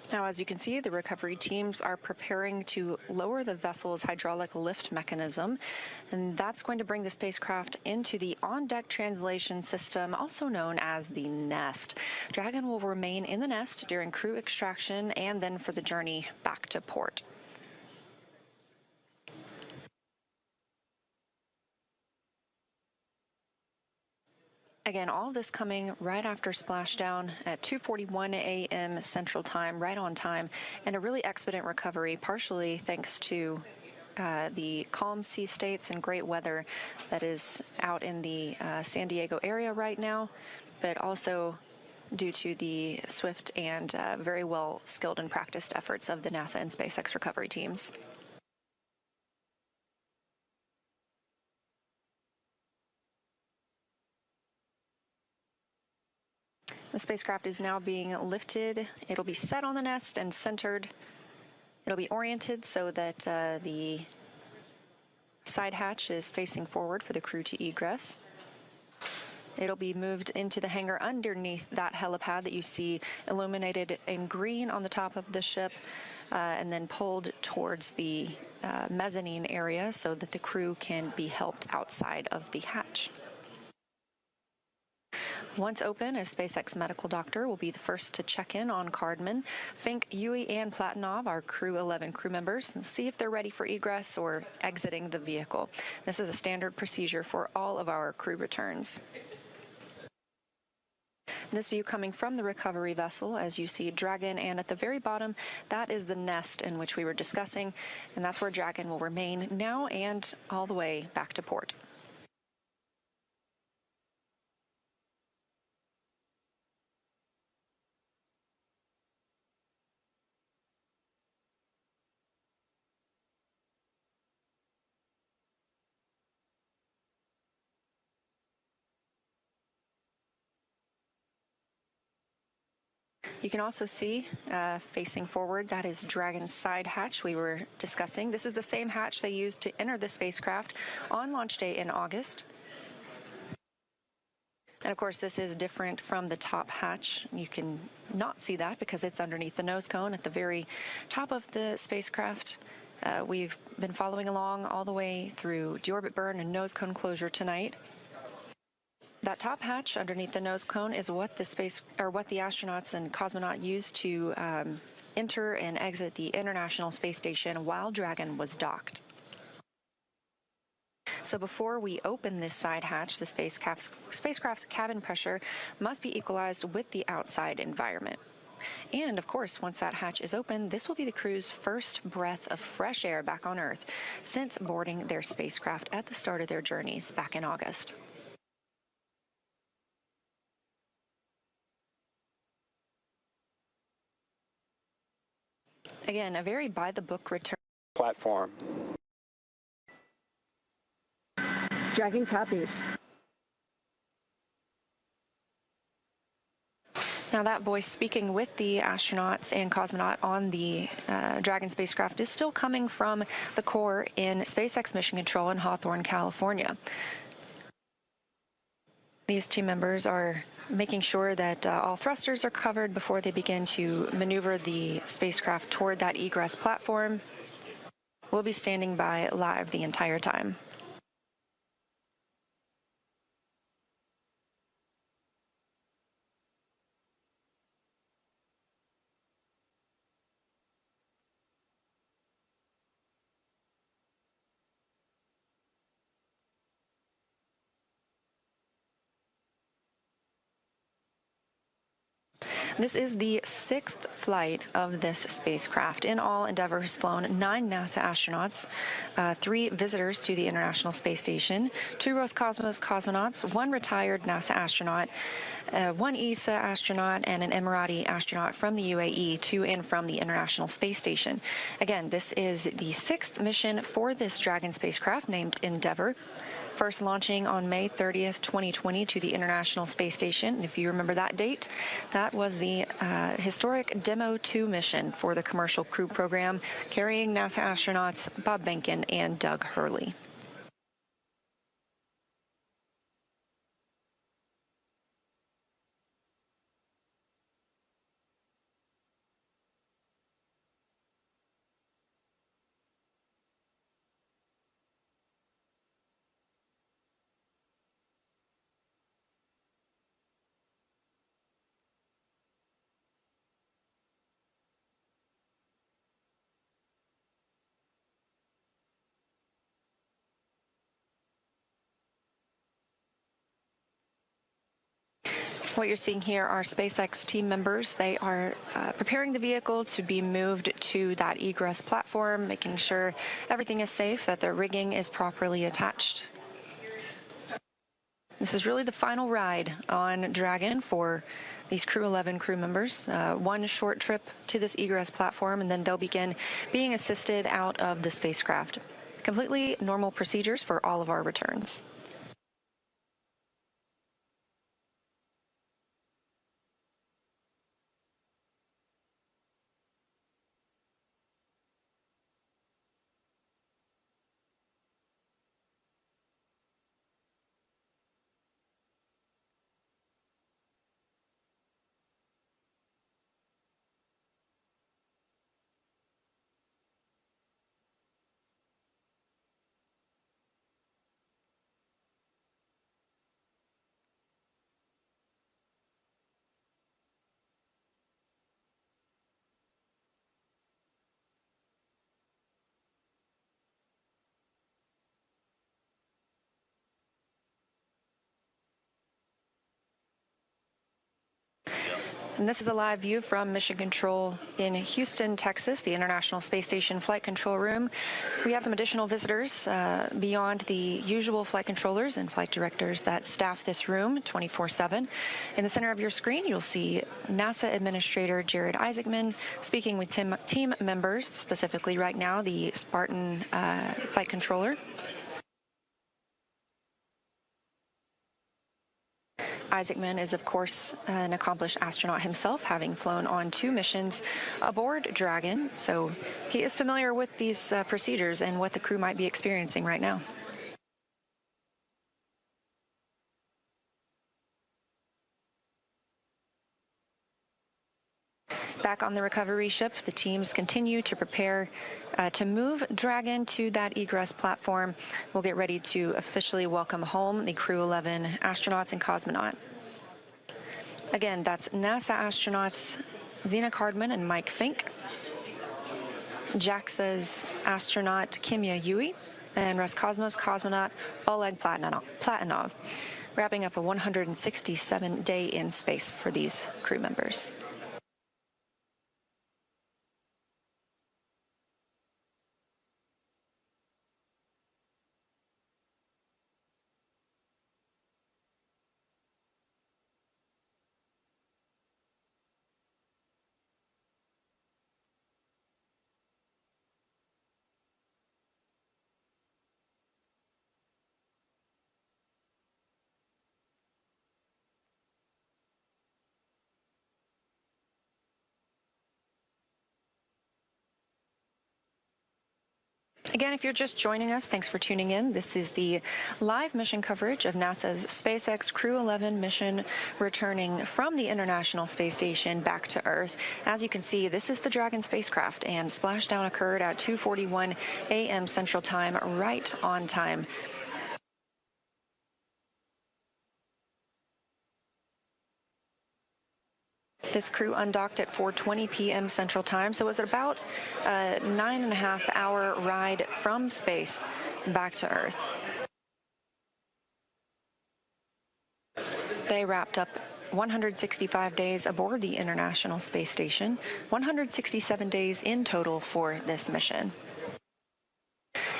Now, as you can see, the recovery teams are preparing to lower the vessel's hydraulic lift mechanism, and that's going to bring the spacecraft into the on-deck translation system, also known as the nest. Dragon will remain in the nest during crew extraction and then for the journey back to port. Again, all of this coming right after splashdown at 2:41 a.m. Central Time, right on time, and a really expedient recovery, partially thanks to the calm sea states and great weather that is out in the San Diego area right now, but also due to the swift and very well skilled and practiced efforts of the NASA and SpaceX recovery teams. The spacecraft is now being lifted. It'll be set on the nest and centered. It'll be oriented so that the side hatch is facing forward for the crew to egress. It'll be moved into the hangar underneath that helipad that you see illuminated in green on the top of the ship, and then pulled towards the mezzanine area so that the crew can be helped outside of the hatch. Once open, a SpaceX medical doctor will be the first to check in on Cardman. Fink, Yui, and Platonov are Crew 11 crew members and see if they're ready for egress or exiting the vehicle. This is a standard procedure for all of our crew returns. This view coming from the recovery vessel, as you see Dragon, and at the very bottom, that is the nest in which we were discussing, and that's where Dragon will remain now and all the way back to port. You can also see, facing forward, that is Dragon's side hatch we were discussing. This is the same hatch they used to enter the spacecraft on launch day in August. And of course, this is different from the top hatch. You can not see that because it's underneath the nose cone at the very top of the spacecraft. We've been following along all the way through deorbit burn and nose cone closure tonight. That top hatch underneath the nose cone is what the astronauts and cosmonaut used to enter and exit the International Space Station while Dragon was docked. So before we open this side hatch, the spacecraft's cabin pressure must be equalized with the outside environment. And of course, once that hatch is open, this will be the crew's first breath of fresh air back on Earth since boarding their spacecraft at the start of their journeys back in August. Again, a very by-the-book return. Platform. Dragon copies. Now, that voice speaking with the astronauts and cosmonaut on the Dragon spacecraft is still coming from the core in SpaceX Mission Control in Hawthorne, California. These team members are making sure that all thrusters are covered before they begin to maneuver the spacecraft toward that egress platform. We'll be standing by live the entire time. This is the 6th flight of this spacecraft. In all, Endeavour has flown 9 NASA astronauts, 3 visitors to the International Space Station, 2 Roscosmos cosmonauts, 1 retired NASA astronaut, 1 ESA astronaut, and an Emirati astronaut from the UAE to and from the International Space Station. Again, this is the 6th mission for this Dragon spacecraft named Endeavour. First launching on May 30th, 2020 to the International Space Station. And if you remember that date, that was the historic Demo 2 mission for the Commercial Crew Program, carrying NASA astronauts Bob Behnken and Doug Hurley. What you're seeing here are SpaceX team members. They are preparing the vehicle to be moved to that egress platform, making sure everything is safe, that the rigging is properly attached. This is really the final ride on Dragon for these Crew 11 crew members. One short trip to this egress platform, and then they'll begin being assisted out of the spacecraft. Completely normal procedures for all of our returns. And this is a live view from Mission Control in Houston, Texas, the International Space Station Flight Control Room. We have some additional visitors beyond the usual flight controllers and flight directors that staff this room 24/7. In the center of your screen, you'll see NASA Administrator Jared Isaacman speaking with team members, specifically right now the Spartan flight controller. Isaacman is, of course, an accomplished astronaut himself, having flown on 2 missions aboard Dragon, so he is familiar with these procedures and what the crew might be experiencing right now. Back on the recovery ship, the teams continue to prepare to move Dragon to that egress platform. We'll get ready to officially welcome home the Crew 11 astronauts and cosmonaut. Again, that's NASA astronauts Zena Cardman and Mike Fink, JAXA's astronaut Kimya Yui, and Roscosmos cosmonaut Oleg Platonov, wrapping up a 167-day in space for these crew members. Again, if you're just joining us, thanks for tuning in. This is the live mission coverage of NASA's SpaceX Crew 11 mission returning from the International Space Station back to Earth. As you can see, this is the Dragon spacecraft, and splashdown occurred at 2:41 a.m. Central Time, right on time. This crew undocked at 4:20 p.m. Central Time, so it was about a 9.5-hour ride from space back to Earth. They wrapped up 165 days aboard the International Space Station, 167 days in total for this mission.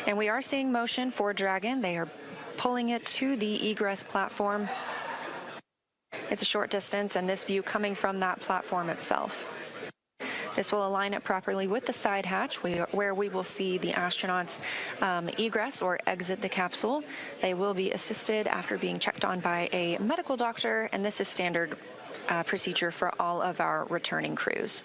And we are seeing motion for Dragon. They are pulling it to the egress platform. It's a short distance, and this view coming from that platform itself. This will align it properly with the side hatch, where we will see the astronauts egress or exit the capsule. They will be assisted after being checked on by a medical doctor, and this is standard procedure for all of our returning crews.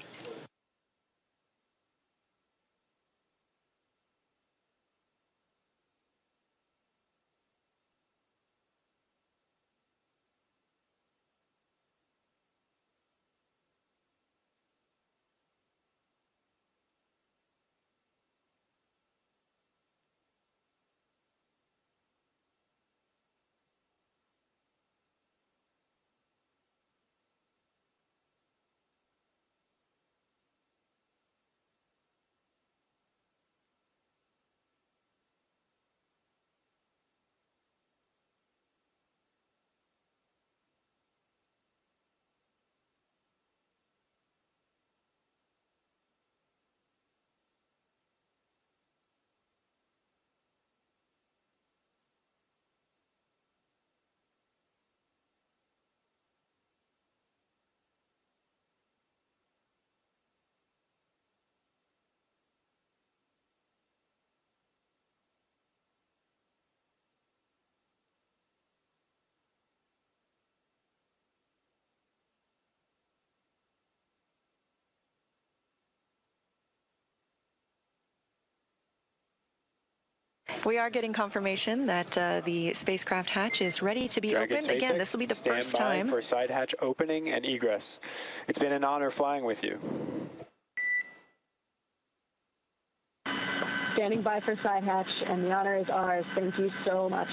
We are getting confirmation that the spacecraft hatch is ready to be Dragon opened. SpaceX, Again, this will be the first stand by time. for side hatch opening and egress. It's been an honor flying with you. Standing by for side hatch, and the honor is ours. Thank you so much.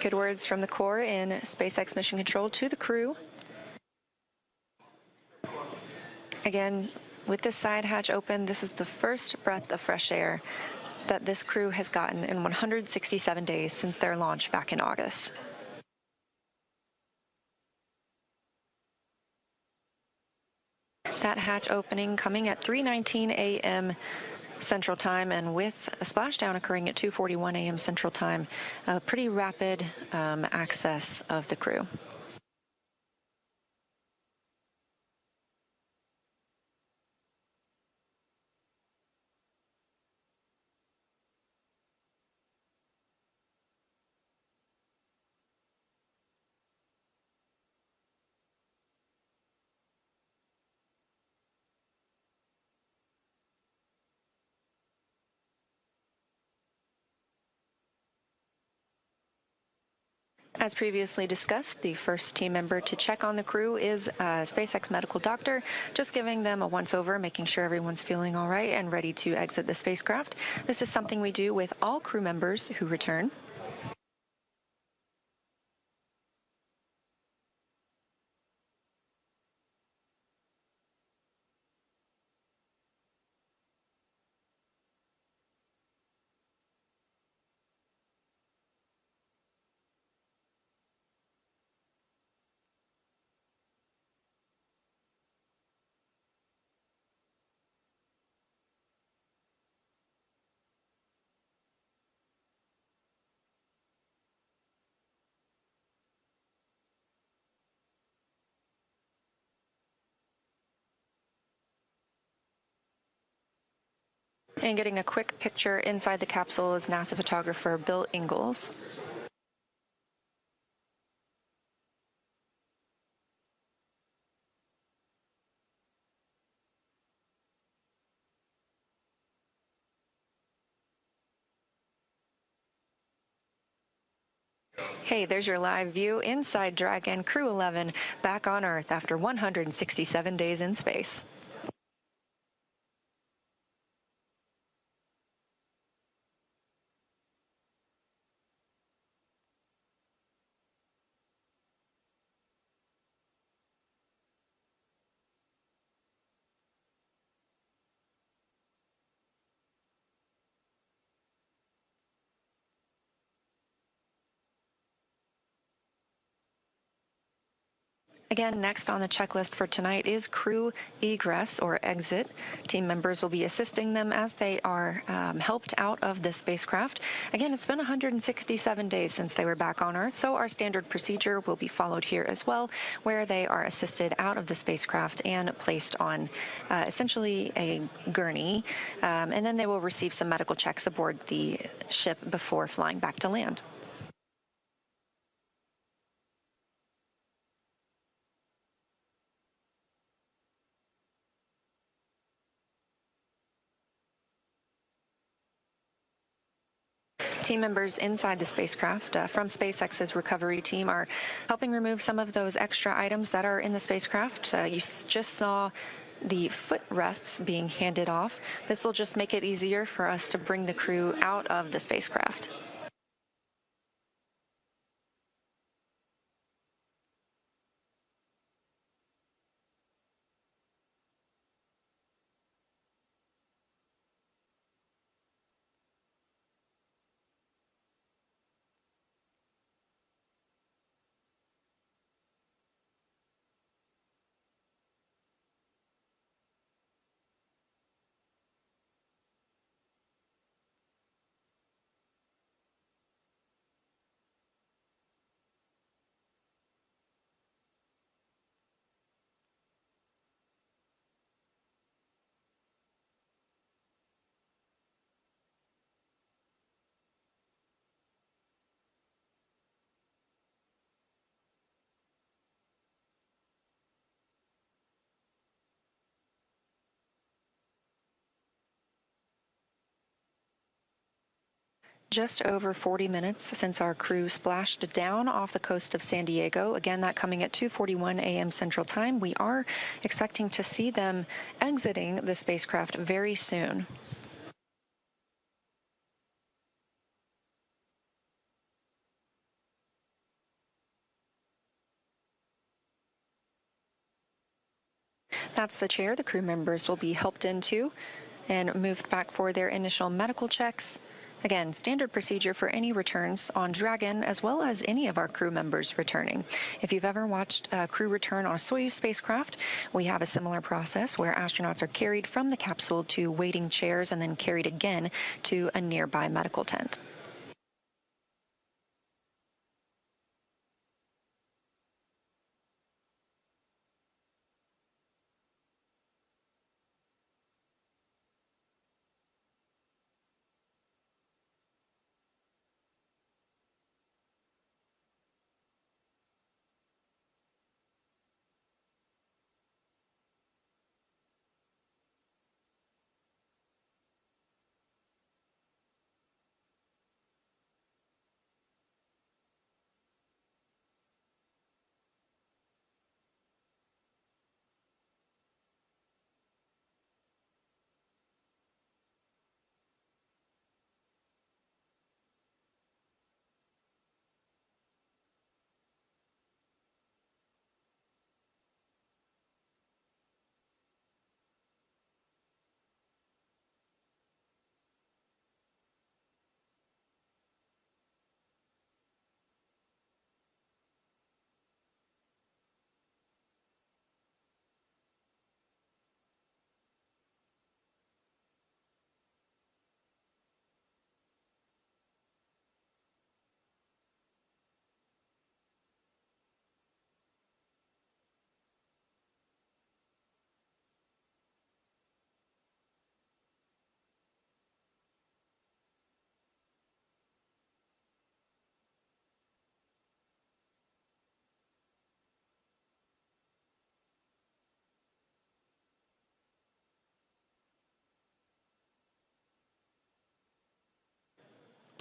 Good words from the Corps in SpaceX Mission Control to the crew. Again, with this side hatch open, this is the first breath of fresh air that this crew has gotten in 167 days since their launch back in August. That hatch opening coming at 3:19 a.m. Central Time, and with a splashdown occurring at 2:41 a.m. Central Time, a pretty rapid access of the crew. As previously discussed, the first team member to check on the crew is a SpaceX medical doctor, just giving them a once-over, making sure everyone's feeling all right and ready to exit the spacecraft. This is something we do with all crew members who return. And getting a quick picture inside the capsule is NASA photographer Bill Ingalls. Hey, there's your live view inside Dragon Crew 11 back on Earth after 167 days in space. Again, next on the checklist for tonight is crew egress or exit. Team members will be assisting them as they are helped out of the spacecraft. Again, it's been 167 days since they were back on Earth, so our standard procedure will be followed here as well, where they are assisted out of the spacecraft and placed on essentially a gurney, and then they will receive some medical checks aboard the ship before flying back to land. Team members inside the spacecraft from SpaceX's recovery team are helping remove some of those extra items that are in the spacecraft. You just saw the footrests being handed off. This will just make it easier for us to bring the crew out of the spacecraft. Just over 40 minutes since our crew splashed down off the coast of San Diego. Again, that coming at 2:41 a.m. Central Time. We are expecting to see them exiting the spacecraft very soon. That's the chair the crew members will be helped into and moved back for their initial medical checks. Again, standard procedure for any returns on Dragon, as well as any of our crew members returning. If you've ever watched a crew return on a Soyuz spacecraft, we have a similar process where astronauts are carried from the capsule to waiting chairs and then carried again to a nearby medical tent.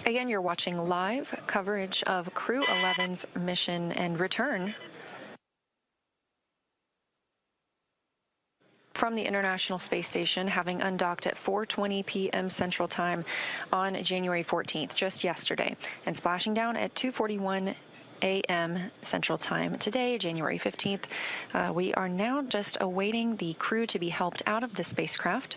Again, you're watching live coverage of Crew 11's mission and return from the International Space Station, having undocked at 4:20 p.m. Central Time on January 14th, just yesterday, and splashing down at 2:41 a.m. Central Time today, January 15th. We are now just awaiting the crew to be helped out of the spacecraft.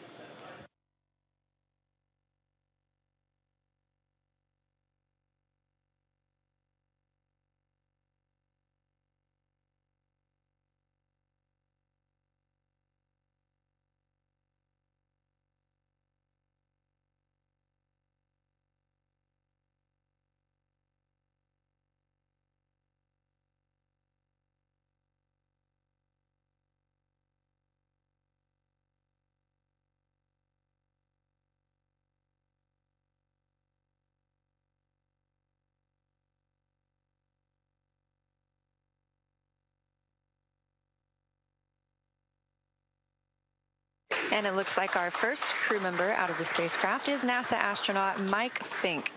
And it looks like our first crew member out of the spacecraft is NASA astronaut Mike Fink.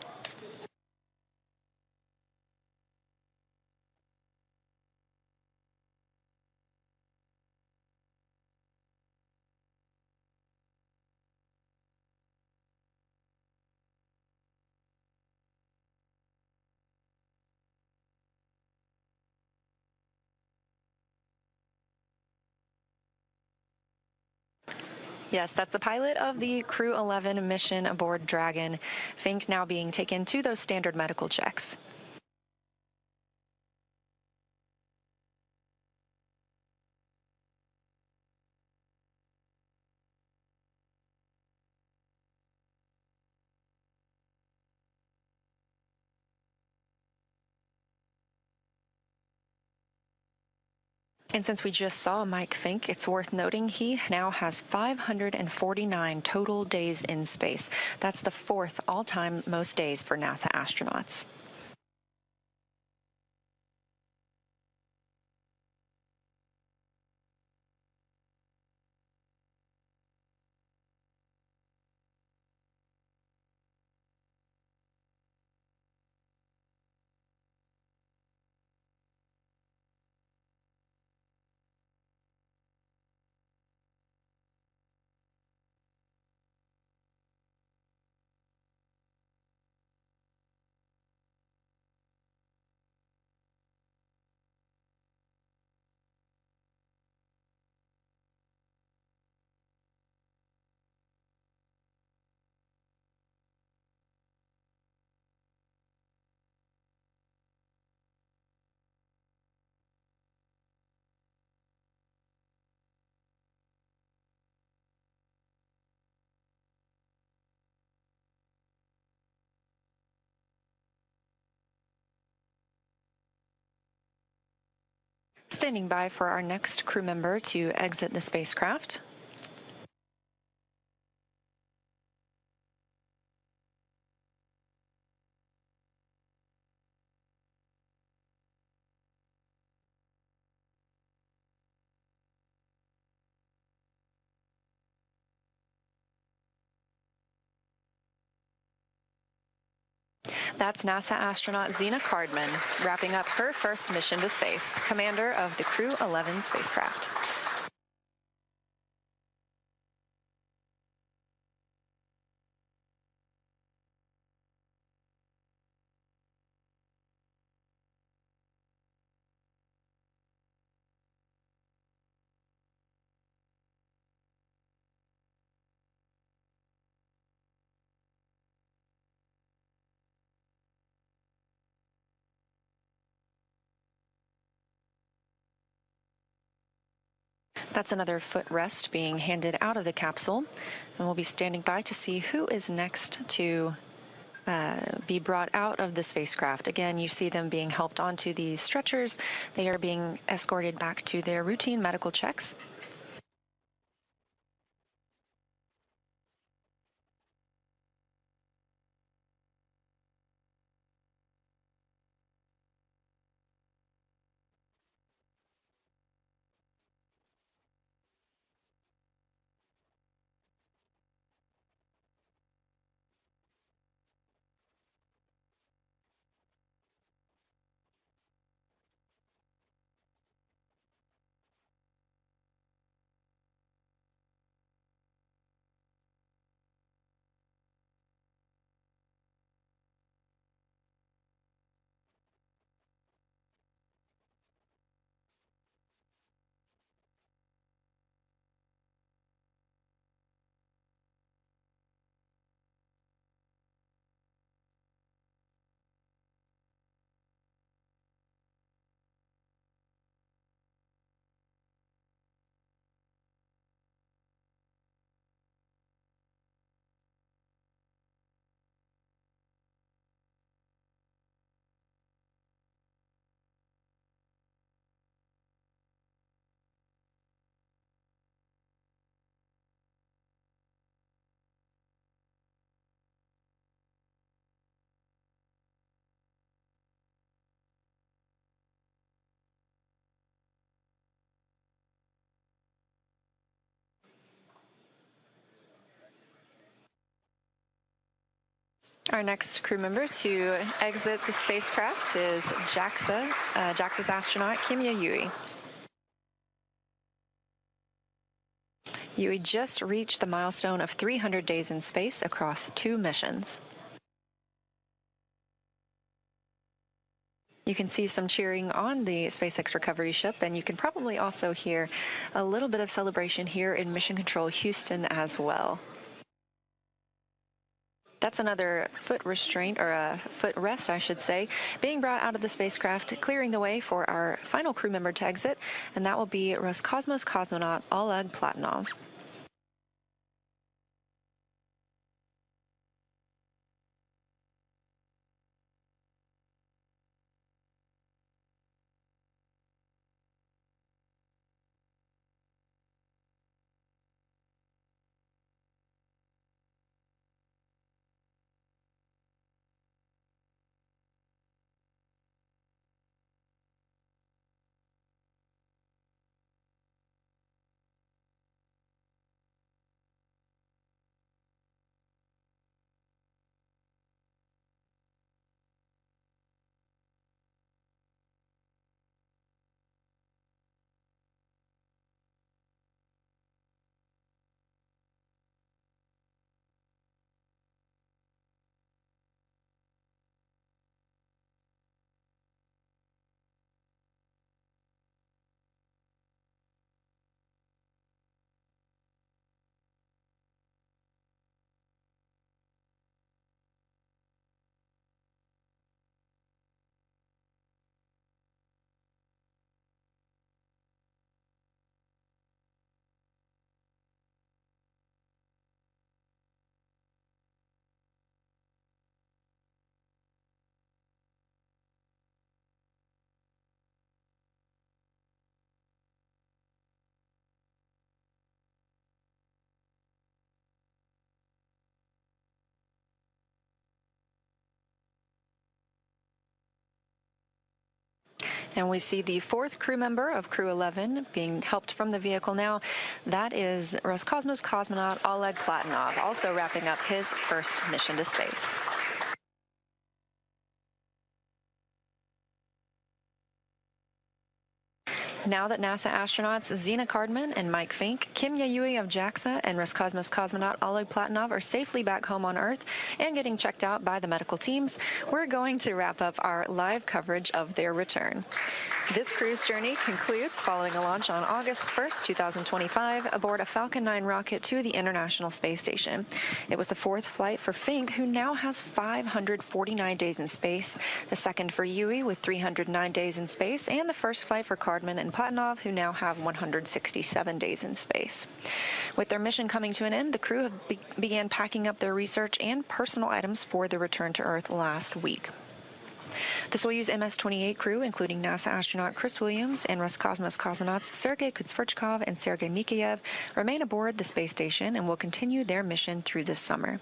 Yes, that's the pilot of the Crew 11 mission aboard Dragon. Fink now being taken to those standard medical checks. And since we just saw Mike Fink, it's worth noting he now has 549 total days in space. That's the fourth all-time most days for NASA astronauts. Standing by for our next crew member to exit the spacecraft. That's NASA astronaut Zena Cardman, wrapping up her first mission to space, commander of the Crew 11 spacecraft. That's another foot rest being handed out of the capsule, and we'll be standing by to see who is next to be brought out of the spacecraft. Again, you see them being helped onto these stretchers. They are being escorted back to their routine medical checks. Our next crew member to exit the spacecraft is JAXA's astronaut Kimya Yui. Yui just reached the milestone of 300 days in space across 2 missions. You can see some cheering on the SpaceX recovery ship, and you can probably also hear a little bit of celebration here in Mission Control Houston as well. That's another foot restraint, or a foot rest, I should say, being brought out of the spacecraft, clearing the way for our final crew member to exit, and that will be Roscosmos cosmonaut Oleg Platonov. And we see the fourth crew member of Crew 11 being helped from the vehicle now. That is Roscosmos cosmonaut Oleg Platonov, also wrapping up his first mission to space. Now that NASA astronauts Zena Cardman and Mike Fink, Kim Yayui of JAXA, and Roscosmos cosmonaut Oleg Platonov are safely back home on Earth and getting checked out by the medical teams, we're going to wrap up our live coverage of their return. This crew's journey concludes following a launch on August 1st, 2025, aboard a Falcon 9 rocket to the International Space Station. It was the fourth flight for Fink, who now has 549 days in space, the second for Yui with 309 days in space, and the first flight for Cardman and Platonov, who now have 167 days in space. With their mission coming to an end, the crew began packing up their research and personal items for the return to Earth last week. The Soyuz MS-28 crew, including NASA astronaut Chris Williams and Roscosmos cosmonauts Sergei Kutsverchkov and Sergei Mikheyev, remain aboard the space station and will continue their mission through this summer.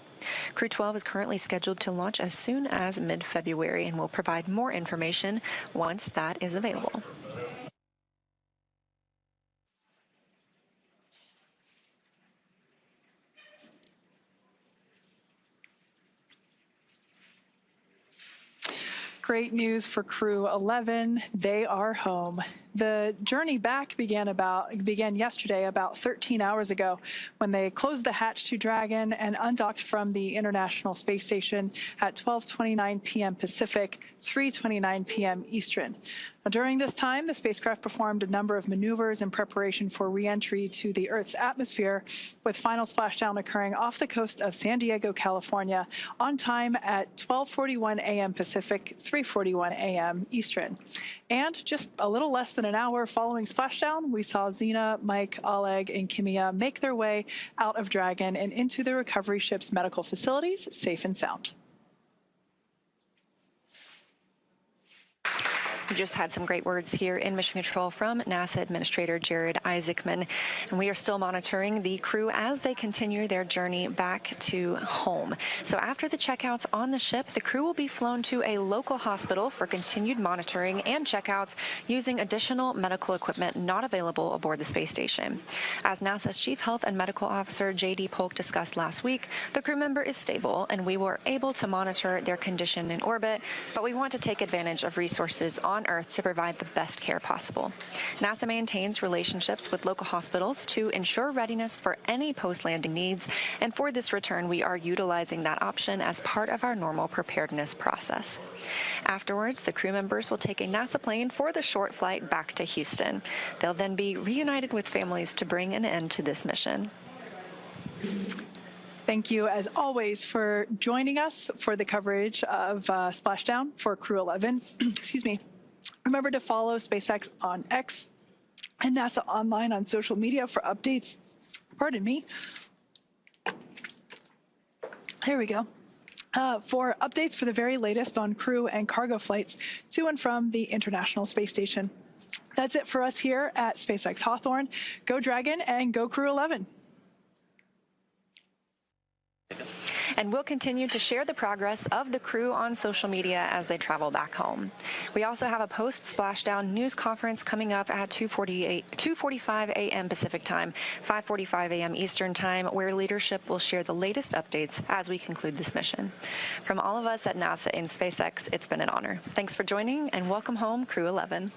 Crew 12 is currently scheduled to launch as soon as mid-February and will provide more information once that is available. Great news for Crew 11. They are home. The journey back began yesterday, about 13 hours ago, when they closed the hatch to Dragon and undocked from the International Space Station at 12:29 p.m. Pacific, 3:29 p.m. Eastern. Now, during this time, the spacecraft performed a number of maneuvers in preparation for re-entry to the Earth's atmosphere, with final splashdown occurring off the coast of San Diego, California, on time at 12:41 a.m. Pacific, 3:41 a.m. Eastern. And just a little less than an hour following splashdown, we saw Zena, Mike, Oleg, and Kimia make their way out of Dragon and into the recovery ship's medical facilities, safe and sound. We just had some great words here in Mission Control from NASA Administrator Jared Isaacman, and we are still monitoring the crew as they continue their journey back to home. So after the checkouts on the ship, the crew will be flown to a local hospital for continued monitoring and checkouts using additional medical equipment not available aboard the space station. As NASA's Chief Health and Medical Officer J.D. Polk discussed last week, the crew member is stable, and we were able to monitor their condition in orbit, but we want to take advantage of resources on Earth to provide the best care possible. NASA maintains relationships with local hospitals to ensure readiness for any post-landing needs, and for this return, we are utilizing that option as part of our normal preparedness process. Afterwards, the crew members will take a NASA plane for the short flight back to Houston. They'll then be reunited with families to bring an end to this mission. Thank you, as always, for joining us for the coverage of Splashdown for Crew 11. Excuse me. Remember to follow SpaceX on X and NASA Online on social media for updates. Pardon me. There we go. For updates for the very latest on crew and cargo flights to and from the International Space Station. That's it for us here at SpaceX Hawthorne. Go Dragon and go Crew 11. And we'll continue to share the progress of the crew on social media as they travel back home. We also have a post-splashdown news conference coming up at 2:45 a.m. Pacific time, 5:45 a.m. Eastern time, where leadership will share the latest updates as we conclude this mission. From all of us at NASA and SpaceX, it's been an honor. Thanks for joining, and welcome home, Crew 11.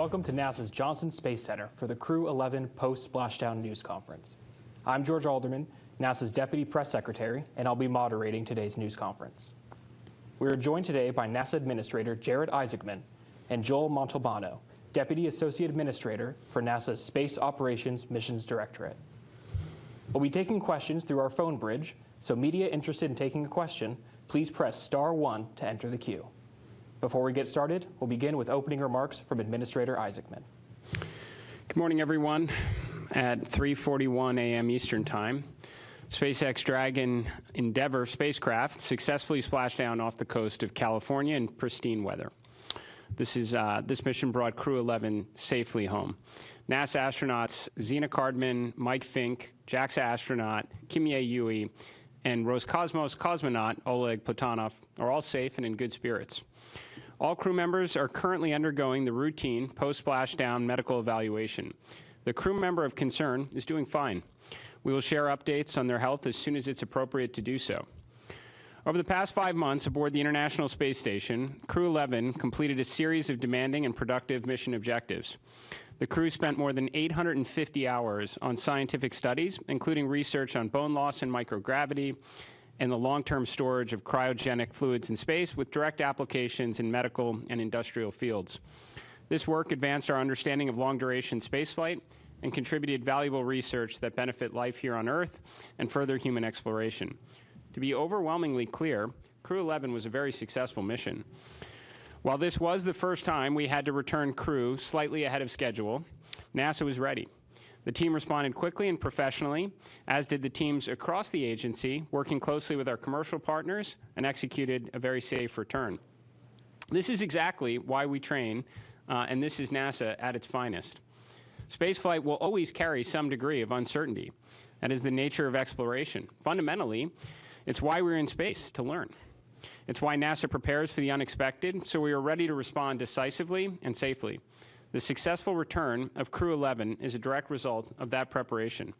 welcome to NASA's Johnson Space Center for the Crew 11 Post-splashdown news conference. I'm George Alderman, NASA's Deputy Press Secretary, and I'll be moderating today's news conference. We are joined today by NASA Administrator Jared Isaacman and Joel Montalbano, Deputy Associate Administrator for NASA's Space Operations Missions Directorate. We'll be taking questions through our phone bridge, so media interested in taking a question, please press *1 to enter the queue. Before we get started, we'll begin with opening remarks from Administrator Isaacman. Good morning, everyone. At 3:41 a.m. Eastern Time, SpaceX Dragon Endeavour spacecraft successfully splashed down off the coast of California in pristine weather. This mission brought Crew 11 safely home. NASA astronauts Zena Cardman, Mike Fink, JAXA astronaut Kimye Yui, and Roscosmos cosmonaut Oleg Platonov are all safe and in good spirits. All crew members are currently undergoing the routine post-splashdown medical evaluation. The crew member of concern is doing fine. We will share updates on their health as soon as it's appropriate to do so. Over the past 5 months aboard the International Space Station, Crew 11 completed a series of demanding and productive mission objectives. The crew spent more than 850 hours on scientific studies, including research on bone loss and microgravity, and the long-term storage of cryogenic fluids in space with direct applications in medical and industrial fields. This work advanced our understanding of long-duration spaceflight and contributed valuable research that benefit life here on Earth and further human exploration. To be overwhelmingly clear, Crew 11 was a very successful mission. While this was the first time we had to return crew slightly ahead of schedule, NASA was ready. The team responded quickly and professionally, as did the teams across the agency, working closely with our commercial partners, and executed a very safe return. This is exactly why we train, and this is NASA at its finest. Spaceflight will always carry some degree of uncertainty. That is the nature of exploration. Fundamentally, it's why we're in space, to learn. It's why NASA prepares for the unexpected, so we are ready to respond decisively and safely. The successful return of Crew 11 is a direct result of that preparation.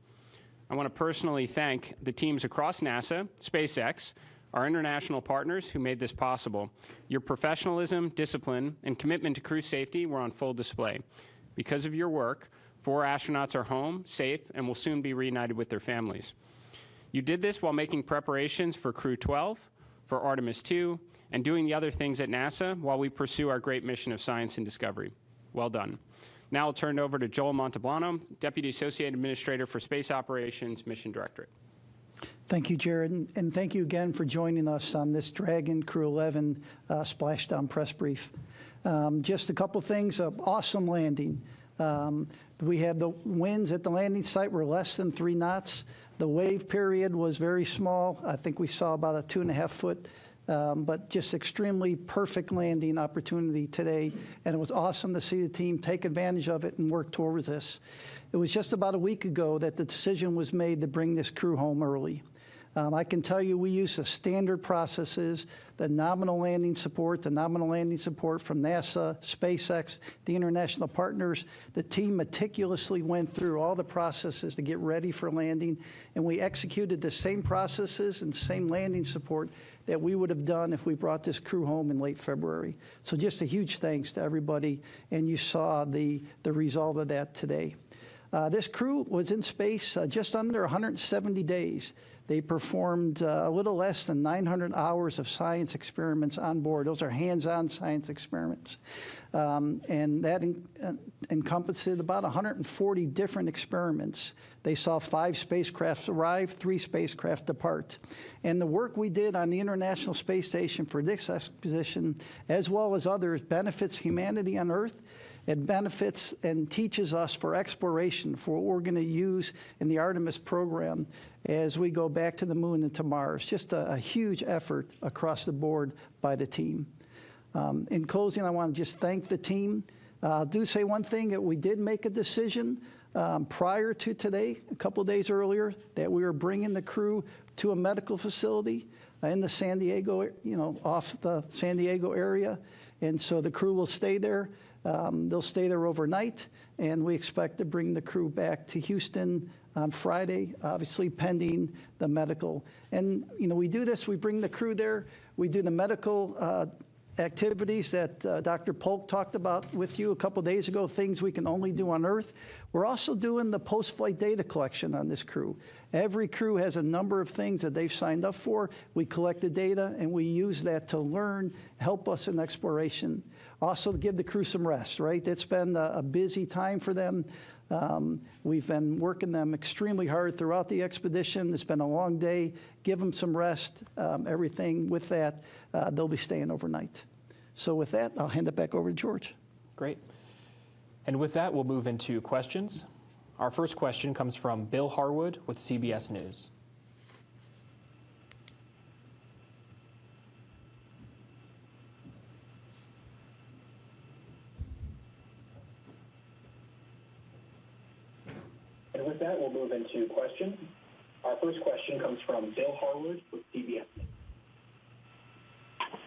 I want to personally thank the teams across NASA, SpaceX, our international partners who made this possible. Your professionalism, discipline, and commitment to crew safety were on full display. Because of your work, 4 astronauts are home, safe, and will soon be reunited with their families. You did this while making preparations for Crew 12, for Artemis 2, and doing the other things at NASA while we pursue our great mission of science and discovery. Well done. Now I'll turn it over to Joel Montalbano, Deputy Associate Administrator for Space Operations Mission Directorate. Thank you, Jared, and thank you again for joining us on this Dragon Crew 11 splashdown press brief. Just a couple things. Awesome landing. We had the winds at the landing site were less than 3 knots. The wave period was very small. I think we saw about a 2.5 foot, but just extremely perfect landing opportunity today. And it was awesome to see the team take advantage of it and work towards this. It was just about a week ago that the decision was made to bring this crew home early. I can tell you we use the standard processes, the nominal landing support from NASA, SpaceX, the international partners. The team meticulously went through all the processes to get ready for landing, and we executed the same processes and same landing support that we would have done if we brought this crew home in late February. So just a huge thanks to everybody, and you saw the result of that today. This crew was in space just under 170 days. They performed a little less than 900 hours of science experiments on board. Those are hands-on science experiments. And that encompassed about 140 different experiments. They saw 5 spacecraft arrive, 3 spacecraft depart. And the work we did on the International Space Station for this expedition, as well as others, benefits humanity on Earth. It benefits and teaches us for exploration, for what we're going to use in the Artemis program as we go back to the moon and to Mars. Just a huge effort across the board by the team. In closing, I want to just thank the team. I'll do say one thing, that we did make a decision prior to today, a couple of days earlier, that we were bringing the crew to a medical facility in the San Diego, off the San Diego area. And so the crew will stay there. They'll stay there overnight, and we expect to bring the crew back to Houston on Friday, obviously pending the medical. And, we do this, we bring the crew there, we do the medical activities that Dr. Polk talked about with you a couple days ago, things we can only do on Earth. We're also doing the post-flight data collection on this crew. Every crew has a number of things that they've signed up for. We collect the data, and we use that to learn, help us in exploration. Also, to give the crew some rest, right? It's been a busy time for them. We've been working them extremely hard throughout the expedition. It's been a long day. Give them some rest, everything with that. They'll be staying overnight. So with that, I'll hand it back over to George. Great. And with that, we'll move into questions. Our first question comes from Bill Harwood with CBS News. And with that, we'll move into questions. Our first question comes from Bill Harwood with CBS.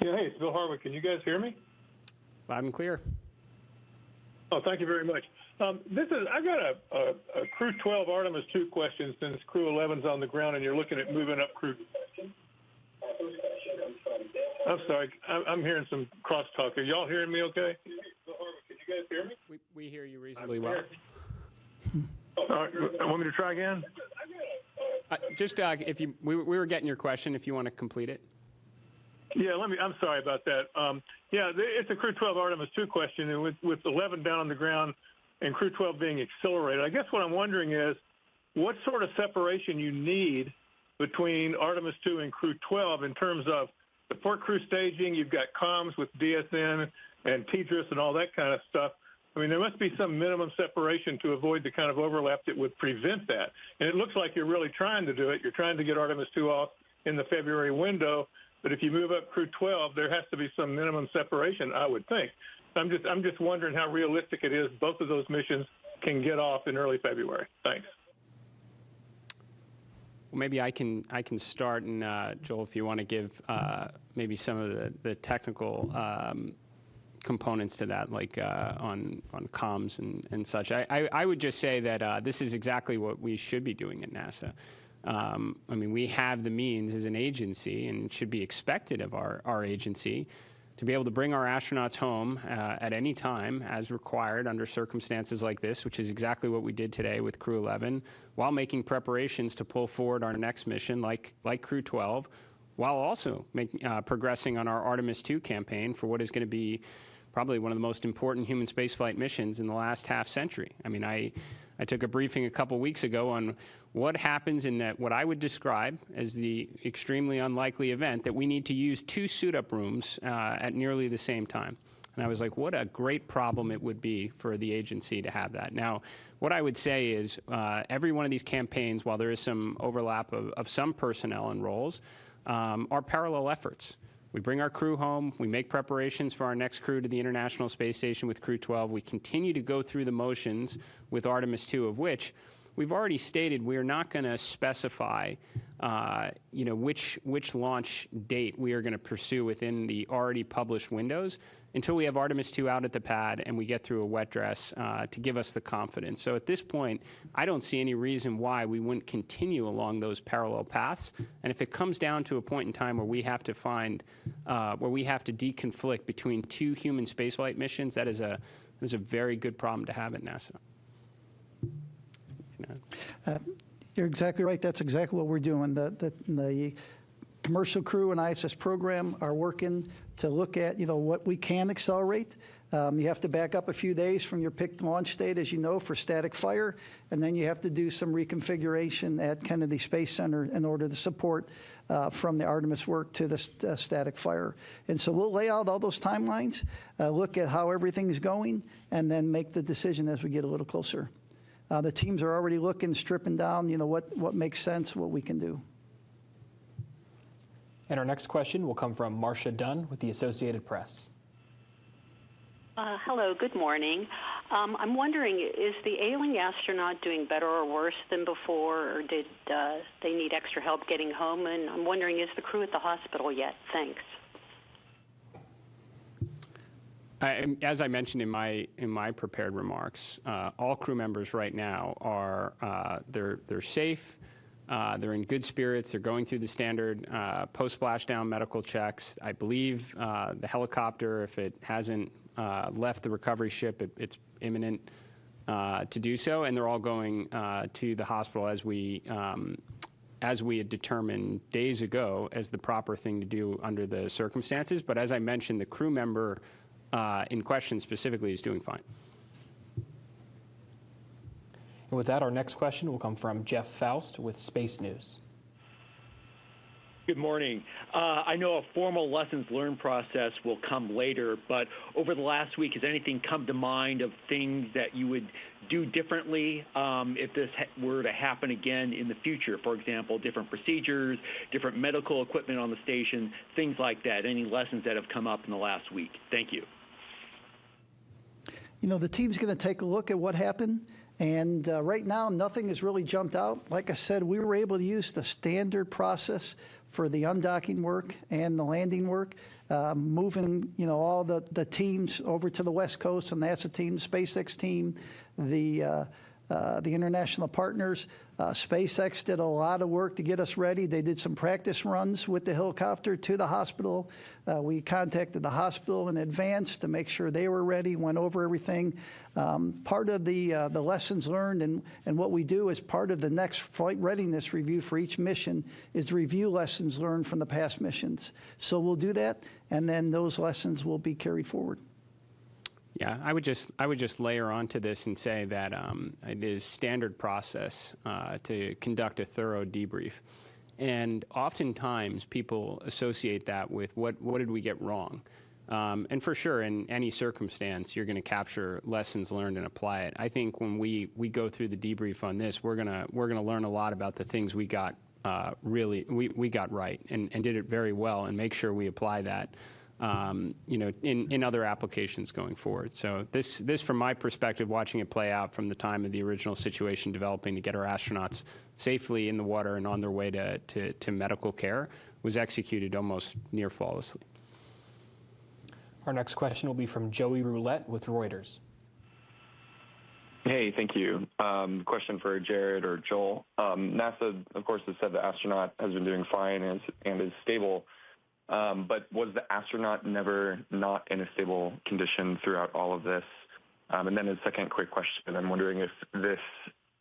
Yeah, hey, it's Bill Harwood. Can you guys hear me? Loud and clear. Oh, thank you very much. I've got a Crew 12 Artemis 2 question since Crew 11's on the ground and you're looking at moving up Crew. I'm sorry, I'm hearing some crosstalk. Are y'all hearing me okay? Bill Harwood, can you guys hear me? We hear you reasonably well. All right, want me to try again? We were getting your question. If you want to complete it. Yeah, I'm sorry about that. Yeah, it's a Crew 12 Artemis 2 question, and with 11 down on the ground and Crew 12 being accelerated, I guess what I'm wondering is what sort of separation you need between Artemis 2 and Crew 12 in terms of support crew staging. You've got comms with DSN and TDRS and all that kind of stuff. I mean, there must be some minimum separation to avoid the kind of overlap that would prevent that. And it looks like you're really trying to do it. You're trying to get Artemis 2 off in the February window. But if you move up Crew 12, there has to be some minimum separation, I would think. I'm just wondering how realistic it is both of those missions can get off in early February. Thanks. Well, maybe I can start, and Joel, if you want to give maybe some of the technical components to that, like on comms and such. I would just say that this is exactly what we should be doing at NASA. I mean, we have the means as an agency, and it should be expected of our agency, to be able to bring our astronauts home at any time as required under circumstances like this, which is exactly what we did today with Crew 11, while making preparations to pull forward our next mission like Crew 12, while also progressing on our Artemis 2 campaign for what is going to be probably one of the most important human spaceflight missions in the last half century. I mean, I took a briefing a couple weeks ago on what happens in that, what I would describe as the extremely unlikely event that we need to use 2 suit-up rooms at nearly the same time. And I was like, what a great problem it would be for the agency to have that. Now, what I would say is every one of these campaigns, while there is some overlap of some personnel and roles, are parallel efforts. We bring our crew home. We make preparations for our next crew to the International Space Station with Crew 12. We continue to go through the motions with Artemis 2, of which we've already stated we are not going to specify, which launch date we are going to pursue within the already published windows until we have Artemis 2 out at the pad and we get through a wet dress to give us the confidence. So at this point, I don't see any reason why we wouldn't continue along those parallel paths. And if it comes down to a point in time where we have to deconflict between 2 human spaceflight missions, that is a very good problem to have at NASA. You're exactly right. That's exactly what we're doing. The commercial crew and ISS program are working to look at, what we can accelerate. You have to back up a few days from your picked launch date, as you know, for static fire, and then you have to do some reconfiguration at Kennedy Space Center in order to support from the Artemis work to the static fire. And so we'll lay out all those timelines, look at how everything's going, and then make the decision as we get a little closer. The teams are already looking, stripping down, what makes sense, what we can do. And our next question will come from Marcia Dunn with the Associated Press. Hello, good morning. I'm wondering, is the ailing astronaut doing better or worse than before, or did they need extra help getting home? And I'm wondering, is the crew at the hospital yet? Thanks. As I mentioned in my prepared remarks, all crew members right now are they're safe. They're in good spirits. They're going through the standard post-splashdown medical checks. I believe the helicopter, if it hasn't left the recovery ship, it's imminent to do so, and they're all going to the hospital as we had determined days ago as the proper thing to do under the circumstances. But as I mentioned, the crew member in question specifically is doing fine. And with that, our next question will come from Jeff Faust with Space News. Good morning. I know a formal lessons learned process will come later, but over the last week, has anything come to mind of things that you would do differently if this were to happen again in the future? For example, different procedures, different medical equipment on the station, things like that. Any lessons that have come up in the last week? Thank you. You know, the team's going to take a look at what happened. And right now, nothing has really jumped out. Like I said, we were able to use the standard process for the undocking work and the landing work, moving, you know, all the teams over to the West Coast, the NASA team, SpaceX team, the international partners. SpaceX did a lot of work to get us ready. They did some practice runs with the helicopter to the hospital. We contacted the hospital in advance to make sure they were ready, went over everything. Part of the lessons learned and what we do as part of the next flight readiness review for each mission is to review lessons learned from the past missions. So we'll do that, and then those lessons will be carried forward. Yeah, I would just layer onto this and say that it is standard process to conduct a thorough debrief, and oftentimes people associate that with what did we get wrong, and for sure in any circumstance you're going to capture lessons learned and apply it. I think when we go through the debrief on this, we're gonna learn a lot about the things we got we got right and did it very well, and make sure we apply that. You know, in other applications going forward. So this, from my perspective, watching it play out from the time of the original situation developing to get our astronauts safely in the water and on their way to medical care, was executed almost near flawlessly. Our next question will be from Joey Roulette with Reuters. Hey, thank you. Question for Jared or Joel. NASA, of course, has said the astronaut has been doing fine and is stable. But was the astronaut never not in a stable condition throughout all of this? And then a second quick question. I'm wondering if this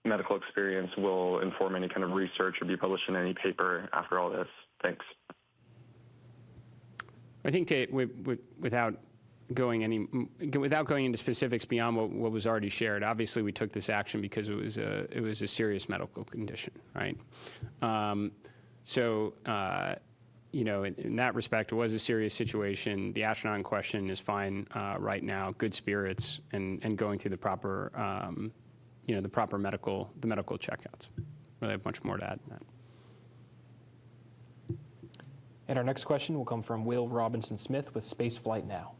medical experience will inform any kind of research or be published in any paper after all this. Thanks. I think without going into specifics beyond what was already shared, obviously we took this action because it was a serious medical condition, right? You know, in that respect, it was a serious situation. The astronaut in question is fine right now, good spirits, and going through the proper, you know, the medical checkouts. Really have much more to add than that. And our next question will come from Will Robinson-Smith with Spaceflight Now.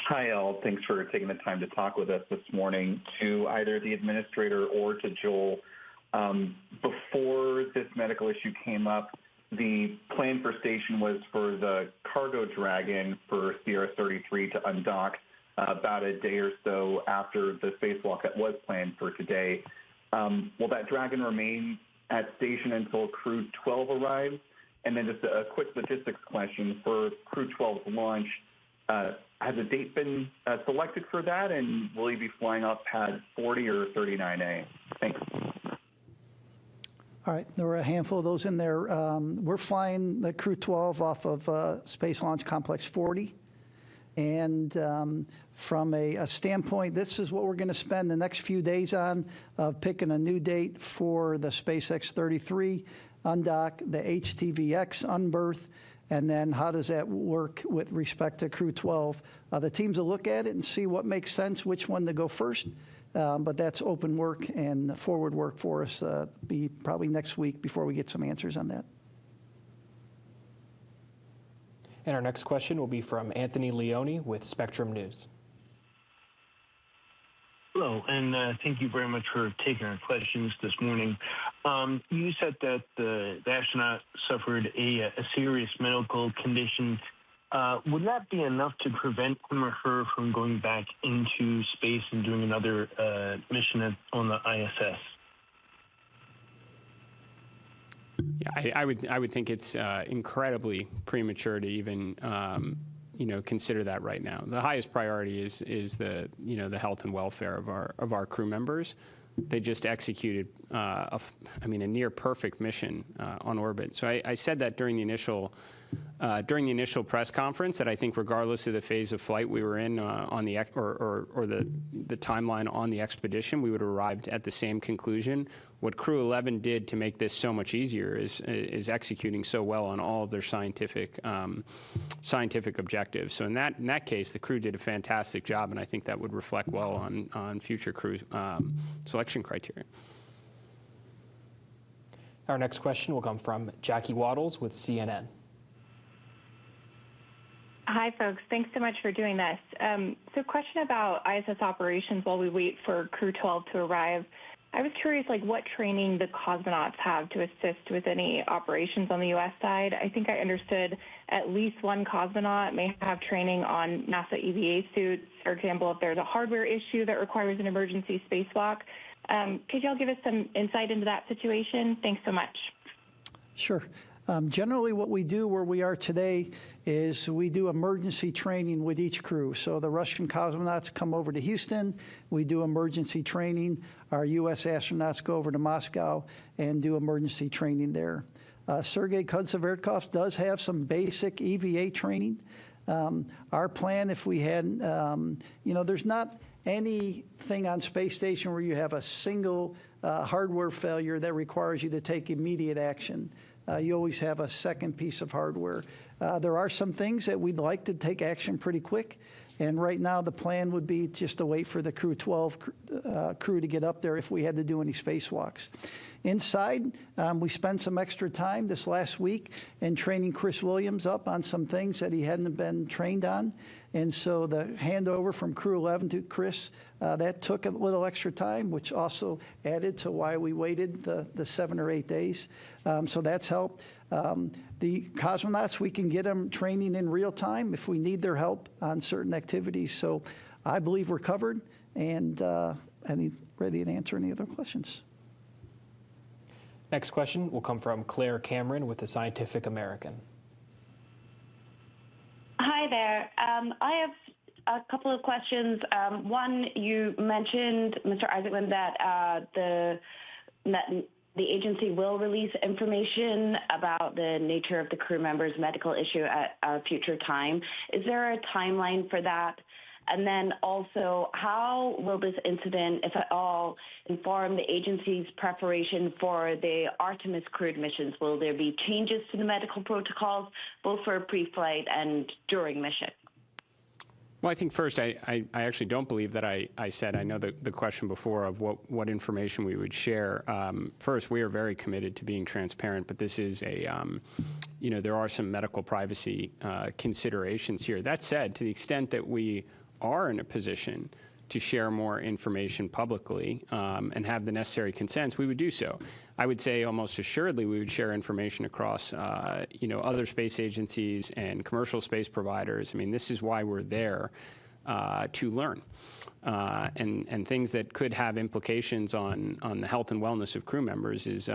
Hi, all. Thanks for taking the time to talk with us this morning. To either the administrator or to Joel, before this medical issue came up, the plan for station was for the cargo Dragon for Sierra 33 to undock about a day or so after the spacewalk that was planned for today. Will that Dragon remain at station until Crew 12 arrives? And then just a quick logistics question for Crew 12's launch. Has a date been selected for that, and will he be flying off pad 40 or 39A? Thanks. All right, there were a handful of those in there. We're flying the Crew 12 off of Space Launch Complex 40. And from a standpoint, this is what we're going to spend the next few days on, picking a new date for the SpaceX 33 undock, the HTVX unberth, and then how does that work with respect to Crew 12. The teams will look at it and see what makes sense, which one to go first. But that's open work and forward work for us. Be probably next week before we get some answers on that. And our next question will be from Anthony Leone with Spectrum News. Hello, and thank you very much for taking our questions this morning. You said that the astronaut suffered a serious medical condition. Would that be enough to prevent him or her from going back into space and doing another mission on the ISS? Yeah, I would think it's incredibly premature to even consider that right now. The highest priority is the the health and welfare of our crew members. They just executed a near perfect mission on orbit. So I said that during the initial press conference that I think regardless of the phase of flight we were in on the timeline on the expedition, we would have arrived at the same conclusion. What Crew 11 did to make this so much easier is executing so well on all of their scientific objectives. So in that case, the crew did a fantastic job, and I think that would reflect well on future crew selection criteria. Our next question will come from Jackie Waddles with CNN. Hi, folks. Thanks so much for doing this. So question about ISS operations while we wait for Crew 12 to arrive. I was curious, what training the cosmonauts have to assist with any operations on the U.S. side. I think I understood at least one cosmonaut may have training on NASA EVA suits. For example, if there's a hardware issue that requires an emergency spacewalk. Could y'all give us some insight into that situation? Thanks so much. Sure. Generally, what we do where we are today is we do emergency training with each crew. So the Russian cosmonauts come over to Houston. We do emergency training. Our U.S. astronauts go over to Moscow and do emergency training there. Sergei Kudzevertkov does have some basic EVA training. Our plan, if we had, there's not anything on space station where you have a single hardware failure that requires you to take immediate action. You always have a second piece of hardware. There are some things that we'd like to take action pretty quick, and right now the plan would be just to wait for the Crew 12 crew to get up there if we had to do any spacewalks. Inside, we spent some extra time this last week in training Chris Williams up on some things that he hadn't been trained on. And so the handover from Crew 11 to Chris, that took a little extra time, which also added to why we waited the 7 or 8 days. So that's helped. The cosmonauts, we can get them training in real time if we need their help on certain activities. So I believe we're covered, and I'm ready to answer any other questions. Next question will come from Claire Cameron with the Scientific American. Hi there. I have a couple of questions. One, you mentioned, Mr. Isaacman, that the agency will release information about the nature of the crew member's medical issue at a future time. Is there a timeline for that? And then also, how will this incident, if at all, inform the agency's preparation for the Artemis crewed missions? Will there be changes to the medical protocols, both for pre-flight and during mission? Well, I think first, I actually don't believe that I said, I know the question before of what information we would share. First, we are very committed to being transparent, but this is there are some medical privacy considerations here. That said, to the extent that we are in a position to share more information publicly and have the necessary consents, we would do so. I would say almost assuredly we would share information across other space agencies and commercial space providers. I mean, this is why we're there to learn. And things that could have implications on the health and wellness of crew members is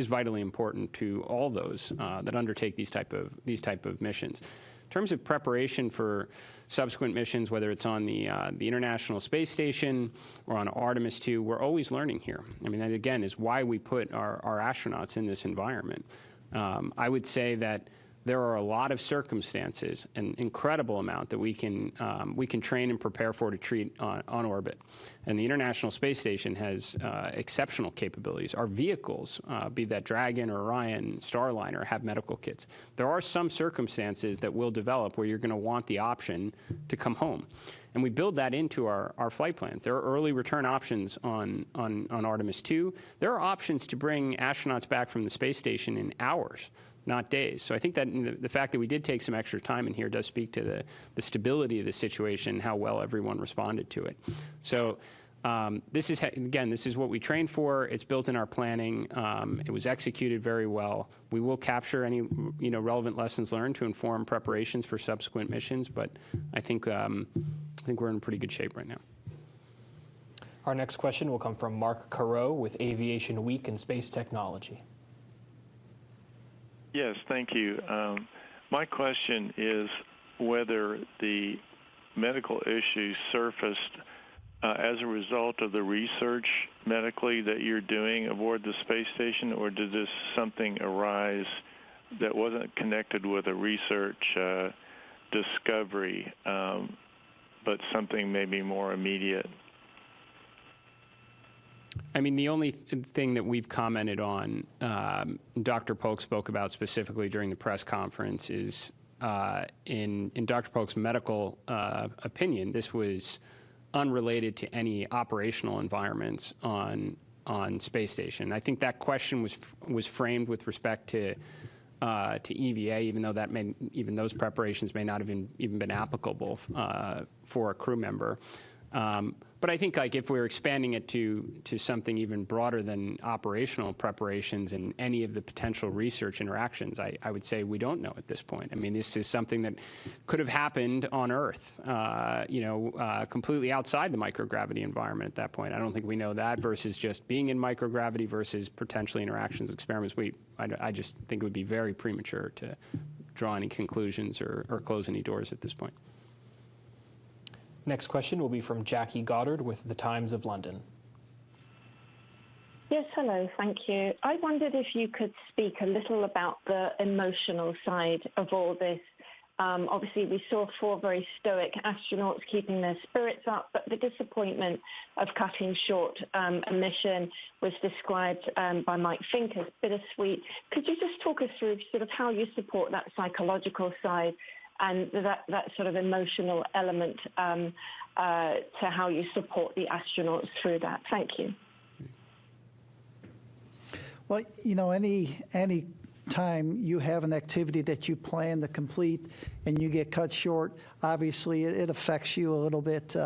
vitally important to all those that undertake these type of missions. In terms of preparation for subsequent missions, whether it's on the International Space Station or on Artemis II, we're always learning here. I mean, that again is why we put our astronauts in this environment. I would say that there are a lot of circumstances, an incredible amount that we can train and prepare for to treat on orbit. And the International Space Station has exceptional capabilities. Our vehicles, be that Dragon or Orion, Starliner, have medical kits. There are some circumstances that will develop where you're going to want the option to come home. And we build that into our flight plans. There are early return options on Artemis II. There are options to bring astronauts back from the space station in hours, not days. So I think that the fact that we did take some extra time in here does speak to the stability of the situation, how well everyone responded to it. So this is what we trained for. It's built in our planning. It was executed very well. We will capture any relevant lessons learned to inform preparations for subsequent missions. But I think we're in pretty good shape right now. Our next question will come from Mark Carreau with Aviation Week and Space Technology. Yes, thank you. My question is whether the medical issues surfaced as a result of the research medically that you're doing aboard the space station, or did this something arise that wasn't connected with a research discovery, but something maybe more immediate? I mean, the only thing that we've commented on, Dr. Polk spoke about specifically during the press conference, is in Dr. Polk's medical opinion, this was unrelated to any operational environments on space station. I think that question was framed with respect to EVA, even though even those preparations may not have even been applicable for a crew member. But I think, like, if we're expanding it to something even broader than operational preparations and any of the potential research interactions, I would say we don't know at this point. I mean, this is something that could have happened on Earth, completely outside the microgravity environment at that point. I don't think we know that versus just being in microgravity versus potentially interactions, experiments. I just think it would be very premature to draw any conclusions or close any doors at this point. Next question will be from Jackie Goddard with The Times of London. Yes, hello, thank you. I wondered if you could speak a little about the emotional side of all this. Obviously, we saw 4 very stoic astronauts keeping their spirits up, but the disappointment of cutting short a mission was described by Mike Fink as bittersweet. Could you just talk us through sort of how you support that psychological side and that sort of emotional element to how you support the astronauts through that? Thank you. Well, you know, any time you have an activity that you plan to complete and you get cut short, obviously it affects you a little bit.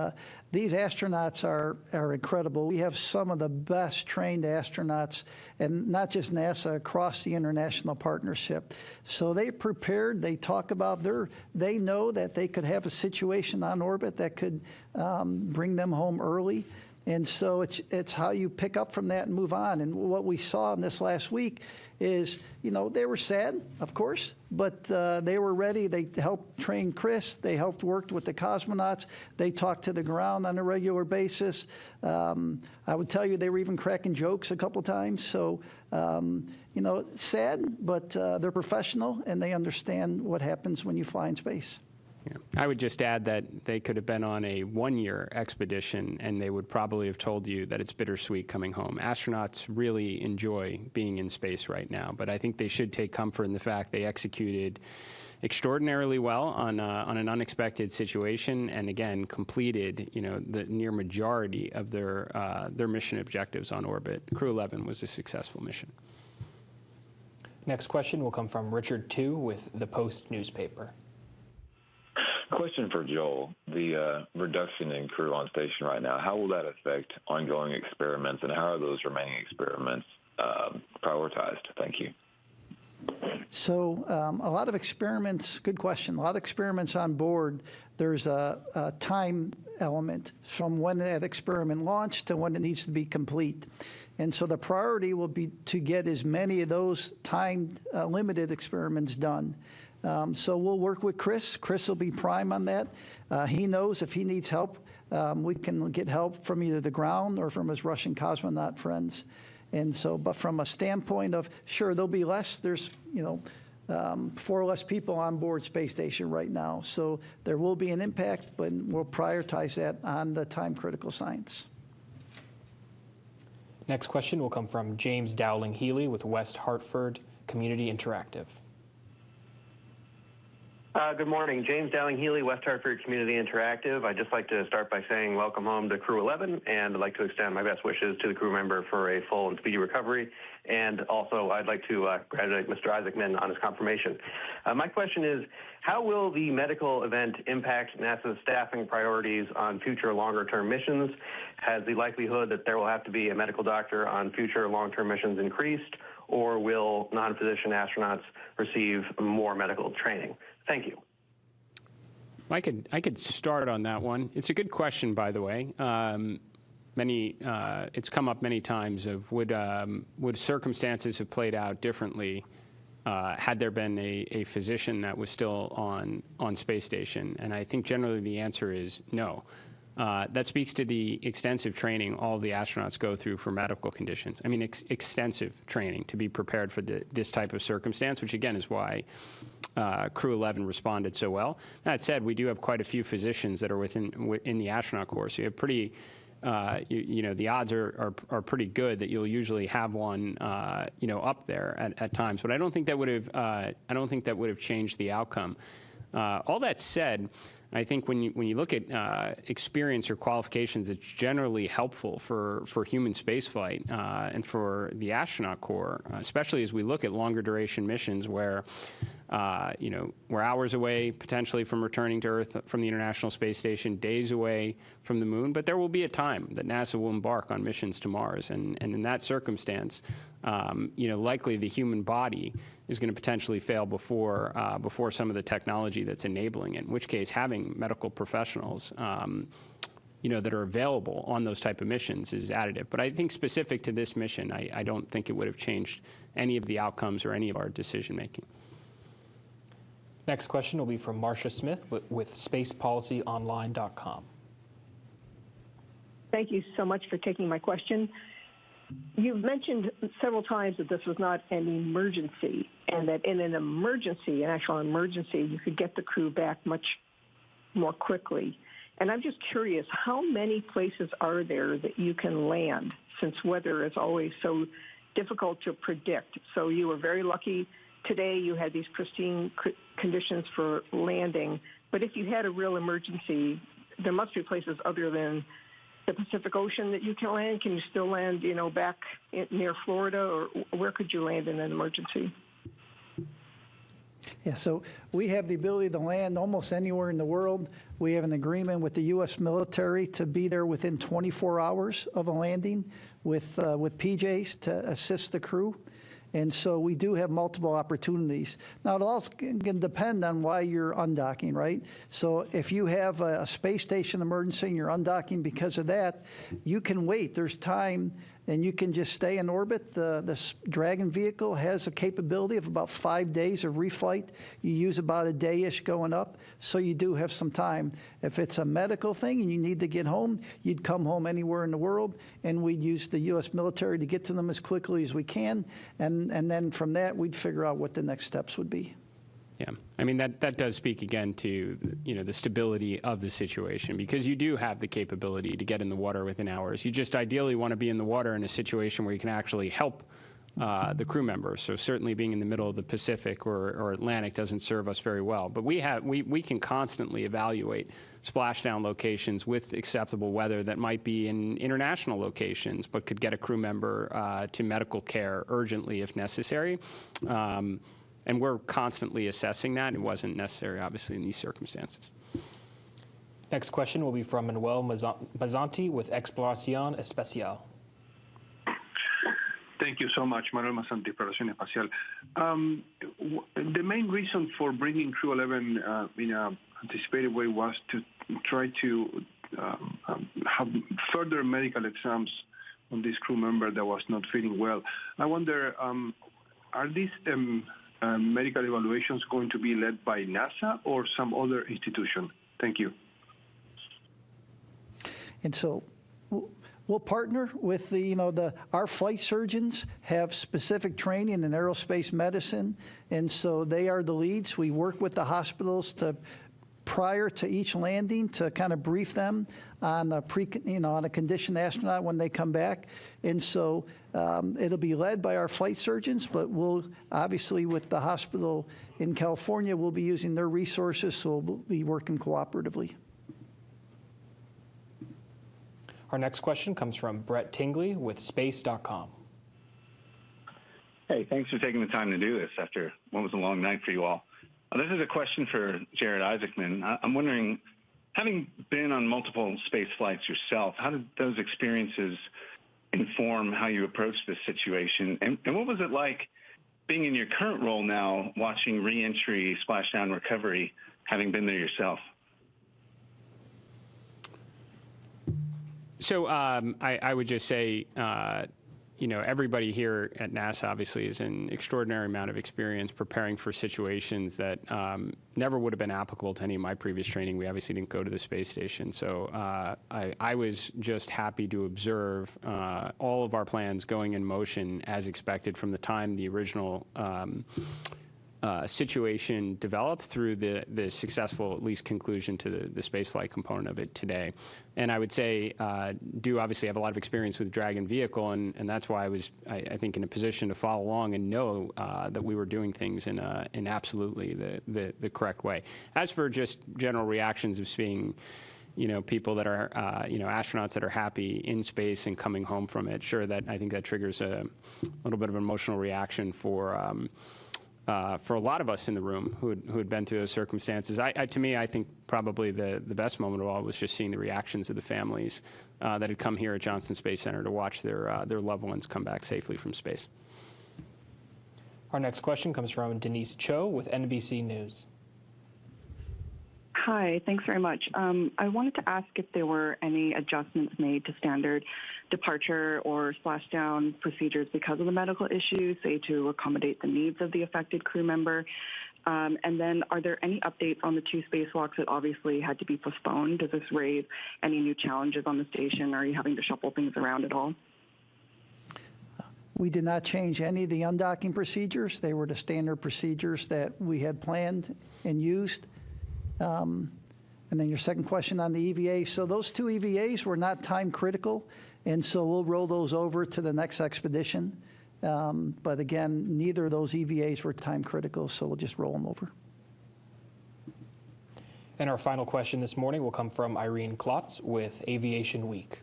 These astronauts are incredible. We have some of the best trained astronauts, and not just NASA, across the international partnership. So they prepared, they talk about they know that they could have a situation on orbit that could bring them home early. And so it's how you pick up from that and move on. And what we saw in this last week is, you know, they were sad, of course, but they were ready. They helped train Chris. They helped work with the cosmonauts. They talked to the ground on a regular basis. I would tell you they were even cracking jokes a couple times. So, you know, sad, but they're professional, and they understand what happens when you fly in space. Yeah. I would just add that they could have been on a 1-year expedition, and they would probably have told you that it's bittersweet coming home. Astronauts really enjoy being in space right now, but I think they should take comfort in the fact they executed extraordinarily well on an unexpected situation, and again completed, you know, the near majority of their mission objectives on orbit. Crew 11 was a successful mission. Next question will come from Richard Tu with the Post newspaper. Question for Joel. The reduction in crew on station right now, how will that affect ongoing experiments, and how are those remaining experiments prioritized? Thank you. So a lot of experiments, good question, a lot of experiments on board. There's a time element from when that experiment launched to when it needs to be complete. And so the priority will be to get as many of those time limited experiments done. So we'll work with Chris. Chris will be prime on that. He knows if he needs help, we can get help from either the ground or from his Russian cosmonaut friends. And so, but from a standpoint of, sure, there'll be less. There's, you know, 4 less people on board space station right now. So there will be an impact, but we'll prioritize that on the time-critical science. Next question will come from James Dowling Healy with West Hartford Community Interactive. Good morning. James Dowling Healy, West Hartford Community Interactive. I'd just like to start by saying welcome home to Crew 11, and I'd like to extend my best wishes to the crew member for a full and speedy recovery. And also, I'd like to congratulate Mr. Isaacman on his confirmation. My question is, how will the medical event impact NASA's staffing priorities on future longer-term missions? Has the likelihood that there will have to be a medical doctor on future long-term missions increased, or will non-physician astronauts receive more medical training? Thank you. I could start on that one. It's a good question, by the way. It's come up many times of would circumstances have played out differently had there been a physician that was still on space station? And I think generally the answer is no. That speaks to the extensive training all of the astronauts go through for medical conditions. I mean, extensive training to be prepared for this type of circumstance, which again is why Crew 11 responded so well. That said, we do have quite a few physicians that are in the astronaut corps. So you have pretty, the odds are pretty good that you'll usually have one, up there at times. But I don't think that would have changed the outcome. All that said, I think when you look at experience or qualifications, it's generally helpful for human spaceflight and for the astronaut corps, especially as we look at longer duration missions where, we're hours away potentially from returning to Earth from the International Space Station, days away from the Moon. But there will be a time that NASA will embark on missions to Mars, and in that circumstance, likely the human body is going to potentially fail before some of the technology that's enabling it, in which case having medical professionals that are available on those type of missions is additive. But I think specific to this mission, I don't think it would have changed any of the outcomes or any of our decision making. Next question will be from Marcia Smith with spacepolicyonline.com. Thank you so much for taking my question. You've mentioned several times that this was not an emergency, and that in an actual emergency, you could get the crew back much more quickly. And I'm just curious, how many places are there that you can land, since weather is always so difficult to predict? So you were very lucky today. You had these pristine conditions for landing. But if you had a real emergency, there must be places other than the Pacific Ocean that you can land. Can you still land, back near Florida, or where could you land in an emergency? Yeah, so we have the ability to land almost anywhere in the world. We have an agreement with the U.S. military to be there within 24 hours of a landing with PJs to assist the crew. And so we do have multiple opportunities. Now, it also can depend on why you're undocking, right? So if you have a space station emergency and you're undocking because of that, you can wait. There's time, and you can just stay in orbit. The Dragon vehicle has a capability of about 5 days of reflight. You use about a day-ish going up, so you do have some time. If it's a medical thing and you need to get home, you'd come home anywhere in the world, and we'd use the U.S. military to get to them as quickly as we can, and then from that, we'd figure out what the next steps would be. Yeah, I mean, that does speak again to, the stability of the situation, because you do have the capability to get in the water within hours. You just ideally want to be in the water in a situation where you can actually help the crew members. So certainly being in the middle of the Pacific or Atlantic doesn't serve us very well. But we can constantly evaluate splashdown locations with acceptable weather that might be in international locations, but could get a crew member to medical care urgently if necessary. And we're constantly assessing that. It wasn't necessary, obviously, in these circumstances. Next question will be from Manuel Mazzanti with Exploración Especial. Thank you so much, Manuel Mazzanti, Exploración Espacial. The main reason for bringing Crew 11 in an anticipated way was to try to have further medical exams on this crew member that was not feeling well. I wonder, are these medical evaluations going to be led by NASA or some other institution? Thank you. And so we'll partner with our flight surgeons have specific training in aerospace medicine, and so they are the leads. We work with the hospitals prior to each landing to kind of brief them on on a conditioned astronaut when they come back. And so it'll be led by our flight surgeons, but we'll obviously, with the hospital in California, we'll be using their resources, so we'll be working cooperatively. Our next question comes from Brett Tingley with space.com. Hey, thanks for taking the time to do this after what was a long night for you all. This is a question for Jared Isaacman. I'm wondering, having been on multiple space flights yourself, how did those experiences inform how you approach this situation? And what was it like being in your current role now, watching re-entry, splashdown recovery, having been there yourself? So I would just say, everybody here at NASA obviously is an extraordinary amount of experience preparing for situations that never would have been applicable to any of my previous training. We obviously didn't go to the space station. So I was just happy to observe all of our plans going in motion as expected from the time the original situation developed through the successful, at least, conclusion to the spaceflight component of it today. And I would say, do obviously have a lot of experience with Dragon vehicle, and that's why I was, I think, in a position to follow along and know that we were doing things in absolutely the correct way. As for just general reactions of seeing, people that are, astronauts that are happy in space and coming home from it, sure, that I think that triggers a little bit of an emotional reaction for a lot of us in the room who had been through those circumstances. To me, I think probably the best moment of all was just seeing the reactions of the families that had come here at Johnson Space Center to watch their loved ones come back safely from space. Our next question comes from Denise Cho with NBC News. Hi, thanks very much. I wanted to ask if there were any adjustments made to standard departure or splashdown procedures because of the medical issues, say to accommodate the needs of the affected crew member. And then are there any updates on the 2 spacewalks that obviously had to be postponed? Does this raise any new challenges on the station? Are you having to shuffle things around at all? We did not change any of the undocking procedures. They were the standard procedures that we had planned and used. And then your second question on the EVA. So those 2 EVAs were not time critical, and so we'll roll those over to the next expedition. But again, neither of those EVAs were time critical, so we'll just roll them over. And our final question this morning will come from Irene Klotz with Aviation Week.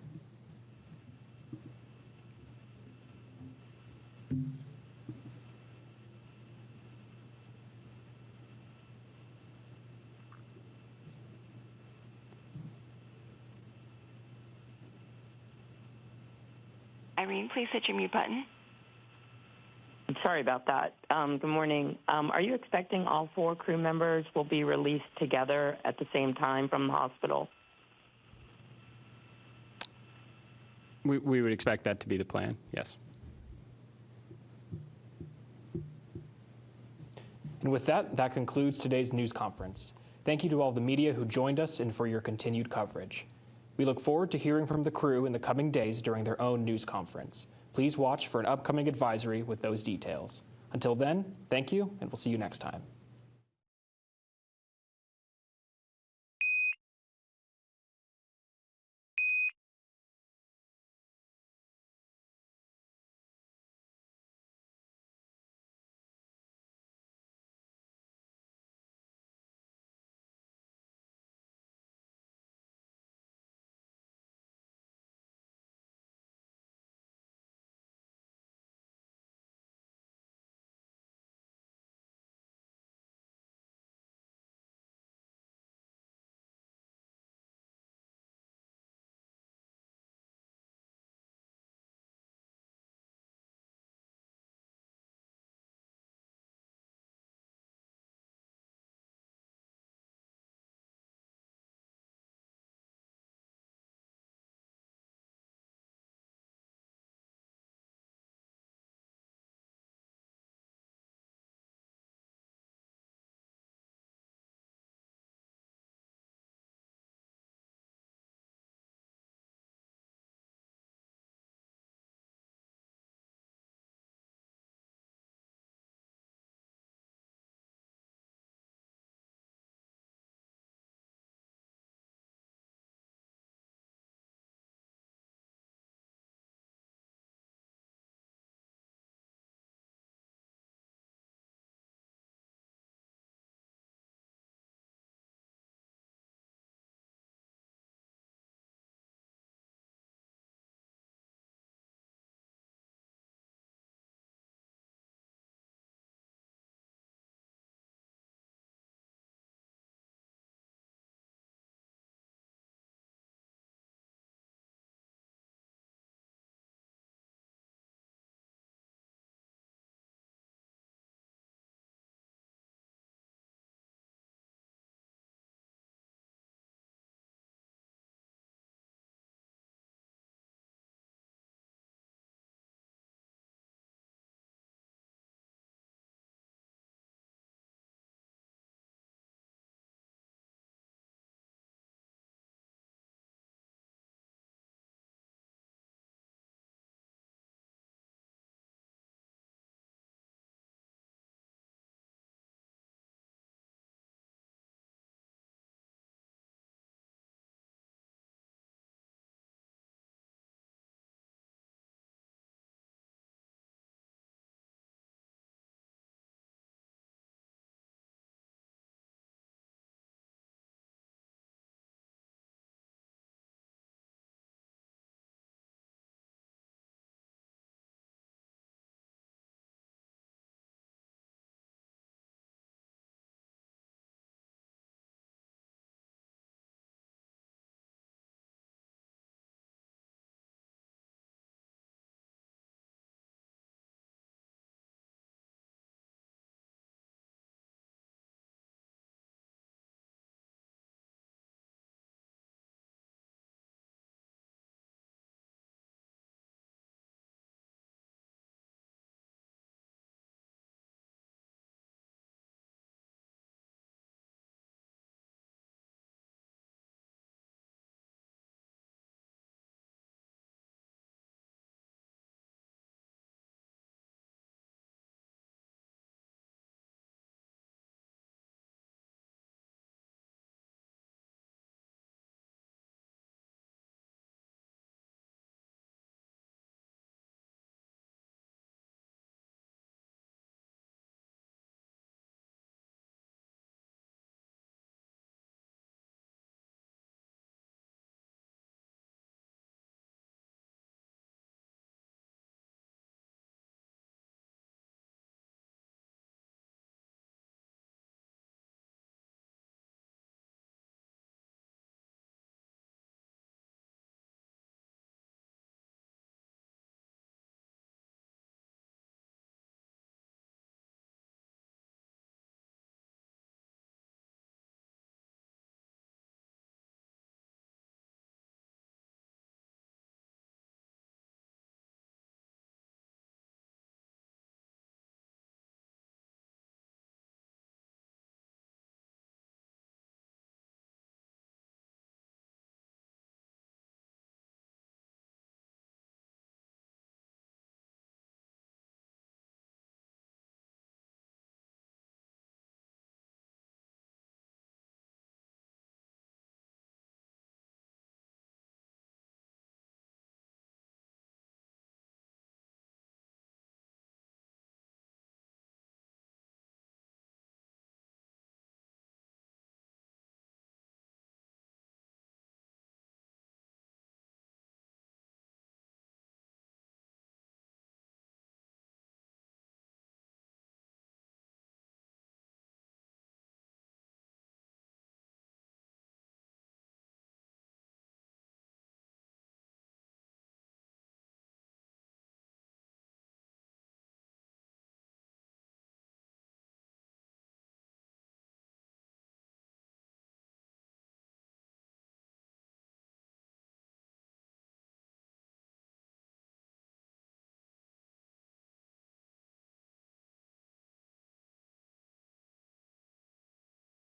Irene, please hit your mute button. Sorry about that. Good morning. Are you expecting all 4 crew members will be released together at the same time from the hospital? We would expect that to be the plan, yes. And with that, that concludes today's news conference. Thank you to all the media who joined us and for your continued coverage. We look forward to hearing from the crew in the coming days during their own news conference. Please watch for an upcoming advisory with those details. Until then, thank you, and we'll see you next time.